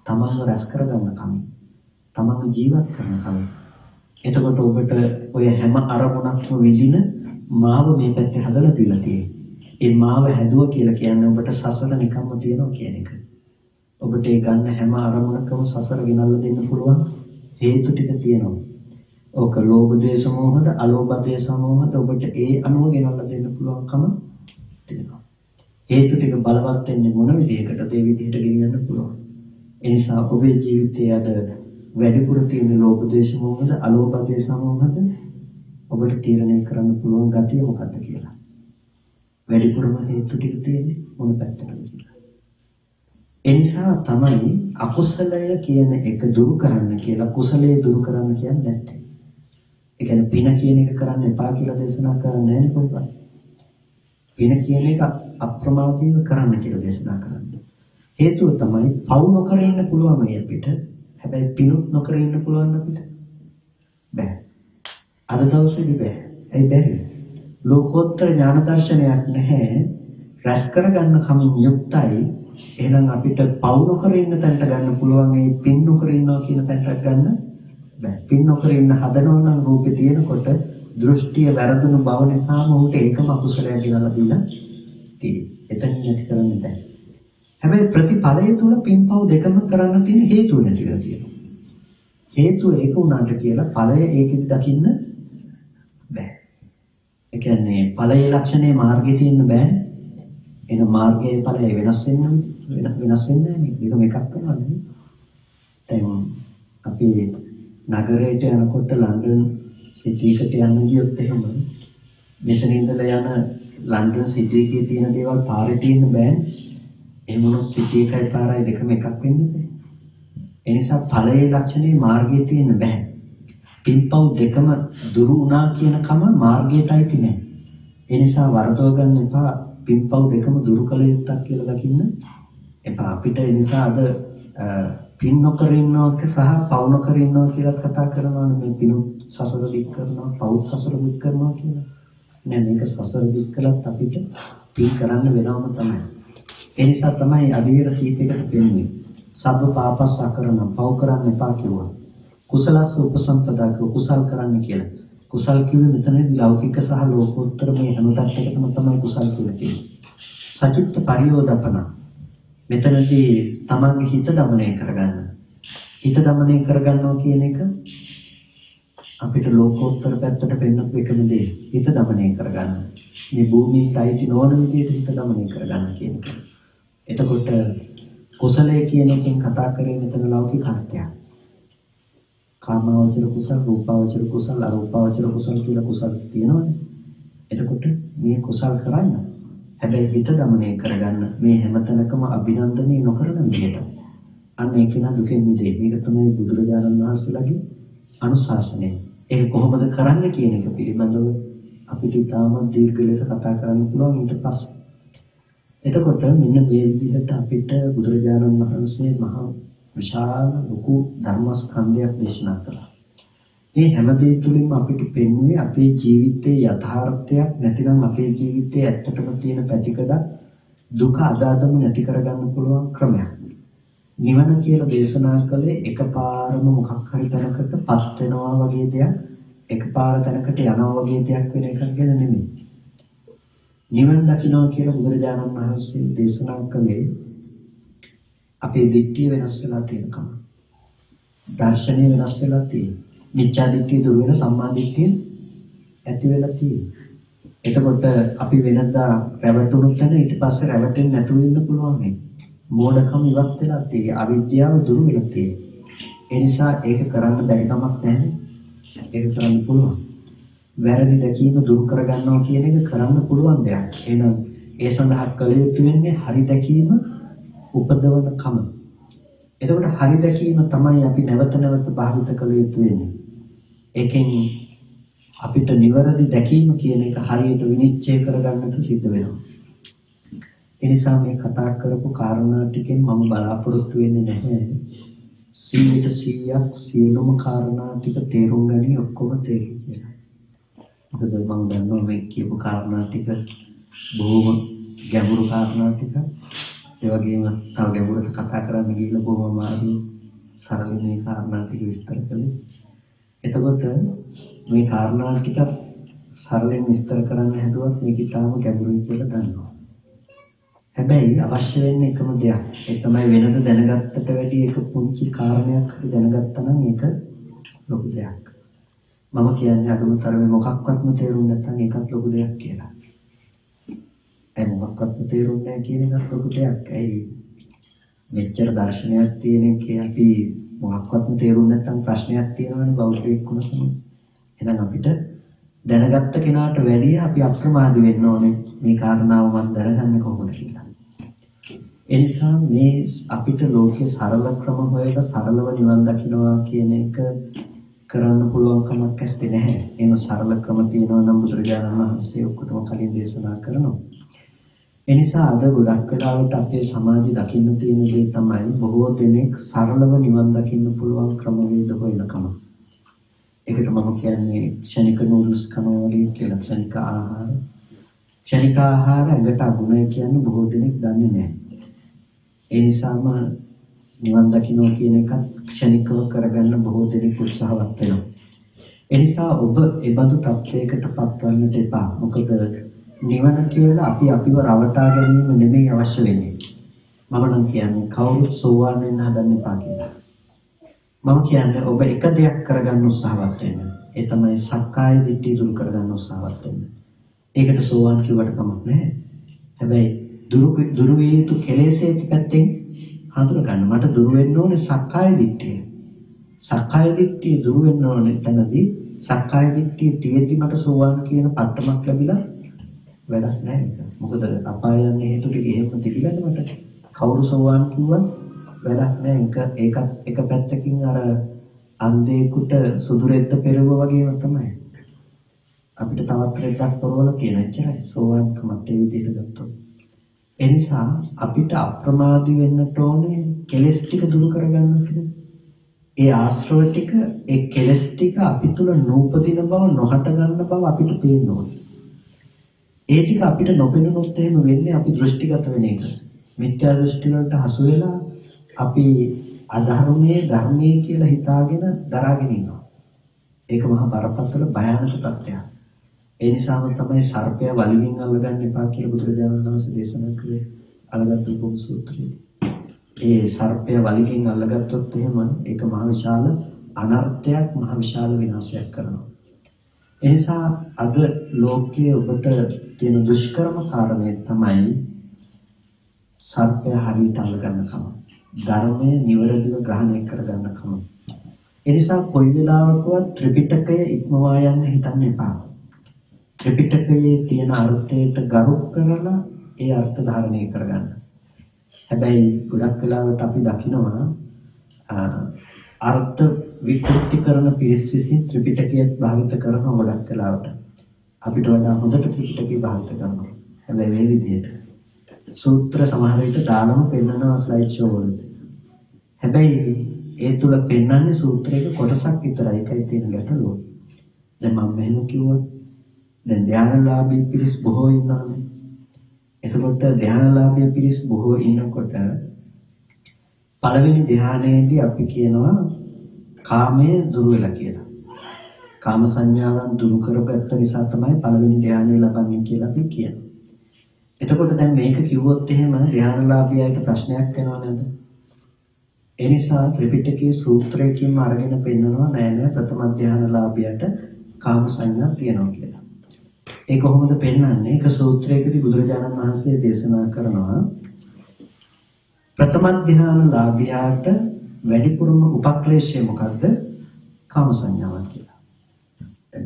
තමන්ව රැස් කරගන්න කමින්. තමන්ව ජීවත් කරන කමින්. එතකොට ඔබට ඔය හැම අරමුණක්ම විඳින මාව මේ පැත්තේ හදලා දීලා තියෙන්නේ. ඒ මාව හැදුවා කියලා කියන්නේ ඔබට සසර නිකම්ම තියනවා කියන එක. ඔබට ඒ ගන්න හැම අරමුණකම සසර ගෙනල්ලා දෙන්න පුළුවන් හේතු ටික තියෙනවා. ඕක ලෝභ දේශ මොහද අලෝභ දේශ මොහද ඔබට ඒ අනුව ගෙනල්ලා දෙන්න පුළුවන්කම තියෙනවා. හේතු ටික බලවත් වෙන්නේ මොන විදිහකටද ඒ විදිහට ගෙනියන්න පුළුවන්. ඒ නිසා ඔබේ ජීවිතයේ අද වැඩිපුර තියෙන ලෝභ දේශ මොහද අලෝභ දේශ මොහද ඔබට තීරණය කරන්න පුළුවන් ගතිය මොකක්ද කියලා. වැඩිපුරම හේතු ටික තියෙන්නේ මොන පැත්තටද කියලා. ඒ නිසා තමයි අකුසලය කියන එක දුරු කරන්න කියලා කුසලයේ දුරු කරන්න කියන්නේ නැත්තේ. ඒ කියන්නේ පින කියන එක කරන්න එපා කියලා දේශනා කරන්නේ නැහැ නේද? පින කියන එක අප්‍රමාදීව කරන්න කියලා දේශනා කරන්නේ. හේතුව තමයි පව් නොකර ඉන්න පුළුවන් මේ අපිට. හැබැයි පිනුත් නොකර ඉන්න පුළුවන් අපිට. බෑ. අද දවසේදී බෑ. ඒ බැරි. ලෝකෝත්තර ඥාන දර්ශනයක් නැහැ. රැස් කරගන්න කමින් යුක්තයි. එහෙනම් අපිට පව් නොකර ඉන්න තැනට ගන්න පුළුවන් ඒ පින් නොකර ඉන්නවා කියන තැනට ගන්න බෑ. පින් නොකර ඉන්න හදනවා නම් රූපේ තියෙනකොට දෘෂ්ටිය වැරදුණු බව නිසාම උන්ට ඒකම අකුසලයක් ගෙනලා දීලා තියෙන්නේ. එතන නැති කරන්න බෑ. හැබැයි ප්‍රතිඵලය තුල පින්පව් දෙකම කරන්න තියෙන හේතුව නැතිලා තියෙනවා. හේතුව ඒක උනාට කියලා ඵලය ඒකෙදි දකින්න බෑ. ඒ කියන්නේ ඵලයේ ලක්ෂණේ මාර්ගයේ තියෙන්න බෑ. එන මාර්ගයේ ඵලය වෙනස් වෙන්නේ නැහැ නේ. මේක එකක් කරනවානේ. දැන් අපි නගරයට යනකොට ලන්ඩන් සිටි එකට යන්න ගියොත් එහෙම මෙතන ඉඳලා යන ලන්ඩන් සිටි එකේ තියෙන දේවල් පාරේ තියෙන්න බෑ. එහෙම වුණොත් සිටි එකයි පාරයි දෙකම එකක් වෙන්නේ නැහැ. ඒ නිසා ඵලයේ ලක්ෂණේ මාර්ගයේ තියෙන්න බෑ. පින්පව් දෙකම දුරු වුණා කියන කම මාර්ගයටයි තියෙන්නේ. ඒ නිසා වරදව ගන්න එපා. පින්පව් දෙකම දුරු කළ යුත්තක් කියලා දකින්න එපා. අපිට ඒ නිසා අද පින් නොකර ඉන්නවක සහ පව් නොකර ඉන්නවා කියලා කතා කරනවා මේ පිනුත් සසර දික් කරනවා පව්ත් සසර දික් කරනවා කියලා. නෑ මේක සසර දික් කළත් අපිට පින් කරන්න වෙනවම තමයි. ඒ නිසා තමයි අධීර කීපයකට දෙන්නේ. සබ්බ පාපස් අකරණ පව් කරන්න එපා කිව්වා. කුසලස්ස උපසම්පදා කුසල් කරන්න කියලා. කුසල් කිව්වේ මෙතනදී ලෞකික සහ ලෝකෝත්තර මේ හැම පැත්තකටම තමයි කුසල් කියලා කියන්නේ. සචිත්ත පරියෝදපන මෙතනදී තමන්ගේ හිත দমনය කරගන්න. හිත দমনය කරගන්නවා කියන එක අපිට ලෝකෝත්තර පැත්තට පෙන්නපු එකම දේ. හිත দমনය කරගන්න. මේ භූමියට අයිති නොවන විදිහට හිත দমনය කරගන්න කියන එක. එතකොට කුසලයේ කියන එකෙන් කතා කරේ මෙතන ලෞකික අර්ථයක්. කාමාවචර කුසල, රූපාවචර කුසල, අරූපාවචර කුසල කියලා කුසල තියෙනවානේ. එතකොට මේ කුසල් කරන්න. හැබැයි හිත দমনය කරගන්න මේ හැමතැනකම අභිනන්දනය නොකරන විදිහට. අන්න ඒක නා දුකෙන් මිදේ. මේක තමයි බුදුරජාණන් වහන්සේලාගේ අනුශාසනය. ඒක කොහොමද කරන්නේ කියන එක පිළිබඳව අපිට තාම දීර්ඝ ලෙස කතා කරන්න පුළුවන් ඊට පස්සේ. එතකොට මෙන්න මේ විදිහට අපිට බුදුරජාණන් වහන්සේ මහා විශාල ලොකු ධර්මස්කන්ධයක් දේශනා කළා. මේ හැම දෙය තුළින්ම අපිට පෙන්වන්නේ අපේ ජීවිතයේ යථාර්ථයක් නැතිනම් අපේ ජීවිතයේ ඇත්තටම තියෙන පැතිකඩ දුක අදාදම නැති කරගන්න පුළුවන් ක්‍රමයක්. නිවන කියලා දේශනා කළේ එකපාරම මොකක් හරි තැනකටපත් වෙනවා වගේ දෙයක් එකපාර තැනකට යනවා වගේ දෙයක් වෙන එකක් ගැන නෙමෙයි. නිවන් දකින්නවා කියලා බුදුරජාණන් වහන්සේ දේශනා කළේ අපේ දිට්ඨිය වෙනස් වෙලා තියෙනකම. දර්ශනය වෙනස් වෙලා තියෙනවා. මිච්ඡා දිට්ඨිය දුර වෙන සම්මා දිට්ඨිය ඇති වෙලා තියෙනවා. එතකොට අපි වෙනදා රැවටුණු තැන ඊට පස්සේ රැවටෙන්නේ නැතුව ඉන්න පුළුවන් නේ. මෝඩකම ඉවත් වෙලා තියෙනවා. අවිද්‍යාව දුරු වෙලා තියෙනවා. ඒ නිසා ඒක කරන්න බැරි කමක් නැහැ. ඒක කරන්න පුළුවන්. වැරදි දැකීම දුරු කරගන්නවා කියන එක කරන්න පුළුවන් දෙයක්. එහෙනම් ඒ සඳහා කළ යුතු වෙන්නේ හරි දැකීම උපදවන කම. එතකොට හරි දැකීම තමයි අපි නැවත නැවත භාවිත කළ යුතු වෙන්නේ. ඒකෙන් අපිට නිවැරදි දැකීම කියන එක හරියට විනිශ්චය කරගන්නට සිද්ධ වෙනවා. ඒ නිසා මේ කතා කරපු කාරණා ටිකෙන් මම බලාපොරොත්තු වෙන්නේ නැහැ 100% සියලුම කාරණා ටික තේරුම් ගනි ඔක්කොම තේරුම් කියලා. මොකද මම දන්නවා මේ කියපු කාරණා ටික බොහොම ගැඹුරු කාරණා ටික. ඒ වගේම තව ගැඹුරට කතා කරන්න ගිහිල්ලා බොහොම අමාරු සරල මේ කාරණා ටික විස්තර කළේ. එතකොට මේ කාරණා ටික සරලෙන් විස්තර කරන්න හැදුවත් මේක තාම ගැඹුරුයි කියලා දන්නවා. හැබැයි අවශ්‍ය වෙන්නේ එකම දෙයක්. ඒ තමයි වෙනද දැනගත්තට වැඩිය එක පුංචි කාරණයක් හරි දැනගත්තා නම් ඒක ලොකු දෙයක්. මම කියන්නේ අඳුම තරමේ මොකක්වත්ම තේරුම් නැත්නම් ඒකත් ලොකු දෙයක් කියලා. ඒ මොකක්වත්ම තේරුම් නැහැ කියන එකත් ලොකු දෙයක්. ඒ මෙච්චර දර්ශනයක් තියෙන එකේ අපි මොකක්වත්ම තේරුම් නැත්නම් ප්‍රශ්නයක් තියෙනවනේ බෞද්ධයෙක් වුණාම. එහෙනම් අපිට දැනගත්ත කෙනාට වැඩිය අපි අප්‍රමාදී වෙන්න ඕනේ මේ කාරණාව මම දැනගන්නේ කොහොමද කියලා. ඒ නිසා මේ අපිට ලෝකේ සරල ක්‍රම හොයලා සරලව නිවන් දකින්නවා කියන එක කරන්න පුළුවන් කමක් නැහැ. එහෙම සරල ක්‍රම තියෙනවා නම් බුදුරජාණන් වහන්සේ ඔක්කොටම කලින් දේශනා කරනවා. ඒ නිසා අද ගොඩක් වෙලාවට අපේ සමාජය දකින්න තියෙන දේ තමයි බොහෝ දෙනෙක් සරලව නිවන් දකින්න පුළුවන් ක්‍රමවේද හොයනකම. ඒකට මම කියන්නේ ක්ෂණික නූඩල්ස් කනවා වගේ කියලා. ක්ෂණික ආහාර. ක්ෂණික ආහාර ඇඟට අගුණයි කියන්නේ බොහෝ දෙනෙක් දන්නේ නැහැ. ඒ නිසාම නිවන් දකින්න කියන එකත් ක්ෂණිකව කරගන්න බොහෝ දෙනෙක් උත්සාහවත් වෙනවා. ඒ නිසා ඔබ ඒ බඳු තත්ත්වයකට පත්වන්නට එපා. මොකද නිවන කියලා අපි අපිව රවටා ගැනීම නෙමෙයි අවශ්‍ය වෙන්නේ. මම නම් කියන්නේ කවුරුත් සෝවාන් වෙන්න හදන්න එපා කියලා. මම කියන්නේ ඔබ එක දෙයක් කරගන්න උත්සාහවත් වෙන්න. ඒ තමයි සක්කාය දිට්ඨිය දුරු කරගන්න උත්සාහවත් වෙන්න. ඒකට සෝවාන් කිව්වට කමක් නැහැ. හැබැයි දුරු විය යුතු කෙලෙසේ පැත්තෙන් හඳුන ගන්න. මට දුරු වෙන්න ඕනේ සක්කාය දිට්ඨිය. සක්කාය දිට්ඨිය දුරු වෙන්න ඕනේ තැනදී සක්කාය දිට්ඨිය තියෙද්දි මට සෝවාන් කියන පట్టමක් ලැබිලා වැඩක් නැහැ. මොකද අපාය යන්නේ හේතු ටික එහෙම තිබිලාද මට කවුරු සෝවාන් කිව්වත් වැඩක් නැහැ. ඒකත් එක පැත්තකින් අර අන්ධේකට සුදු රෙද්ද පෙරවුවා වගේම තමයි. අපිට තවත් රෙද්දක් පොරවල කියන එච්චරයි සෝවාන් කමත් ඒ විදිහට ගත්තොත්. ඒ නිසා අපිට අප්‍රමාදී වෙන්නට ඕනේ කෙලෙස් ටික දුරු කරගන්න කියලා. ඒ ආශ්‍රව ටික ඒ කෙලෙස් ටික අපි තුල නූපදින බව නොහට ගන්න බව අපිට පේන්න ඕනේ. ඒ ටික අපිට නොපෙනුනොත් එහෙම වෙන්නේ අපි දෘෂ්ටිගත වෙන එක. මිත්‍යා දෘෂ්ටි වලට හසු වෙලා අපි අධර්මයේ ධර්මයේ කියලා හිතාගෙන දරාගෙන ඉන්නවා. ඒක මහා බරපතල භයානක තත්ත්වයක්. ඒ නිසාම තමයි සර්පය වලින් අල්ලගන්න එපා කියලා බුදුරජාණන් වහන්සේ දේශනා කළේ අලගත් උපම සූත්‍රයේ. ඒ සර්පය වලින් අල්ලගත්තොත් එහෙම ඒක මහා විශාල අනර්ථයක් මහා විශාල විනාශයක් කරනවා. ඒ නිසා අද ලෝකයේ ඔබට තියෙන දුෂ්කරම කාරණය තමයි සත්‍ය හරියට අල්ලගන්නකම. ධර්මයේ නිවැරදිව ග්‍රහණය කරගන්නකම. ඒ නිසා කොයි වෙලාවකවත් ත්‍රිපිටකය ඉක්මවා යන්න හිතන්න එපා. ත්‍රිපිටකයේ තියෙන අර්ථයට ගරු කරලා ඒ අර්ථ ධාරණය කරගන්න. හැබැයි ගොඩක් වෙලාවට අපි දකිනවා අර්ථ විකෘති කරන පිරිස් විසින් ත්‍රිපිටකයත් භාවිත කරන ගොඩක් වෙලාවට අපිට වඩා හොඳට ත්‍රිපිටකය භාවිත කරනවා. හැබැයි මේ විදිහට සූත්‍ර සමහර විට දානම පෙන්වනවා ස්ලයිඩ් ෂෝ වලදී. හැබැයි ඒ තුල පෙන්වන්නේ සූත්‍රයක කොටසක් විතරයි. ඒකයි තියෙන ගැටලුව. දැන් මම මෙහෙම කිව්වොත් දැන් ධානලාභී පිරිස් බොහෝ ඉන්නවානේ. එතකොට ධානලාභී පිරිස් බොහෝ ඉන්නකොට පළවෙනි ධානයේදී අපි කියනවා කාමයේ දුර වෙලා කියලා. කාම සංඥාවන් දුරු කරගත්ත නිසා තමයි පළවෙනි ධ්‍යානය ලබන්නේ කියලා අපි කියනවා. එතකොට දැන් මේක කිව්වොත් එහෙම ධ්‍යානලාභියාට ප්‍රශ්නයක් වෙනව නේද? ඒ නිසා ත්‍රිපිටකයේ සූත්‍රයකින්ම අරගෙන පෙන්නනවා නෑ නෑ ප්‍රථම ධ්‍යානලාභියාට කාම සංඥා තියෙනවා කියලා. ඒ කොහොමද පෙන්වන්නේ? ඒක සූත්‍රයකදී බුදුරජාණන් වහන්සේ දේශනා කරනවා ප්‍රථම ධ්‍යානලාභියාට වැඩිපුරම උපක්ලේශය මොකද්ද? කාම සංඥාවක් කියලා.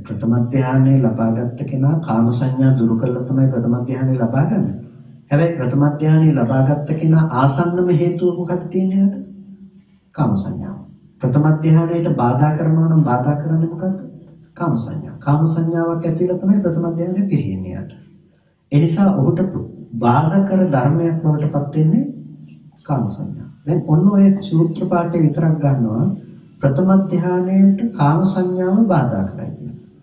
ප්‍රථම ධ්‍යානෙ ලබාගත් කෙනා කාම සංඥා දුරු කළා තමයි ප්‍රථම ධ්‍යානෙ ලබා ගන්න. හැබැයි ප්‍රථම ධ්‍යානෙ ලබාගත් කෙනා ආසන්නම හේතුව මොකක්ද තියෙන්නේ? කාම සංඥාව. ප්‍රථම ධ්‍යානයට බාධා කරනවා නම් බාධා කරන්නේ මොකද්ද? කාම සංඥා. කාම සංඥාවක් ඇතිලා තමයි ප්‍රථම ධ්‍යානෙ පිරෙන්නේ යට. ඒ නිසා ඔහුට බාධා කර ධර්මයක් බවට පත් වෙන්නේ කාම සංඥා. දැන් ඔන්න ඔය සූත්‍ර පාඨය විතරක් ගන්නවා ප්‍රථම ධ්‍යානයට කාම සංඥාව බාධා කරයි.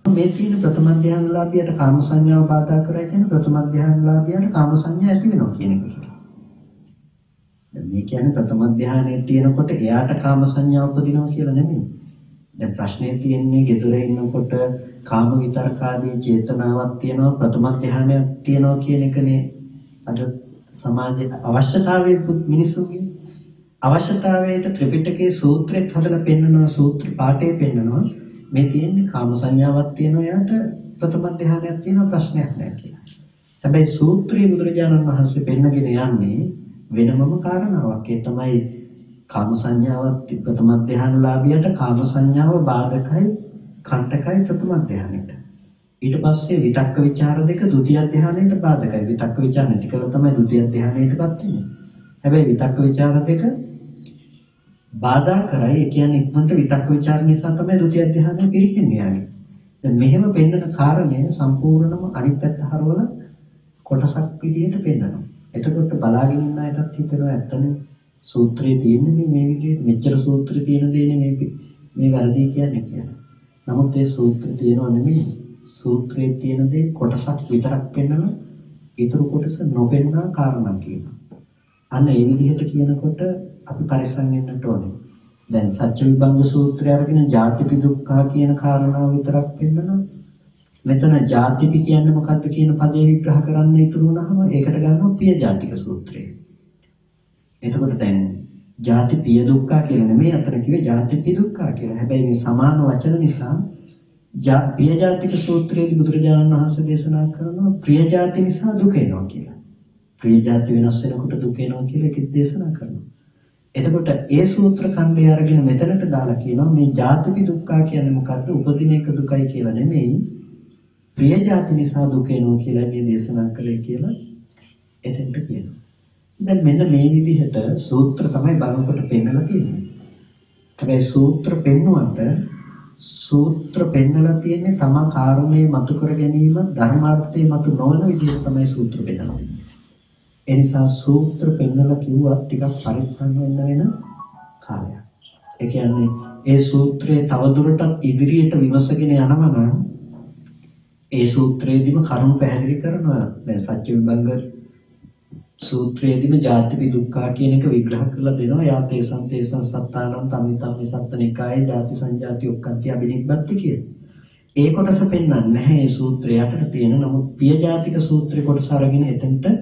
මේ තියෙන ප්‍රථම ධ්‍යානලාභියට කාම සංඥාව බාධා කරයි කියන්නේ ප්‍රථම ධ්‍යානලාභියට කාම සංඥා ඇති වෙනවා කියන එක. දැන් මේ කියන්නේ ප්‍රථම ධ්‍යානයේ තියෙනකොට එයාට කාම සංඥා උපදිනවා කියලා නෙමෙයි. දැන් ප්‍රශ්නේ තියෙන්නේ ගෙදර ඉන්නකොට කාම විතරකාදී චේතනාවක් තියෙනවා ප්‍රථම ධ්‍යානයක් තියෙනවා කියන එකනේ අද සමාජයේ අවශ්‍යතාවයේ මිනිසුන්ගේ අවශ්‍යතාවයට ත්‍රිපිටකයේ සූත්‍රයක් හදලා පෙන්නනවා සූත්‍ර පාඨය පෙන්නනවා මේ තියෙන්නේ කාම සංඥාවක් තියෙනවා යාට ප්‍රථම ධ්‍යානයක් තියෙනවා ප්‍රශ්නයක් නැහැ කියලා. හැබැයි සූත්‍රයේ බුදුරජාණන් වහන්සේ පෙන්නගෙන යන්නේ වෙනමම කාරණාවක්. ඒ තමයි කාම සංඥාවක් ප්‍රථම ධ්‍යානලාභියට කාම සංඥාව බාධකයි කණ්ඨකයි ප්‍රථම ධ්‍යානෙට. ඊට පස්සේ විතක්ක ਵਿਚාර දෙක ဒုတိ ය ධ්‍යානෙට බාධකයි. විතක්ක ਵਿਚාර නැති කළා තමයි ဒုတိ ය ධ්‍යානෙටපත් වෙන්නේ. හැබැයි විතක්ක ਵਿਚාර දෙක බාධා කරයි. ඒ කියන්නේ ඉක්මනට විතක්ක ਵਿਚාර නිසා තමයි ဒုတိ ය ධ්‍යානෙ පිරිහෙන්නේ යන්නේ. දැන් මෙහෙම පෙන්නන කාරණය සම්පූර්ණම අනිත් පැත්ත හරවලා කොටසක් විදිහට පෙන්නනවා. එතකොට බලාගෙන ඉන්න අයටත් හිතෙනවා ඇත්තනේ සූත්‍රයේ තියෙන්නේ මේ විදිහට මෙච්චර සූත්‍රය තියෙන දෙන්නේ මේ වැරදි කියන්නේ කියලා. නමුත් ඒ සූත්‍රය තියෙනව නෙමෙයි. සූත්‍රයේ තියෙන දේ කොටසක් විතරක් පෙන්නන ඊටු කොටස නොපෙන්නා කාරණා කියනවා. අන්න ඒ විදිහට කියනකොට අපි පරිස්සම් වෙන්නට ඕනේ. දැන් සත්‍ය විභංග සූත්‍රය අරගෙන ජාතිපි දුක්ඛ කියන කාරණාව විතරක් පෙන්නනවා. මෙතන ජාතිපි කියන්නේ මොකක්ද කියන පදේ විග්‍රහ කරන්න ඉතුරු වුණාම ඒකට ගන්නවා පිය ජාතික සූත්‍රය. එතකොට දැන් ජාතිපිය දුක්ඛ කියලා නෙමෙයි අතන කිව්වේ ජාතිපි දුක්ඛ කියලා. හැබැයි මේ සමාන වචන නිසා පිය ජාතික සූත්‍රයේදී බුදුරජාණන් වහන්සේ දේශනා කරනවා ප්‍රිය ජාති නිසා දුක එනවා කියලා. ප්‍රිය ජාති වෙනස් වෙනකොට දුක එනවා කියලා ඒකෙත් දේශනා කරනවා. එතකොට ඒ සූත්‍ර ඛණ්ඩය අරගෙන මෙතනට දාලා කියනවා මේ ජාතිපි දුක්ඛ කියන්නේ මොකද්ද? උපදින එක දුකයි කියලා නෙමෙයි. ප්‍රිය ජාති නිසා දුක එනවා කියලා මේ දේශනා කළේ කියලා එතෙන්ට කියනවා. දැන් මෙන්න මේ විදිහට සූත්‍ර තමයි බලනකොට පෙන්නලා තියෙන්නේ. හැබැයි සූත්‍ර පෙන්වුවට සූත්‍ර පෙන්නලා තියෙන්නේ තමා කාරණේ මතු කර ගැනීම ධර්මාර්ථයේ මතු නොවන විදිහට තමයි සූත්‍ර පෙන්නලා. ඒ නිසා සූත්‍ර පෙන්නලා කිව්වත් ටිකක් පරිස්සම් වෙන්න වෙන කාලයක්. ඒ කියන්නේ ඒ සූත්‍රයේ තවදුරටත් ඉදිරියට විමසගෙන යනවා නම් ඒ සූත්‍රයේදීම කරුණු පැහැදිලි කරනවා. දැන් සත්‍ය විභංග සූත්‍රයේදීම ජාතිපි දුක්ඛ කියන එක විග්‍රහ කරලා දෙනවා. යා තේසං සත්තානං තමිතම් සත්තනිකායේ ජාති සංජාති ඔක්කන්ති අබිනිබ්බති කියන. ඒ කොටස පෙන්වන්නේ නැහැ මේ සූත්‍රය යටට තියෙන. නමුත් පිය ජාතික සූත්‍රේ කොටස අරගෙන එතෙන්ට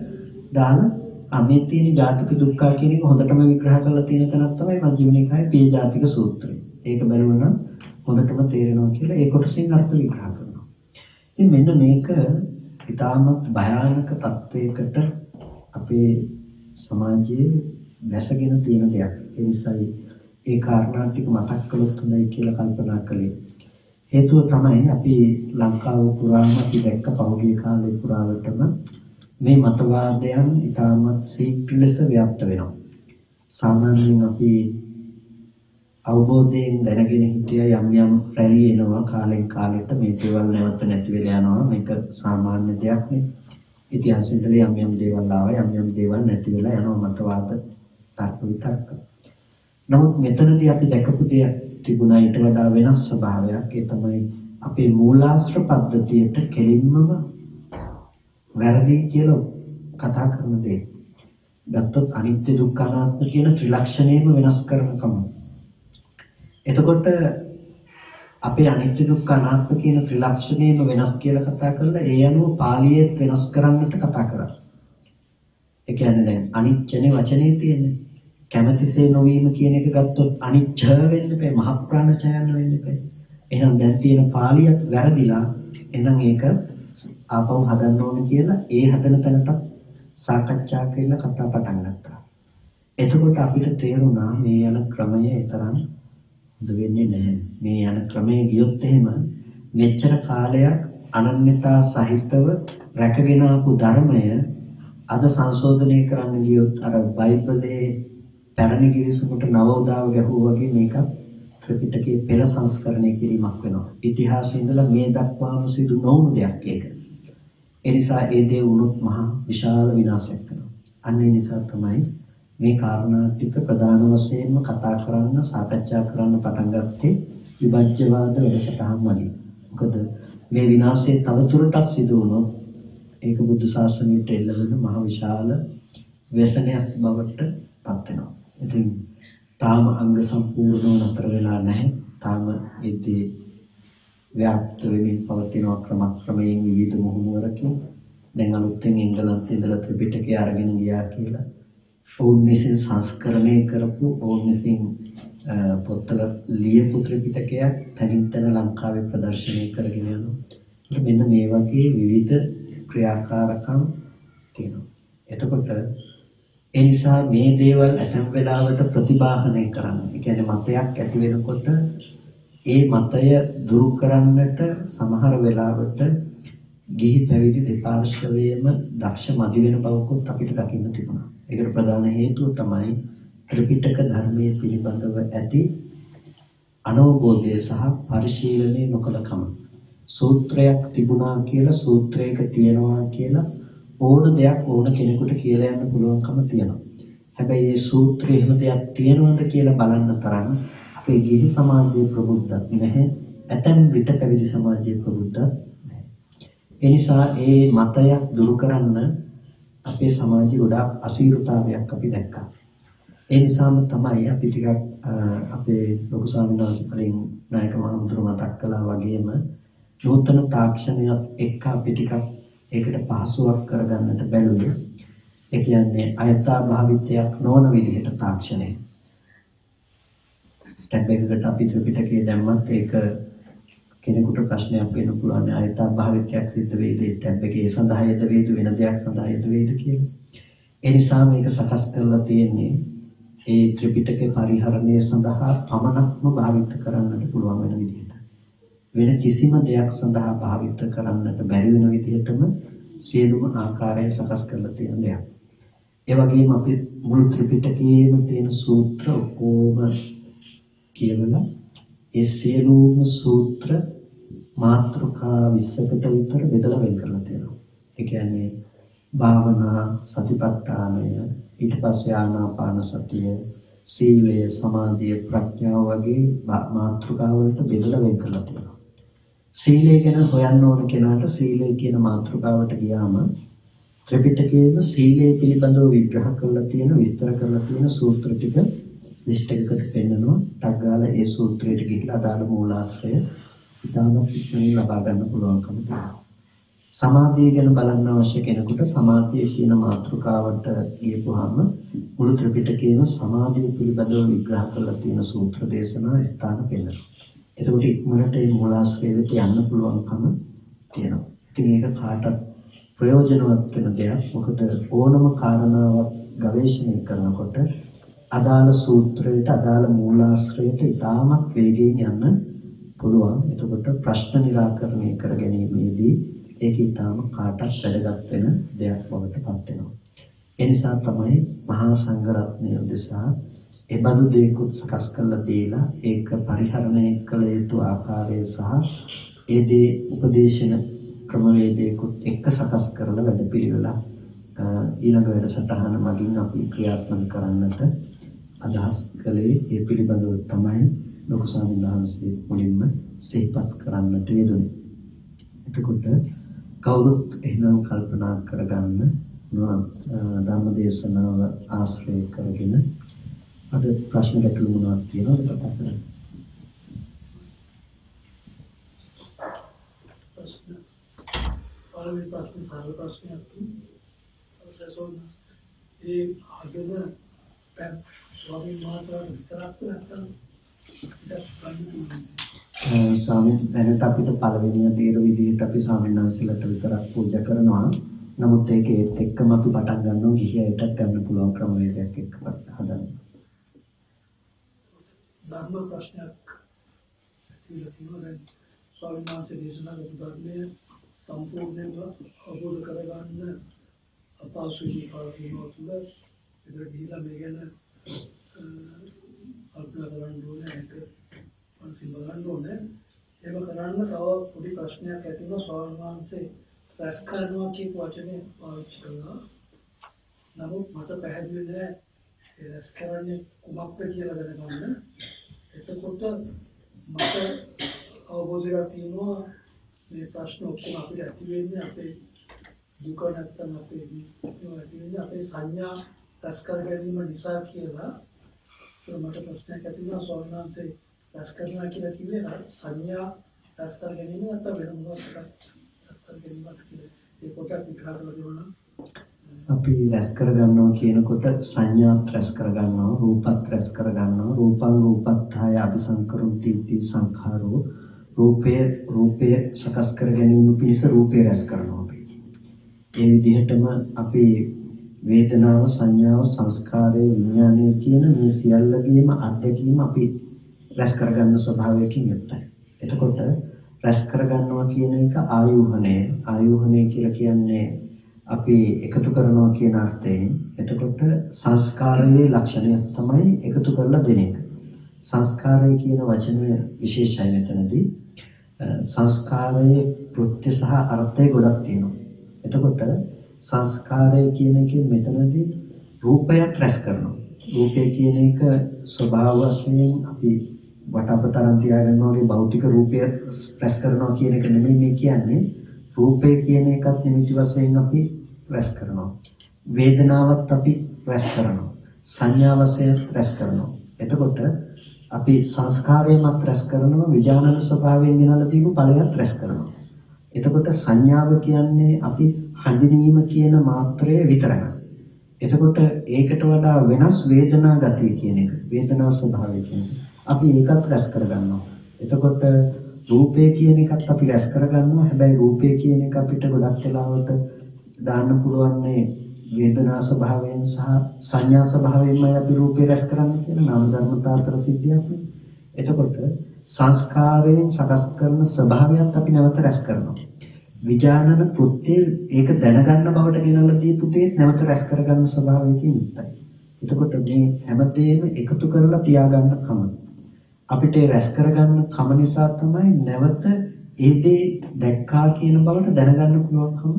දාලා අමේ තියෙන ජාතිපි දුක්ඛ කියන එක හොඳටම විග්‍රහ කරලා තියෙන තැනක් තමයි මජ්ක්‍ධිම නිකායේ පිය ජාතික සූත්‍රය. ඒක බලනවා හොඳටම තේරෙනවා කියලා ඒ කොටසින් අර්ථ විග්‍රහ කරනවා. ඉතින් මෙන්න මේක ඉතාමත් භයානක තත්වයකට අපේ සමාජයේ වැසගෙන තියෙන දෙයක්. ඒ නිසායි ඒ කාරණා ටික මතක් කළොත් හොඳයි කියලා කල්පනා කළේ. හේතුව තමයි අපි ලංකාව පුරාම අපි දැක්ක පහුගිය කාලේ පුරාවටම මේ මතවාදයන් ඉතාමත් ශීඝ්‍ර ලෙස ව්‍යාප්ත වෙනවා. සාමාන්‍යයෙන් අපි අවබෝධයෙන් දැනගෙන හිටිය යම් යම් රැලි එනවා කාලෙන් කාලෙට මේ දේවල් නැවත නැති වෙලා යනවා. මේක සාමාන්‍ය දෙයක් නේ. ඉතිහාසෙන්දල යම් යම් දේවල් ආවා යම් යම් දේවල් නැති වෙලා යනවා මතවාද තර්ක විතර්ක. නමුත් මෙතනදී අපි දැකපු දෙයක් තිබුණා ඊට වඩා වෙනස් ස්වභාවයක්. ඒ තමයි අපේ මූලාශ්‍ර පද්ධතියට කෙලින්මම වැරදි කියලා කතා කරන දේ. ගත්තොත් අනිත්‍ය දුක්ඛ අනාත්ම කියන ත්‍රිලක්ෂණයම වෙනස් කරන කම. එතකොට අපේ අනිත්‍ය දුක්ඛ අනාත්ම කියන ත්‍රිලක්ෂණයම වෙනස් කියලා කතා කරලා ඒ අනුව පාළියේ වෙනස් කරන්නට කතා කරා. ඒ කියන්නේ දැන් අනිච්චනේ වචනේ තියෙන්නේ. කැමැතිසේ නොවීම කියන එක ගත්තොත් අනිච්ච වෙන්න බෑ, මහ ප්‍රාණචයන්න වෙන්න බෑ. එහෙනම් දැන් තියෙන පාළියත් වැරදිලා. එහෙනම් ඒක ආපහු හදන්න ඕනේ කියලා ඒ හදන තැනට සාකච්ඡා කරලා කතා පටන් ගත්තා. එතකොට අපිට තේරුණා මේ යන ක්‍රමය තරම් හොඳ වෙන්නේ නැහැ. මේ යන ක්‍රමයේ ගියොත් එහෙම මෙච්චර කාලයක් අනන්‍යතා සහිතව රැකගෙන ආපු ධර්මය අද සංශෝධනය කරන්න ගියොත් අර බයිබලයේ පැරණි කිවිසුමට නව උදාව ගැහුවා වගේ මේක ත්‍රිපිටකයේ පෙර සංස්කරණය කිරීමක් වෙනවා. ඉතිහාසයේ ඉඳලා මේ දක්වාම සිදු නොවුණු දෙයක් ඒක. ඒ නිසා ඒ දේ වුණොත් මහා විශාල විනාශයක් වෙනවා. අන්න ඒ නිසා තමයි මේ කාරණා ටික ප්‍රධාන වශයෙන්ම කතා කරන්න සාකච්ඡා කරන්න පටන් ගත්තේ විභජ්‍යවාද වැඩසටහන් වලින්. මොකද මේ විනාශය තවදුරටත් සිදු වුණොත් ඒක බුද්ධ ශාසනයට එල්ලවෙන මහ විශාල ව්‍යසනයක් බවට පත් වෙනවා. ඉතින් තාම අංග සම්පූර්ණව නතර වෙලා නැහැ. තාම ඒදී ව්‍යාප්ත වෙමින් පවතින ක්‍රමයෙන් විවිධ මුහුණුවරකින් දැන් අලුතෙන් එංගලන්තයේ ඉඳලා ත්‍රිපිටකය අරගෙන ගියා කියලා ඔවුන් විසින් සංස්කරණය කරපු ඔවුන් විසින් පොත්වල ලියපු ත්‍රිපිටකයක් තනින් තන ලංකාවේ ප්‍රදර්ශනය කරගෙන යනවා. මෙන්න මේ වගේ විවිධ ක්‍රියාකාරකම් තියෙනවා. එතකොට ඒ නිසා මේ දේවල් ඇතැම් වෙලාවට ප්‍රතිබාහනය කරන්න. ඒ කියන්නේ මතයක් ඇති වෙනකොට ඒ මතය දුරු කරන්නට සමහර වෙලාවට ගිහි පැවිදි දෙපාර්ශ්වයේම දක්ෂ මදි වෙන බවකුත් අපිට දකින්න තිබුණා. ඒකට ප්‍රධාන හේතුව තමයි ත්‍රිපිටක ධර්මයේ පිළිබඳව ඇති අනවබෝධය සහ පරිශීලනය නොකළකම. සූත්‍රයක් තිබුණා කියලා සූත්‍රයක තියෙනවා කියලා ඕන දෙයක් ඕන කෙනෙකුට කියලා යන්න පුළුවන්කම තියෙනවා. හැබැයි මේ සූත්‍රයේ එහෙම දෙයක් තියෙනවද කියලා බලන්න තරම් අපේ ගිහි සමාජයේ ප්‍රබුද්ධක් නැහැ. ඇතැම් විට පැවිදි සමාජයේ ප්‍රබුද්ධක් නැහැ. ඒ නිසා ඒ මතයක් දුරු කරන්න අපේ සමාජයේ ගොඩාක් අසීරුතාවයක් අපි දැක්කා. ඒ නිසාම තමයි අපි ටිකක් අපේ ලොකු ස්වාමීන් වහන්සේ කලින් නායක මහමුදුර මතක් කළා වගේම නූතන තාක්ෂණයත් එක්ක අපි ටිකක් ඒකට පහසුවක් කරගන්නට බැලුවේ. ඒ කියන්නේ අයථා භාවිතයක් නොවන විදිහට තාක්ෂණය. ටැබ් එකකට අපි ත්‍රිපිටකය දැම්මත් ඒක කෙනෙකුට ප්‍රශ්නයක් වෙන්න පුළුවන්. අයථා භාවිතයක් සිද්ධ වෙයිද ටැබ් එකේ සඳහායද වේද වෙන දෙයක් සඳහායද වේද කියලා. ඒ නිසා මේක සකස් කරලා තියෙන්නේ ඒ ත්‍රිපිටකේ පරිහරණය සඳහා පමණක්ම භාවිත කරන්නට පුළුවන් වෙන විදිහට. වෙන කිසිම දෙයක් සඳහා භාවිත කරන්නට බැරි වෙන විදිහටම සියලුම ආකාරයෙන් සකස් කරලා තියෙන දෙයක්. ඒ වගේම අපි මුළු ත්‍රිපිටකයේම තියෙන සූත්‍ර ඔක්කොම කියවලා ඒ සියලුම සූත්‍ර මාත්‍රිකා 20කට විතර බෙදලා වෙන් කරලා තියෙනවා. ඒ කියන්නේ භාවනා, සතිපට්ඨානය, ඊට පස්සේ ආනාපාන සතිය, සීලය, සමාධිය, ප්‍රඥාව වගේ මාත්‍රිකා වලට බෙදලා වෙන් කරලා තියෙනවා. සීලය ගැන හොයන්න ඕන කෙනාට සීලය කියන මාතෘකාවට ගියාම ත්‍රිපිටකයේම සීලය පිළිබඳව විග්‍රහ කරලා තියෙන විස්තර කරලා තියෙන සූත්‍ර ටික ලිස්ට් එකකට පෙන්නනවා. ටක් ගාලා ඒ සූත්‍රයට ගිහිල්ලා අදාළ මූලාශ්‍රය ඉතාමත් ඉක්මනින් ලබා ගන්න පුළුවන්කම තියෙනවා. සමාධිය ගැන බලන්න අවශ්‍ය කෙනෙකුට සමාධිය කියන මාතෘකාවට ගියපුවාම මුළු ත්‍රිපිටකයේම සමාධිය පිළිබඳව විග්‍රහ කරලා තියෙන සූත්‍ර දේශනා ස්ථාන පෙන්නනවා. එතකොට ඉක්මනට මේ මූලාශ්‍රයට යන්න පුළුවන්කම තියෙනවා. ඉතින් ඒක කාටත් ප්‍රයෝජනවත් වෙන දෙයක්. මොකද ඕනම කාරණාවක් ගවේෂණය කරනකොට අදාළ සූත්‍රයට අදාළ මූලාශ්‍රයට ඉතාමත් වේගයෙන් යන්න පුළුවන්. එතකොට ප්‍රශ්න निराකරණය කර ගැනීමේදී ඒක ඉතාම කාටත් වැදගත් වෙන දෙයක් බවට පත් වෙනවා. ඒ නිසා තමයි මහා සංඝරත්නය උදෙසා ඒ බඳු දෙයක්ත් සකස් කරලා දීලා ඒක පරිහරණය කළ යුතු ආකාරය සහ ඒ දේ උපදේශන ක්‍රමවේදයකුත් එක්ක සකස් කරලා වැඩපිළිවෙලා ඊළඟ වැඩසටහන මගින් අපි ක්‍රියාත්මක කරන්නට අදහස් කළේ. ඒ පිළිබඳව තමයි ලොකු ස්වාමීන් වහන්සේ මුලින්ම සිහිපත් කරන්නට යෙදුනේ. එතකොට කවුරුත් එහෙනම් කල්පනා කරගන්න ධර්ම දේශනාව ආශ්‍රය කරගෙන අද ප්‍රශ්න ගැටළු මොනවද තියෙනවද කතා කරන්න. පළවෙනි ප්‍රශ්නේ සරල ප්‍රශ්නයක් තියෙනවා. ඒ හදන දැන් ස්වාමීන් වහන්සේලා විතරක් නැත්නම් ස්වාමීන් දැනට අපිට පළවෙනිය දේර විදිහට අපි ස්වාමීන් වහන්සේලාට විතරක් පූජා කරනවා. නමුත් ඒකත් එක්කම අපි පටන් ගන්නවා ගිහියටත් ගන්න පුළුවන් ක්‍රමවේදයක් එක්ක හදන්න. ධර්ම ප්‍රශ්නයක් තියෙනවා දැන් ස්වාමීන් වහන්සේ දේශනා කරපු ධර්මයේ සම්පූර්ණයෙන්ම අවබෝධ කරගන්න අපහසුයි කාලසීමාව තුළ ඒකට දීලා මේ ගැන කල්පනා කරන්න ඕනේ ඒක මනසින් බලන්න ඕනේ ඒක කරන්න තව පොඩි ප්‍රශ්නයක් ඇති වෙනවා ස්වාමීන් වහන්සේ රැස් කරනවා කියන වචනේ පාවිච්චි කරනවා නමුත් මට පැහැදිලි නෑ ඒ රැස් කරන්නේ කුමක්ද කියලා දැනගන්න එතකොට මට අවබෝධයක් තියෙනවා මේ ප්‍රශ්න ඔක්කොම අපිට ඇති වෙන්නේ අපේ දුක නැත්තම් අපේ ඇති වෙන්නේ අපේ සංඥා රැස් කර ගැනීම නිසා කියලා ඒක මට ප්‍රශ්නයක් ඇති වුණා ස්වාමීන් වහන්සේ රැස් කරනවා කියලා කිව්වේ සංඥා රැස් කර ගැනීම නැත්තම් වෙන මොකක්ද රැස් කර ගැනීමක් කියලා ඒ පොතක් විග්‍රහ කරලා දෙනවා අපි රැස් කර ගන්නවා කියනකොට සංඥාත් රැස් කර ගන්නවා රූපත් රැස් කර ගන්නවා රූපං රූපත්ථය අபிසංකරුන්ති इति සංඛාරෝ රූපය සකස් කර ගැනීම පිණිස රූපය රැස් කරනවා අපි. ඒ විදිහටම අපි වේදනාව සංඥාව සංස්කාරය විඥානය කියන මේ සියල්ලගේම අත්දැකීම අපි රැස් කරගන්න ස්වභාවයකින් යුක්තයි. එතකොට රැස් කරගන්නවා කියන එක ආයෝහණය කියලා කියන්නේ අපි එකතු කරනවා කියන අර්ථයෙන්. එතකොට සංස්කාරයේ ලක්ෂණය තමයි එකතු කරලා දෙන එක. සංස්කාරය කියන වචනය විශේෂයි මෙතනදී. සංස්කාරයේ කෘත්‍ය සහ අර්ථය ගොඩක් තියෙනවා. එතකොට සංස්කාරය කියන එකෙන් මෙතනදී රූපයක් රැස් කරනවා. රූපය කියන එක ස්වභාව වශයෙන් අපි වටපතරන් තියාගන්නවා වගේ භෞතික රූපය රැස් කරනවා කියන එක නෙමෙයි මේ කියන්නේ. රූපය කියන එකත් නිමිති වශයෙන් අපි රැස් කරනවා. වේදනාවත් අපි රැස් කරනවා. සංඥා වශයෙන් රැස් කරනවා. එතකොට අපි සංස්කාරයමත් රැස් කරනවා විඥානන ස්වභාවයෙන් ගෙනල්ලා දීපු ඵලයක් රැස් කරනවා. එතකොට සංඥාව කියන්නේ අපි හඳුනීම කියන මාත්‍රය විතරයි. එතකොට ඒකට වඩා වෙනස් වේදනා ගතිය කියන එක වේදනා ස්වභාවය කියන්නේ අපි ඒකත් රැස් කරගන්නවා. එතකොට රූපය කියන එකත් අපි රැස් කරගන්නවා. හැබැයි රූපය කියන එක අපිට ගොඩක් වෙලාවට දාන්න පුළුවන්නේ වේදනා ස්වභාවයෙන් සහ සංඥා ස්වභාවයෙන්මයි අපි රූපය රැස් කරන්නේ කියන නාම ධර්මතා අතර සිද්ධියක් නේ. එතකොට සංස්කාරයෙන් සකස් කරන ස්වභාවයත් අපි නැවත රැස් කරනවා. විඥානන කෘත්‍ය ඒක දැනගන්න බවට ගෙනල්ලා දීපු දේ නැවත රැස් කරගන්න ස්වභාවයකින් යුක්තයි. එතකොට මේ හැමදේම එකතු කරලා තියාගන්න කම. අපිට රැස් කරගන්න කම නිසා තමයි නැවත ඒ දේ දැක්කා කියන බවට දැනගන්න පුළුවන්කම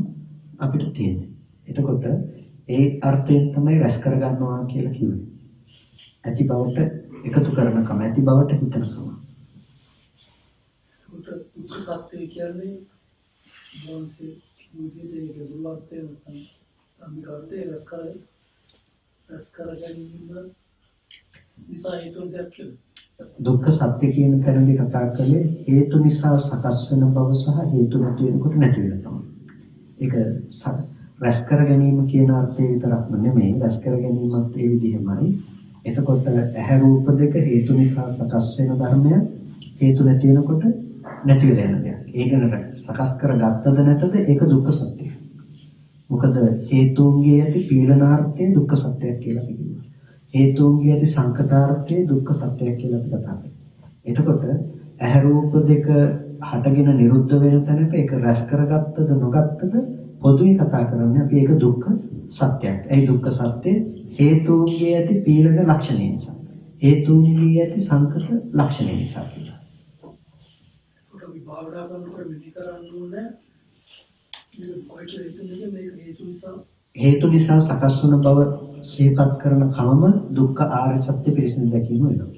අපිට තියෙන්නේ. එතකොට ඒ අර්ථයෙන් තමයි රැස් කරගන්නවා කියලා කිව්වේ. ඇති බවට එකතු කරනකම, ඇති බවට හිතනකම. ඒකට දුක්ඛ සත්‍ය කියන්නේ මොන්සේ මුදිතේ ගුරුවර්තේ නැත්නම් අමිකාර්තේ රැස් කර ගැනීම නිසා හේතුන් දැක්කේ. දුක්ඛ සත්‍ය කියන තැනදී කතා කළේ හේතු නිසා සකස් වෙන බව සහ හේතු නැති වෙනකොට නැති වෙන බව. ඒක රැස් කර ගැනීම කියන අර්ථය විතරක්ම නෙමෙයි රැස් කර ගැනීමත් ඒ විදිහමයි. එතකොට ඇහැ රූප දෙක හේතු නිසා සකස් වෙන ධර්මය හේතු නැති වෙනකොට නැති වෙන දෙයක්. ඒක නේද සකස් කරගත්තද නැතද ඒක දුක්ඛ සත්‍යය. මොකද හේතුන්ගේ ඇති පීලනාර්ථය දුක්ඛ සත්‍යයක් කියලා කියනවා. හේතුන්ගේ ඇති සංකතාර්ථය දුක්ඛ සත්‍යයක් කියලා අපි කතා කරනවා. එතකොට ඇහැ රූප දෙක හටගෙන නිරුද්ධ වෙන තැනක ඒක රැස් කරගත්තද නොගත්තද පොදුවේ කතා කරන්නේ අපි ඒක දුක්ඛ සත්‍යයක්. ඒ දුක්ඛ සත්‍ය හේතුන්ගේ ඇති පීලන ලක්ෂණය නිසා. හේතුන්ගේ ඇති සංකත ලක්ෂණය නිසා කියලා. ඒක විභාගනා කරනකොට විදි කරන්න ඕනේ. මේ කොයිට මේක හේතු නිසා සකස් වන බව සිහිපත් කරන කමම දුක්ඛ ආර්ය සත්‍ය පිරිසිදු දැකීම වෙනවා.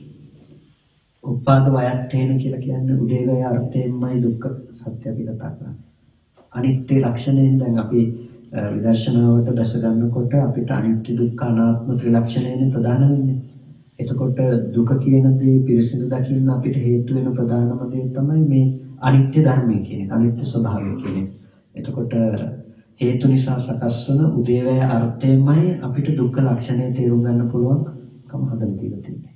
උපාද වයට්ඨේන කියලා කියන්නේ උදේවැය අර්ථයෙන්මයි දුක්ඛ සත්‍ය අපි කතා කරන්නේ. අනිත්‍ය ලක්ෂණයෙන් දැන් අපි විදර්ශනාවට දැස ගන්නකොට අපිට අනිත්‍ය දුක්ඛ අනාත්ම ත්‍රිලක්ෂණයනේ ප්‍රධාන වෙන්නේ. එතකොට දුක කියන දේ පිරිසිදු දකින්න අපිට හේතු වෙන ප්‍රධානම දේ තමයි මේ අනිත්‍ය ධර්මය කියන එක, අනිත්‍ය ස්වභාවය කියන එක. එතකොට හේතු නිසා සකස් වන උදේවැය අර්ථයමයි අපිට දුක්ඛ ලක්ෂණය තේරුම් ගන්න පුළුවන්කම හදලා දීලා තියෙන්නේ.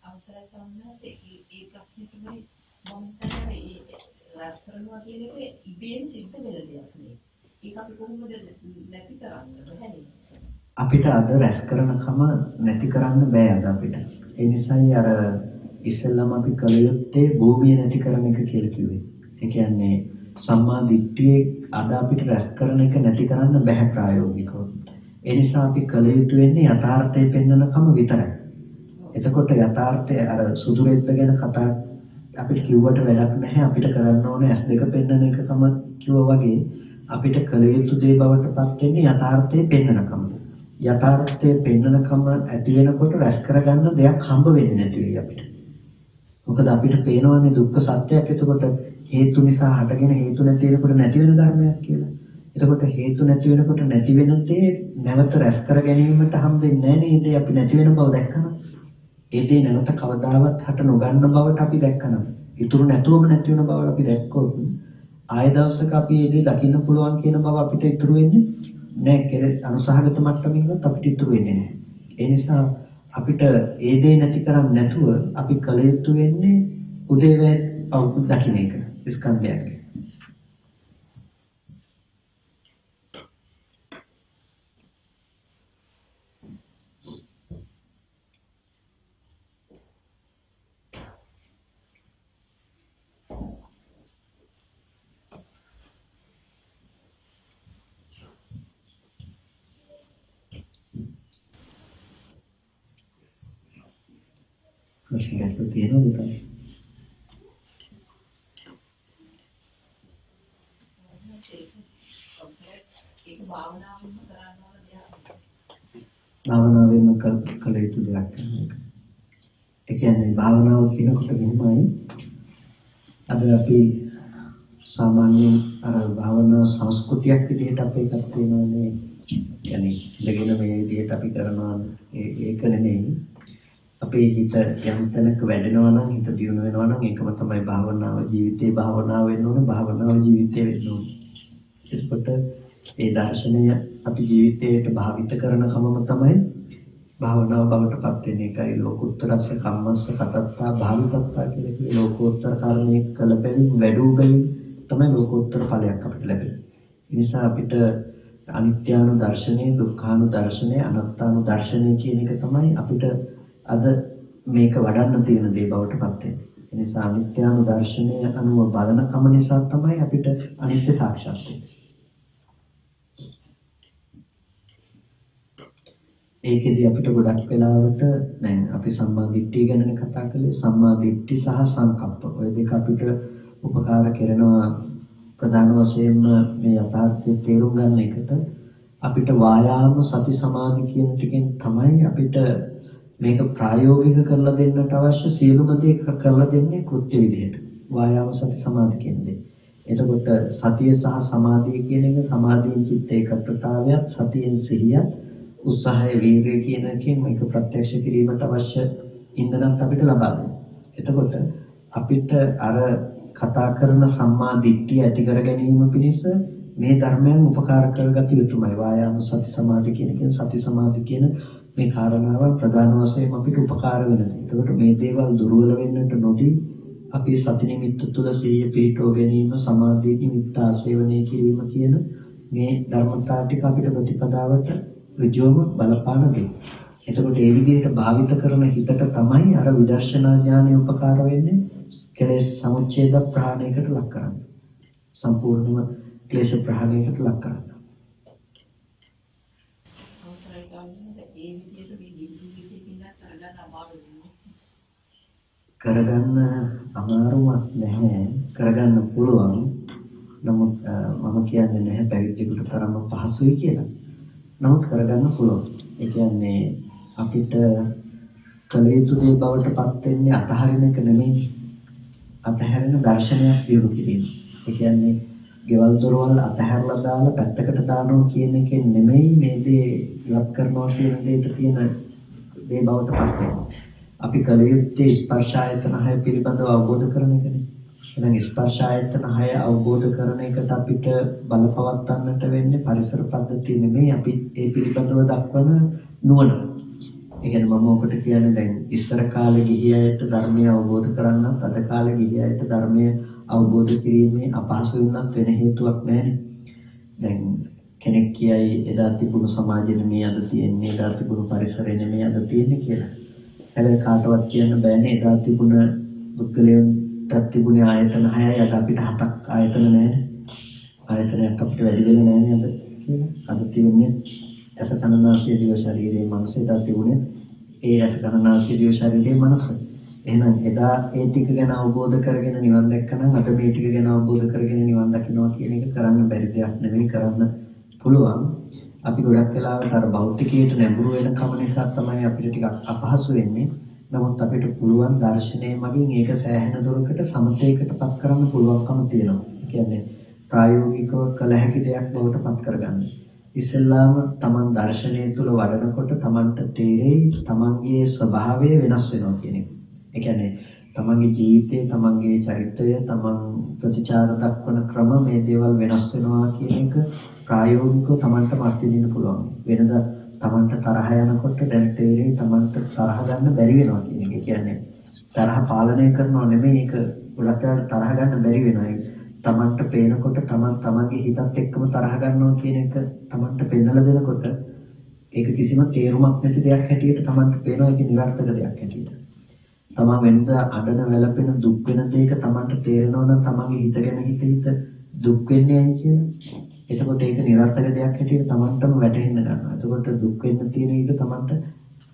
අවසරයි සම්මත ඒ ප්‍රශ්නෙටමයි මම හිතන්නේ රැස් කරනවා කියන එක ඉබේම සිද්ධ වෙන දෙයක් නේ. ඒක අපි කොහොමද නැති කරන්නේ බැහැ. අපිට අද රැස් කරනකම නැති කරන්න බෑ අද අපිට. ඒ නිසායි අර ඉස්සෙල්ලාම අපි කල යුත්තේ භූමිය නැති කරන එක කියලා කිව්වේ. ඒ කියන්නේ සම්මා දිට්ඨියේ අද අපිට රැස් කරන එක නැති කරන්න බෑ ප්‍රායෝගිකව. ඒ නිසා අපි කල යුතු වෙන්නේ යථාර්ථය පෙන්වනකම විතරයි. එතකොට යථාර්ථය අර සුදු රෙද්ද ගැන කතා අපිට කිව්වට වැඩක් නැහැ. අපිට කරන්න ඕනේ S2 පෙන්වන එකකම කිව්වා වගේ අපිට කල යුතු දේ බවට පත් වෙන්නේ යථාර්ථය පෙන්වනකම. යථාර්ථය පෙන්වනකම ඇති වෙනකොට රැස් කරගන්න දෙයක් හම්බ වෙන්නේ නැති වෙයි අපිට. මොකද අපිට පේනවනේ දුක්ඛ සත්‍යයක්. එතකොට හේතු නිසා හටගෙන හේතු නැති වෙනකොට නැති වෙන ධර්මයක් කියලා. එතකොට හේතු නැති වෙනකොට නැති වෙන දේ නැවත රැස් කර ගැනීමට හම්බෙන්නේ නැහැ නේද? අපි නැති වෙන බව දැක්කම ඒ දේ නැවත කවදාවත් හට නොගන්න බවට අපි දැක්කනම් ඉතුරු නැතුවම නැති වෙන බව අපි දැක්කොත් ආය දවසක අපි ඒ දේ දකින්න පුළුවන් කියන බව අපිට ඉතුරු වෙන්නේ නැහැ. කෙලෙස් අනුසහගත මට්ටමින්වත් අපිට ඉතුරු වෙන්නේ නැහැ. ඒ නිසා අපිට ඒ දේ නැති කරන්නේ නැතුව අපි කල යුතු වෙන්නේ උදේවැය දකින්න එක ස්කන්ධයක්. ප්‍රශ්නයක් තියෙනවද තමයි? ඒක භාවනාවෙන්ම කරන්න ඕන දෙයක්. භාවනාවෙන්ම කළ යුතු දෙයක්. ඒ කියන්නේ භාවනාව කියනකොට මෙහෙමයි. අද අපි සාමාන්‍යයෙන් අර භාවනා සංස්කෘතියක් විදිහට අපේ එකක් තියෙනවානේ. يعني ඉඳගෙන මේ විදිහට අපි කරනවා ඒක නෙමෙයි. අපේ හිත යම් තැනක වැඩෙනවා නම් හිත දියුණු වෙනවා නම් ඒකම තමයි භාවනාව. ජීවිතේ භාවනාව වෙන්න ඕනේ. භාවනාව ජීවිතේ වෙන්න ඕනේ. ඒකට ඒ දර්ශනය අපි ජීවිතයට භාවිත කරන කමම තමයි භාවනාව බවට පත් වෙන එකයි. ලෝකෝත්තරස්ස කම්මස්ස කතත්තා භාවිතත්තා කියලා කියේ ලෝකෝත්තර කර්මයේ කළ බැවින් වැඩූ බැවින් තමයි ලෝකෝත්තර ඵලයක් අපිට ලැබෙන්නේ. ඒ නිසා අපිට අනිත්‍යානු දර්ශනය, දුක්ඛානු දර්ශනය, අනාත්මානු දර්ශනය කියන එක තමයි අපිට අද මේක වඩන්න තියෙන දේ බවට පත් වෙන්නේ. ඒ නිසා අනිත්‍යානු දර්ශනය අනුව බලන කම නිසා තමයි අපිට අනිත්‍ය සාක්ෂාත් වෙන්නේ. ඒකෙදි අපිට ගොඩක් වෙලාවට දැන් අපි සම්මා දිට්ඨිය ගැන කතා කළේ. සම්මා දිට්ඨි සහ සංකප්ප ඔය දෙක අපිට උපකාර කරනවා. ප්‍රධාන වශයෙන්ම මේ යථාර්ථය තේරුම් ගන්න එකට අපිට වායාම සති සමාධි කියන ටිකෙන් තමයි අපිට මේක ප්‍රායෝගික කරලා දෙන්නට අවශ්‍ය සියලුම දේ කරලා දෙන්නේ කෘත්‍ය විදිහට. වායාම සති සමාධි කියන්නේ. එතකොට සතිය සහ සමාධිය කියන එක සමාධියෙන් චිත්ත ඒකත්වතාවයත් සතියෙන් සිහියත් උත්සාහය වීර්යය කියන එකෙන් මේක ප්‍රත්‍යක්ෂ කිරීමට අවශ්‍ය ඉන්ධනත් අපිට ලබා දෙනවා. එතකොට අපිට අර කතා කරන සම්මා දිට්ඨිය ඇති කර ගැනීම පිණිස මේ ධර්මයන් උපකාර කරගත යුතුමයි. වායාම සති සමාධි කියන එකෙන් සති සමාධි කියන මේ කාරණාව ප්‍රධාන වශයෙන් අපිට උපකාර වෙනවා. එතකොට මේ දේවල් දුර්වල වෙන්නට නොදී අපි සති නිමිත්ත තුළ සිහිය පිහිටව ගැනීම, සමාධි නිමිත්ත ආශේවනය කිරීම කියන මේ ධර්මතාව ටික අපිට ප්‍රතිපදාවට ඍජුවම බලපාන දේ. එතකොට ඒ විදිහට භාවිත කරන හිතට තමයි අර විදර්ශනා ඥානය උපකාර වෙන්නේ. කෙලෙස් සමුච්ඡේද ප්‍රහාණයකට ලක් කරන්න. සම්පූර්ණම ක්ලේශ ප්‍රහාණයකට ලක් කරන්න. කරගන්න අමාරුවක් නැහැ. කරගන්න පුළුවන්. නමුත් මම කියන්නේ නැහැ පැවිද්දෙකුට තරම පහසුයි කියලා. නමුත් කරගන්න පුළුවන්. ඒ කියන්නේ අපිට කල යුතු දේ බවට පත් වෙන්නේ අතහරින එක නෙමෙයි. අතහැරෙන දර්ශනයක් දියුණු කිරීම. ඒ කියන්නේ ගෙවල් දොරවල් අතහැරලා දාලා පැත්තකට දානවා කියන එකෙන් නෙමෙයි මේ දේ ඉවත් කරනවා කියන දෙයට තියෙන දේ බවට පත් වෙන්නේ. අපි කල යුත්තේ ස්පර්ශ ආයතන 6 පිළිබඳව අවබෝධ කරන එකනේ. එහෙනම් ස්පර්ශ ආයතන 6 අවබෝධ කරන එකට අපිට බලපවත්වන්නට වෙන්නේ පරිසර පද්ධතිය නෙමෙයි අපි ඒ පිළිබඳව දක්වන නුවණ. ඒ කියන්නේ මම ඔකට කියන්නේ දැන් ඉස්සර කාලේ ගිහි අයට ධර්මය අවබෝධ කරගන්නත් අද කාලේ ගිහි අයට ධර්මය අවබෝධ කිරීමේ අපහසු වෙනත් වෙන හේතුවක් නැහැ. දැන් කෙනෙක් කියයි එදා තිබුණු සමාජෙ නෙමෙයි අද තියෙන්නේ, එදා තිබුණු පරිසරෙ නෙමෙයි අද තියෙන්නේ කියලා. හැබැයි කාටවත් කියන්න බෑනේ එදා තිබුණ පුද්ගලයන්ට තිබුණේ ආයතන 6යි අද අපිට 7ක් ආයතන නැහැ. ආයතනයක් අපිට වැඩි වෙන්නේ නැහැ නේද කියලා. අද තියෙන්නේ ඇස කන නාසය දිව ශරීරයේ මනස. එදා තිබුණේ ඒ ඇස කන නාසය දිව ශරීරයේ මනස. එහෙනම් එදා ඒ ටික ගැන අවබෝධ කරගෙන නිවන් දැක්කනම් අද මේ ටික ගැන අවබෝධ කරගෙන නිවන් දකින්නවා කියන එක කරන්න බැරි දෙයක් නෙවෙයි, කරන්න පුළුවන්. අපි ගොඩක් වෙලාවට අර භෞතිකයට නැඹුරු වෙන කම නිසා තමයි අපිට ටිකක් අපහසු වෙන්නේ. නමුත් අපිට පුළුවන් දර්ශනය මගින් ඒක සෑහෙන දුරකට සමතේකටපත් කරන්න පුළුවන්කම තියෙනවා. ඒ කියන්නේ ප්‍රායෝගිකව කළ හැකි දෙයක් බවට පත් කරගන්න. ඉස්සෙල්ලාම තමන් දර්ශනය තුළ වඩනකොට තමන්ට තේරෙයි තමන්ගේ ස්වභාවය වෙනස් වෙනවා කියන එක. ඒ කියන්නේ තමන්ගේ ජීවිතේ, තමන්ගේ චරිතය, තමන් ප්‍රතිචාර දක්වන ක්‍රම මේ දේවල් වෙනස් වෙනවා කියන එක ප්‍රායෝගිකව තමන්ට මතෙදින්න පුළුවන්. වෙනද තමන්ට තරහ යනකොට දැන් තේරෙයි තමන්ට තරහ ගන්න බැරි වෙනවා කියන එක. කියන්නේ තරහ පාලනය කරනව නෙමෙයි, ඒක ගොඩක් වෙලාවට තරහ ගන්න බැරි වෙනවා. තමන්ට පේනකොට තමන්ගේ හිතත් එක්කම තරහ ගන්නවා කියන එක තමන්ට පෙන්නලා දෙනකොට ඒක කිසිම තේරුමක් නැති දෙයක් හැටියට තමන්ට පේනවා. ඒක නිර්ර්ථක දෙයක් හැටියට. තමන් වෙනද අඬන වැළපෙන දුක් වෙන දෙයක තමන්ට තේරෙනවා නම් තමන්ගේ හිත ගැන හිත දුක් වෙන්නේ ඇයි කියලා. එතකොට ඒක නිර්ර්ථක දෙයක් හැටියට තමන්ටම වැටහෙන්න ගන්නවා. එතකොට දුක් වෙන්න තියෙන එක තමන්ට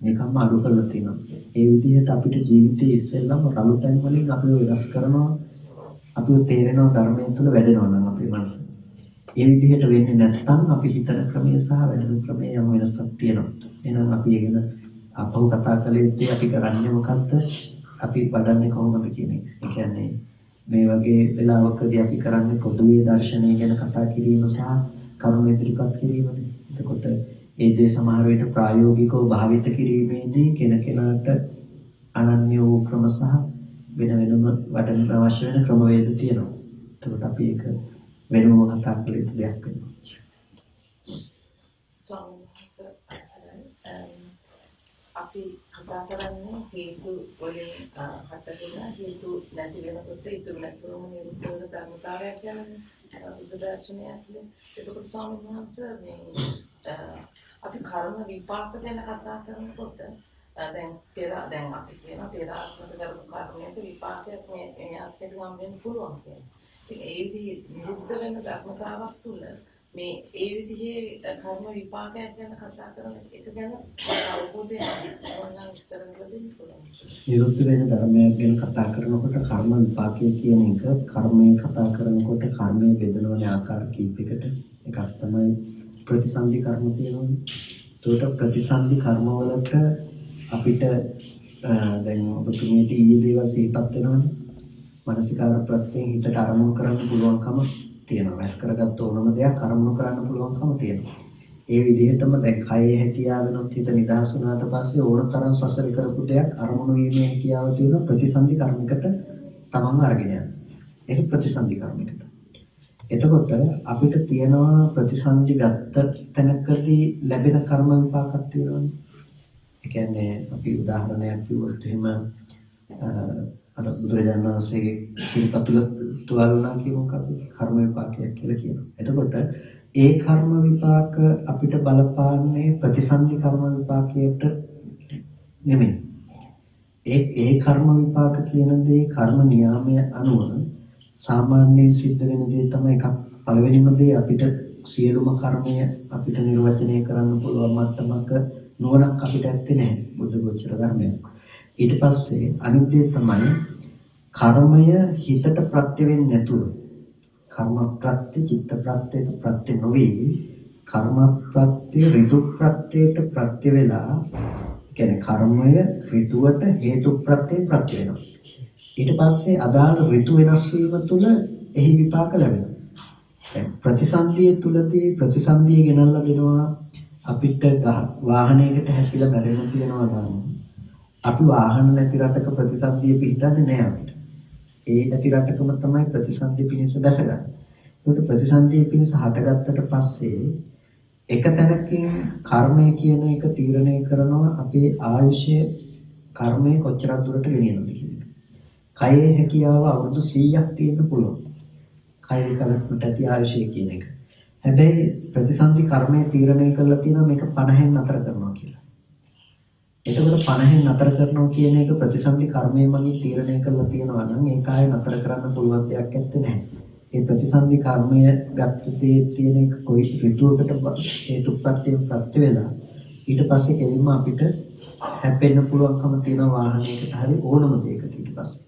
නිකම්ම අඩු කරලා තියෙනවා. ඒ විදිහට අපිට ජීවිතයේ ඉස්සෙල්ලාම රළු තැන් වලින් අපිව වෙනස් කරනවා. අපිව තේරෙනවා ධර්මයෙන් තුල වැඩෙනවා නම් අපේ මනස. ඒ විදිහට වෙන්නේ නැත්නම් අපි හිතන ක්‍රමය සහ වැඩෙන ක්‍රමය යම් වෙනසක් තියෙනවා. එහෙනම් අපි ඒකන අපව කතා කළ යුත්තේ අපි කරන්නේ මොකද්ද? අපි වඩන්නේ කොහොමද කියන එක. ඒ කියන්නේ මේ වගේ වෙලාවකදී අපි කරන්නේ පොදුවේ දර්ශනය ගැන කතා කිරීම සහ කරුණු ඉදිරිපත් කිරීමනේ. එතකොට ඒ දේ සමහර විට ප්‍රායෝගිකව භාවිත කිරීමේදී කෙනකෙනාට අනන්‍ය වූ ක්‍රම සහ වෙන වෙනම වඩන්න අවශ්‍ය වෙන ක්‍රමවේද තියෙනවා. එතකොට අපි ඒක වෙනම කතා කළ යුතු දෙයක් වෙනවා. අපි කතා කරන්නේ හේතු වලින් හටගෙන හේතු නැති වෙනකොට ඉතුරු නැතුවම නිරුද්ධ වෙන ධර්මතාවයක් ගැන බුද්ධ දර්ශනය ඇතුලේ. එතකොට ස්වාමීන් වහන්සේ මේ අපි කර්ම විපාක ගැන කතා කරනකොට දැන් අපි කියන පෙර ආත්මක කරපු කර්මයක විපාකයක් මේ ආත්මෙට ගම් වෙන්න පුළුවන් කියලා. ඉතින් ඒ විදිහේ නිරුද්ධ වෙන ධර්මතාවක් තුල මේ ඒ විදිහේ කර්ම විපාකයක් ගැන කතා කරන එක ගැන අවබෝධය ඕනනම් විස්තර කරලා දෙන්න පුළුවන්. නිරුද්ධ වෙන ධර්මයක් ගැන කතා කරනකොට කර්ම විපාකය කියන එක කර්මයේ කතා කරනකොට කර්මයේ බෙදෙනවනේ ආකාර කීපයකට. එකක් තමයි ප්‍රතිසන්දි කර්ම කියනෝනේ. ඒකට ප්‍රතිසන්දි කර්ම වලට අපිට දැන් ඔබතුමීට ඊයේ දේවල් සිහිපත් වෙනවනේ. මානසිකාර ප්‍රත්‍යයෙන් හිතට අරමුණු කරන්න පුළුවන්කම තියෙනවා. වැස් කරගත්ත ඕනම දෙයක් අරමුණු කරන්න පුළුවන්කම තියෙනවා. ඒ විදිහටම දැන් කයේ හැකියාවෙනොත් හිත නිදහස් වුණාට පස්සේ ඕන තරම් සසර කරපු දෙයක් අරමුණු වීමේ හැකියාව තියෙන ප්‍රතිසන්දි කර්මයකට තමන්ව අරගෙන යනවා. ඒක ප්‍රතිසන්දි කර්මයකට. එතකොට අපිට තියෙනවා ප්‍රතිසන්දි ගත්ත තැනකදී ලැබෙන කර්ම විපාකයක් තියෙනවානේ. ඒ කියන්නේ අපි උදාහරණයක් කිව්වොත් එහෙම අර බුදුරජාණන් වහන්සේගේ ශිල්පතුල තුවාලුණා කියමුකෝ අපි කර්ම විපාකයක් කියලා කියනවා. එතකොට ඒ කර්ම විපාක අපිට බලපාන්නේ ප්‍රතිසන්දි කර්ම විපාකයට නෙමෙයි. ඒ කර්ම විපාක කියන දේ කර්ම නියාමය අනුව සාමාන්‍යයෙන් සිද්ධ වෙන දේ තමයි එකක්. පළවෙනිම දේ අපිට සියලුම කර්මය අපිට නිර්වචනය කරන්න පුළුවන් මට්ටමක නුවණක් අපිට ඇත්තේ නැහැ බුද්ධ ගෝචර ධර්මයක්. ඊට පස්සේ අනිත් දේ තමයි කර්මය හිතට ප්‍රත්‍ය වෙන්නේ නැතුව කර්ම ප්‍රත්‍ය චිත්ත ප්‍රත්‍යට ප්‍රත්‍ය නොවේ කර්ම ප්‍රත්‍ය ඍතු ප්‍රත්‍යයට ප්‍රත්‍ය වෙලා කියන්නේ කර්මය ඍතුවට හේතු ප්‍රත්‍ය ප්‍රත්‍ය වෙනවා. ඊට පස්සේ අදාළ ඍතු වෙනස් වීම තුළ එහි විපාක ලැබෙනවා. දැන් ප්‍රතිසන්දිය තුලදී ප්‍රතිසන්දිය ගෙනල්ලා දෙනවා අපිට වාහනයකට හැපිලා මැරෙන්න තියෙනවා නම් අපි වාහන නැති රටක ප්‍රතිසන්දිය පිහිටන්නේ නැහැ අපිට. ඒ නැති රටකම තමයි ප්‍රතිසන්දිය පිණිස දැසගන්නේ. ඒකට ප්‍රතිසන්දිය පිණිස හටගත්තට පස්සේ එක තැනකින් කර්මය කියන එක තීරණය කරනවා අපේ ආයුෂය කර්මය කොච්චරක් දුරට ගෙනියනවද කියන එක. කයේ හැකියාව අවුරුදු 100ක් තියෙන්න පුළුවන්. කයේ කලකට ඇති ආයුෂය කියන එක. හැබැයි ප්‍රතිසන්දි කර්මය තීරණය කරලා තියෙනවා මේක 50න් නතර කරනවා කියලා. එතකොට 50න් නතර කරනවා කියන එක ප්‍රතිසන්දි කර්මය මගින් තීරණය කරලා තියෙනවා නම් ඒක ආයෙ නතර කරන්න පුළුවන් දෙයක් නැත්තේ නෑ. ඒ ප්‍රතිසන්දි කර්මය ගත්ත දේ තියෙන එක කොයි ඍතුවකට හේතුප්‍රත්‍ය ප්‍රත්‍ය වෙලා ඊට පස්සේ කෙලින්ම අපිට හැපෙන්න පුළුවන්කම තියෙන වාහනයකට හරි ඕනම දෙයකට ඊට පස්සේ.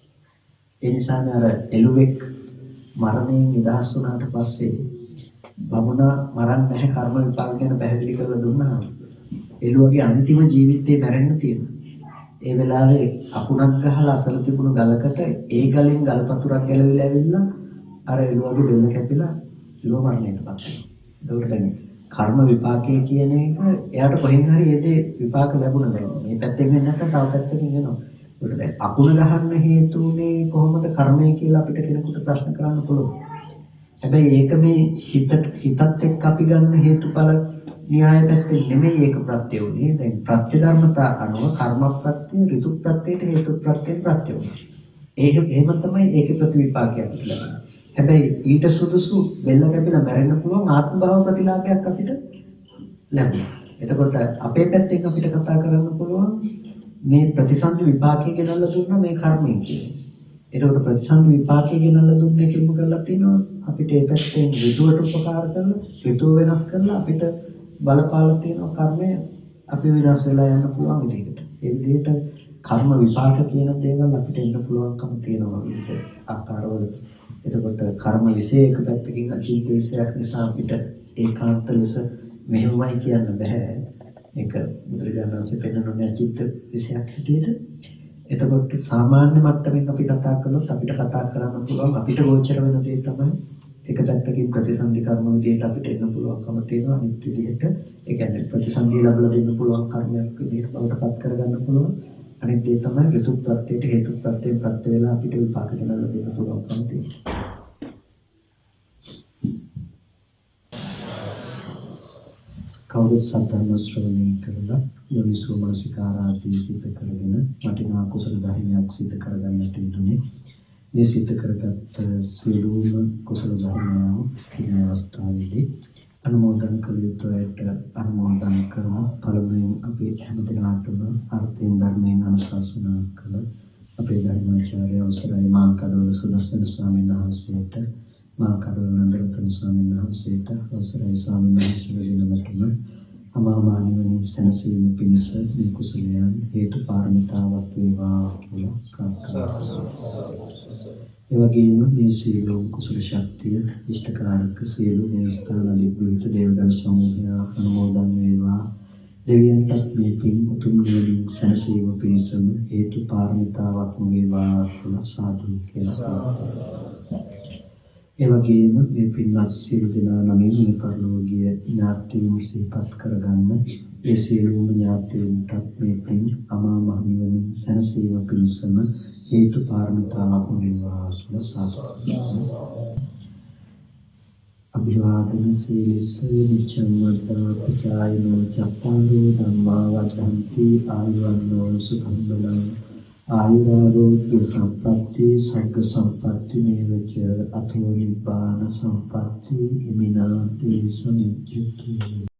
ඒ නිසානේ අර එළුවෙක් මරණයෙන් නිදහස් වුණාට පස්සේ බමුණා මරන්නේ නැහැ කර්ම විපාක ගැන පැහැදිලි කරලා දුන්නා. එළුවගේ අන්තිම ජීවිතේ මැරෙන්න තියෙනවා. ඒ වෙලාවේ අකුණක් ගහලා අසල තිබුණු ගලකට ඒ ගලෙන් ගල් පතුරක් ගැලවිලා ඇවිල්ලා අර එළුවගේ බෙල්ල කැපිලා එළුව මරණයටපත් වෙනවා. ඒකට දැන් කර්ම විපාකය කියන එක එයාට කොහෙන් හරි ඒ දේ විපාක ලැබුණා දැන්. මේ පැත්තෙන් වෙන්නේ නැත්නම් තව පැත්තකින් වෙනවා. ඒකට දැන් අකුණ ගහන්න හේතුනේ කොහොමද කර්මය කියලා අපිට කෙනෙකුට ප්‍රශ්න කරන්න පුළුවන්. හැබැයි ඒක මේ හිතත් එක්ක අපි ගන්න හේතුඵල න්‍යාය පැත්තෙන් නෙමෙයි ඒක ප්‍රත්‍ය උනේ. දැන් ප්‍රත්‍ය ධර්මතා අනුව කර්ම ප්‍රත්‍ය, ඍතු ප්‍රත්‍යයට හේතු ප්‍රත්‍යෙන් ප්‍රත්‍ය උනේ. එහෙම තමයි ඒකේ ප්‍රතිවිපාකයක් අපිට ලැබෙන්නේ. හැබැයි ඊට සුදුසු බෙල්ල කැපිලා මැරෙන්න පුළුවන් ආත්ම භාව ප්‍රතිලාභයක් අපිට ලැබෙනවා. එතකොට අපේ පැත්තෙන් අපිට කතා කරන්න පුළුවන් මේ ප්‍රතිසන්දි විපාකය ගෙනල්ලා දුන්නා මේ කර්මයෙන් කියන්නේ. ඒකට ප්‍රතිසන්දි විපාකය ගෙනල්ලා දුන්නේ කිම කරලා තිනවා අපිට ඒ පැත්තෙන් ඍතුවට උපකාර කරලා ඍතුව වෙනස් කරලා අපිට බලපාලා තියෙන කර්මය අපි වෙනස් වෙලා යන්න පුළුවන් විදිහට. ඒ විදිහට කර්ම විපාක කියන දේවල් අපිට එන්න පුළුවන්කම තියෙනවා විදිහට ආකාරවල. එතකොට කර්ම විශේෂ එක පැත්තකින් අචීත විශේෂයක් නිසා අපිට ඒකාන්ත ලෙස මෙහෙමයි කියන්න බෑ. ඒක බුදුරජාණන් වහන්සේ පෙන්වන්නේ අචීත විශේෂයක් හැටියට. එතකොට සාමාන්‍ය මට්ටමින් අපි කතා කළොත් අපිට කතා කරන්න පුළුවන් අපිට ගෝචර වෙන දේ තමයි එක පැත්තකින් ප්‍රතිසන්දි කර්ම විදිහට අපිට එන්න පුළුවන්කම තියෙනවා අනිත් විදිහට ඒ කියන්නේ ප්‍රතිසන්දි ලැබලා දෙන්න පුළුවන් කර්මයක් විදිහට බවට පත් කරගන්න පුළුවන් අනිත් දේ තමයි ඍතු ප්‍රත්‍යයට හේතු ප්‍රත්‍යයෙන් ප්‍රත්‍ය වෙලා අපිට විපාක දෙන්නලා දෙන්න පුළුවන්කම තියෙනවා. කවුරුත් සත්‍යම ශ්‍රවණය කරලා යෝනිසෝ මනසිකාරාදී සිද්ධ කරගෙන වටිනා කුසල ධර්මයක් සිද්ධ කරගන්නට යුතුනේ. මේ සිද්ධ කරගත් සියලුම කුසල ධර්මයන් මේ අවස්ථාවේදී අනුමෝදන් කළ යුතුයට අනුමෝදන් කරමු. පළමුවෙන් අපි හැමදෙනාටම අර්ථයෙන් ධර්මයෙන් අනුශාසනා කළ අපේ ධර්මාචාර්ය අවසරයි මාංකඩවල සුදස්සන ස්වාමීන් වහන්සේට, මාංකඩවල නන්දරත්න ස්වාමීන් වහන්සේට අවසරයි ස්වාමීන් වහන්සේලා දෙනමතුම අමා මහ නිවනින් සැනසීම පිණිස මේ කුසලයන් හේතු පාරමිතාවක් වේවා කියලා ප්‍රාර්ථනා කරනවා. ඒ වගේම මේ සියලු කුසල ශක්තිය ඉෂ්ඨකාරක සියලු මේ ස්ථාන අධිග්‍රහිත දේවදන් සමූහය අනුමෝදන් වේවා. දෙවියන්ටත් මේ පින් උතුම් නිවනින් සැනසීම පිණිසම හේතු පාරමිතාවක් වේවා කියලා සාදු කියලා ප්‍රාර්ථනා කරනවා. ඒ වගේම මේ පින්වත් සියලු දෙනා නමින් මේ පරිලෝකීය ඥාතීන් සිහිපත් කරගන්න ඒ සියලුම ඥාතීන්ට මේ පින් අමා මහ නිවනින් සැනසීම පිණිසම හේතු පාරමිතාවක් වේවා කියලා සාදුකාරයි. අභිවාදන සීලස නිච්ඡං වද්දා පචායනෝ චත්තාරෝ ධම්මා වද්දන්ති ආයුවන්නෝ සුඛං බලං ආයුරාෝග්‍ය සම්පatti සග්ග සම්පatti මේවච අතෝ නිබ්බාන සම්පatti හිමිනාතේ සමිච්ඡති.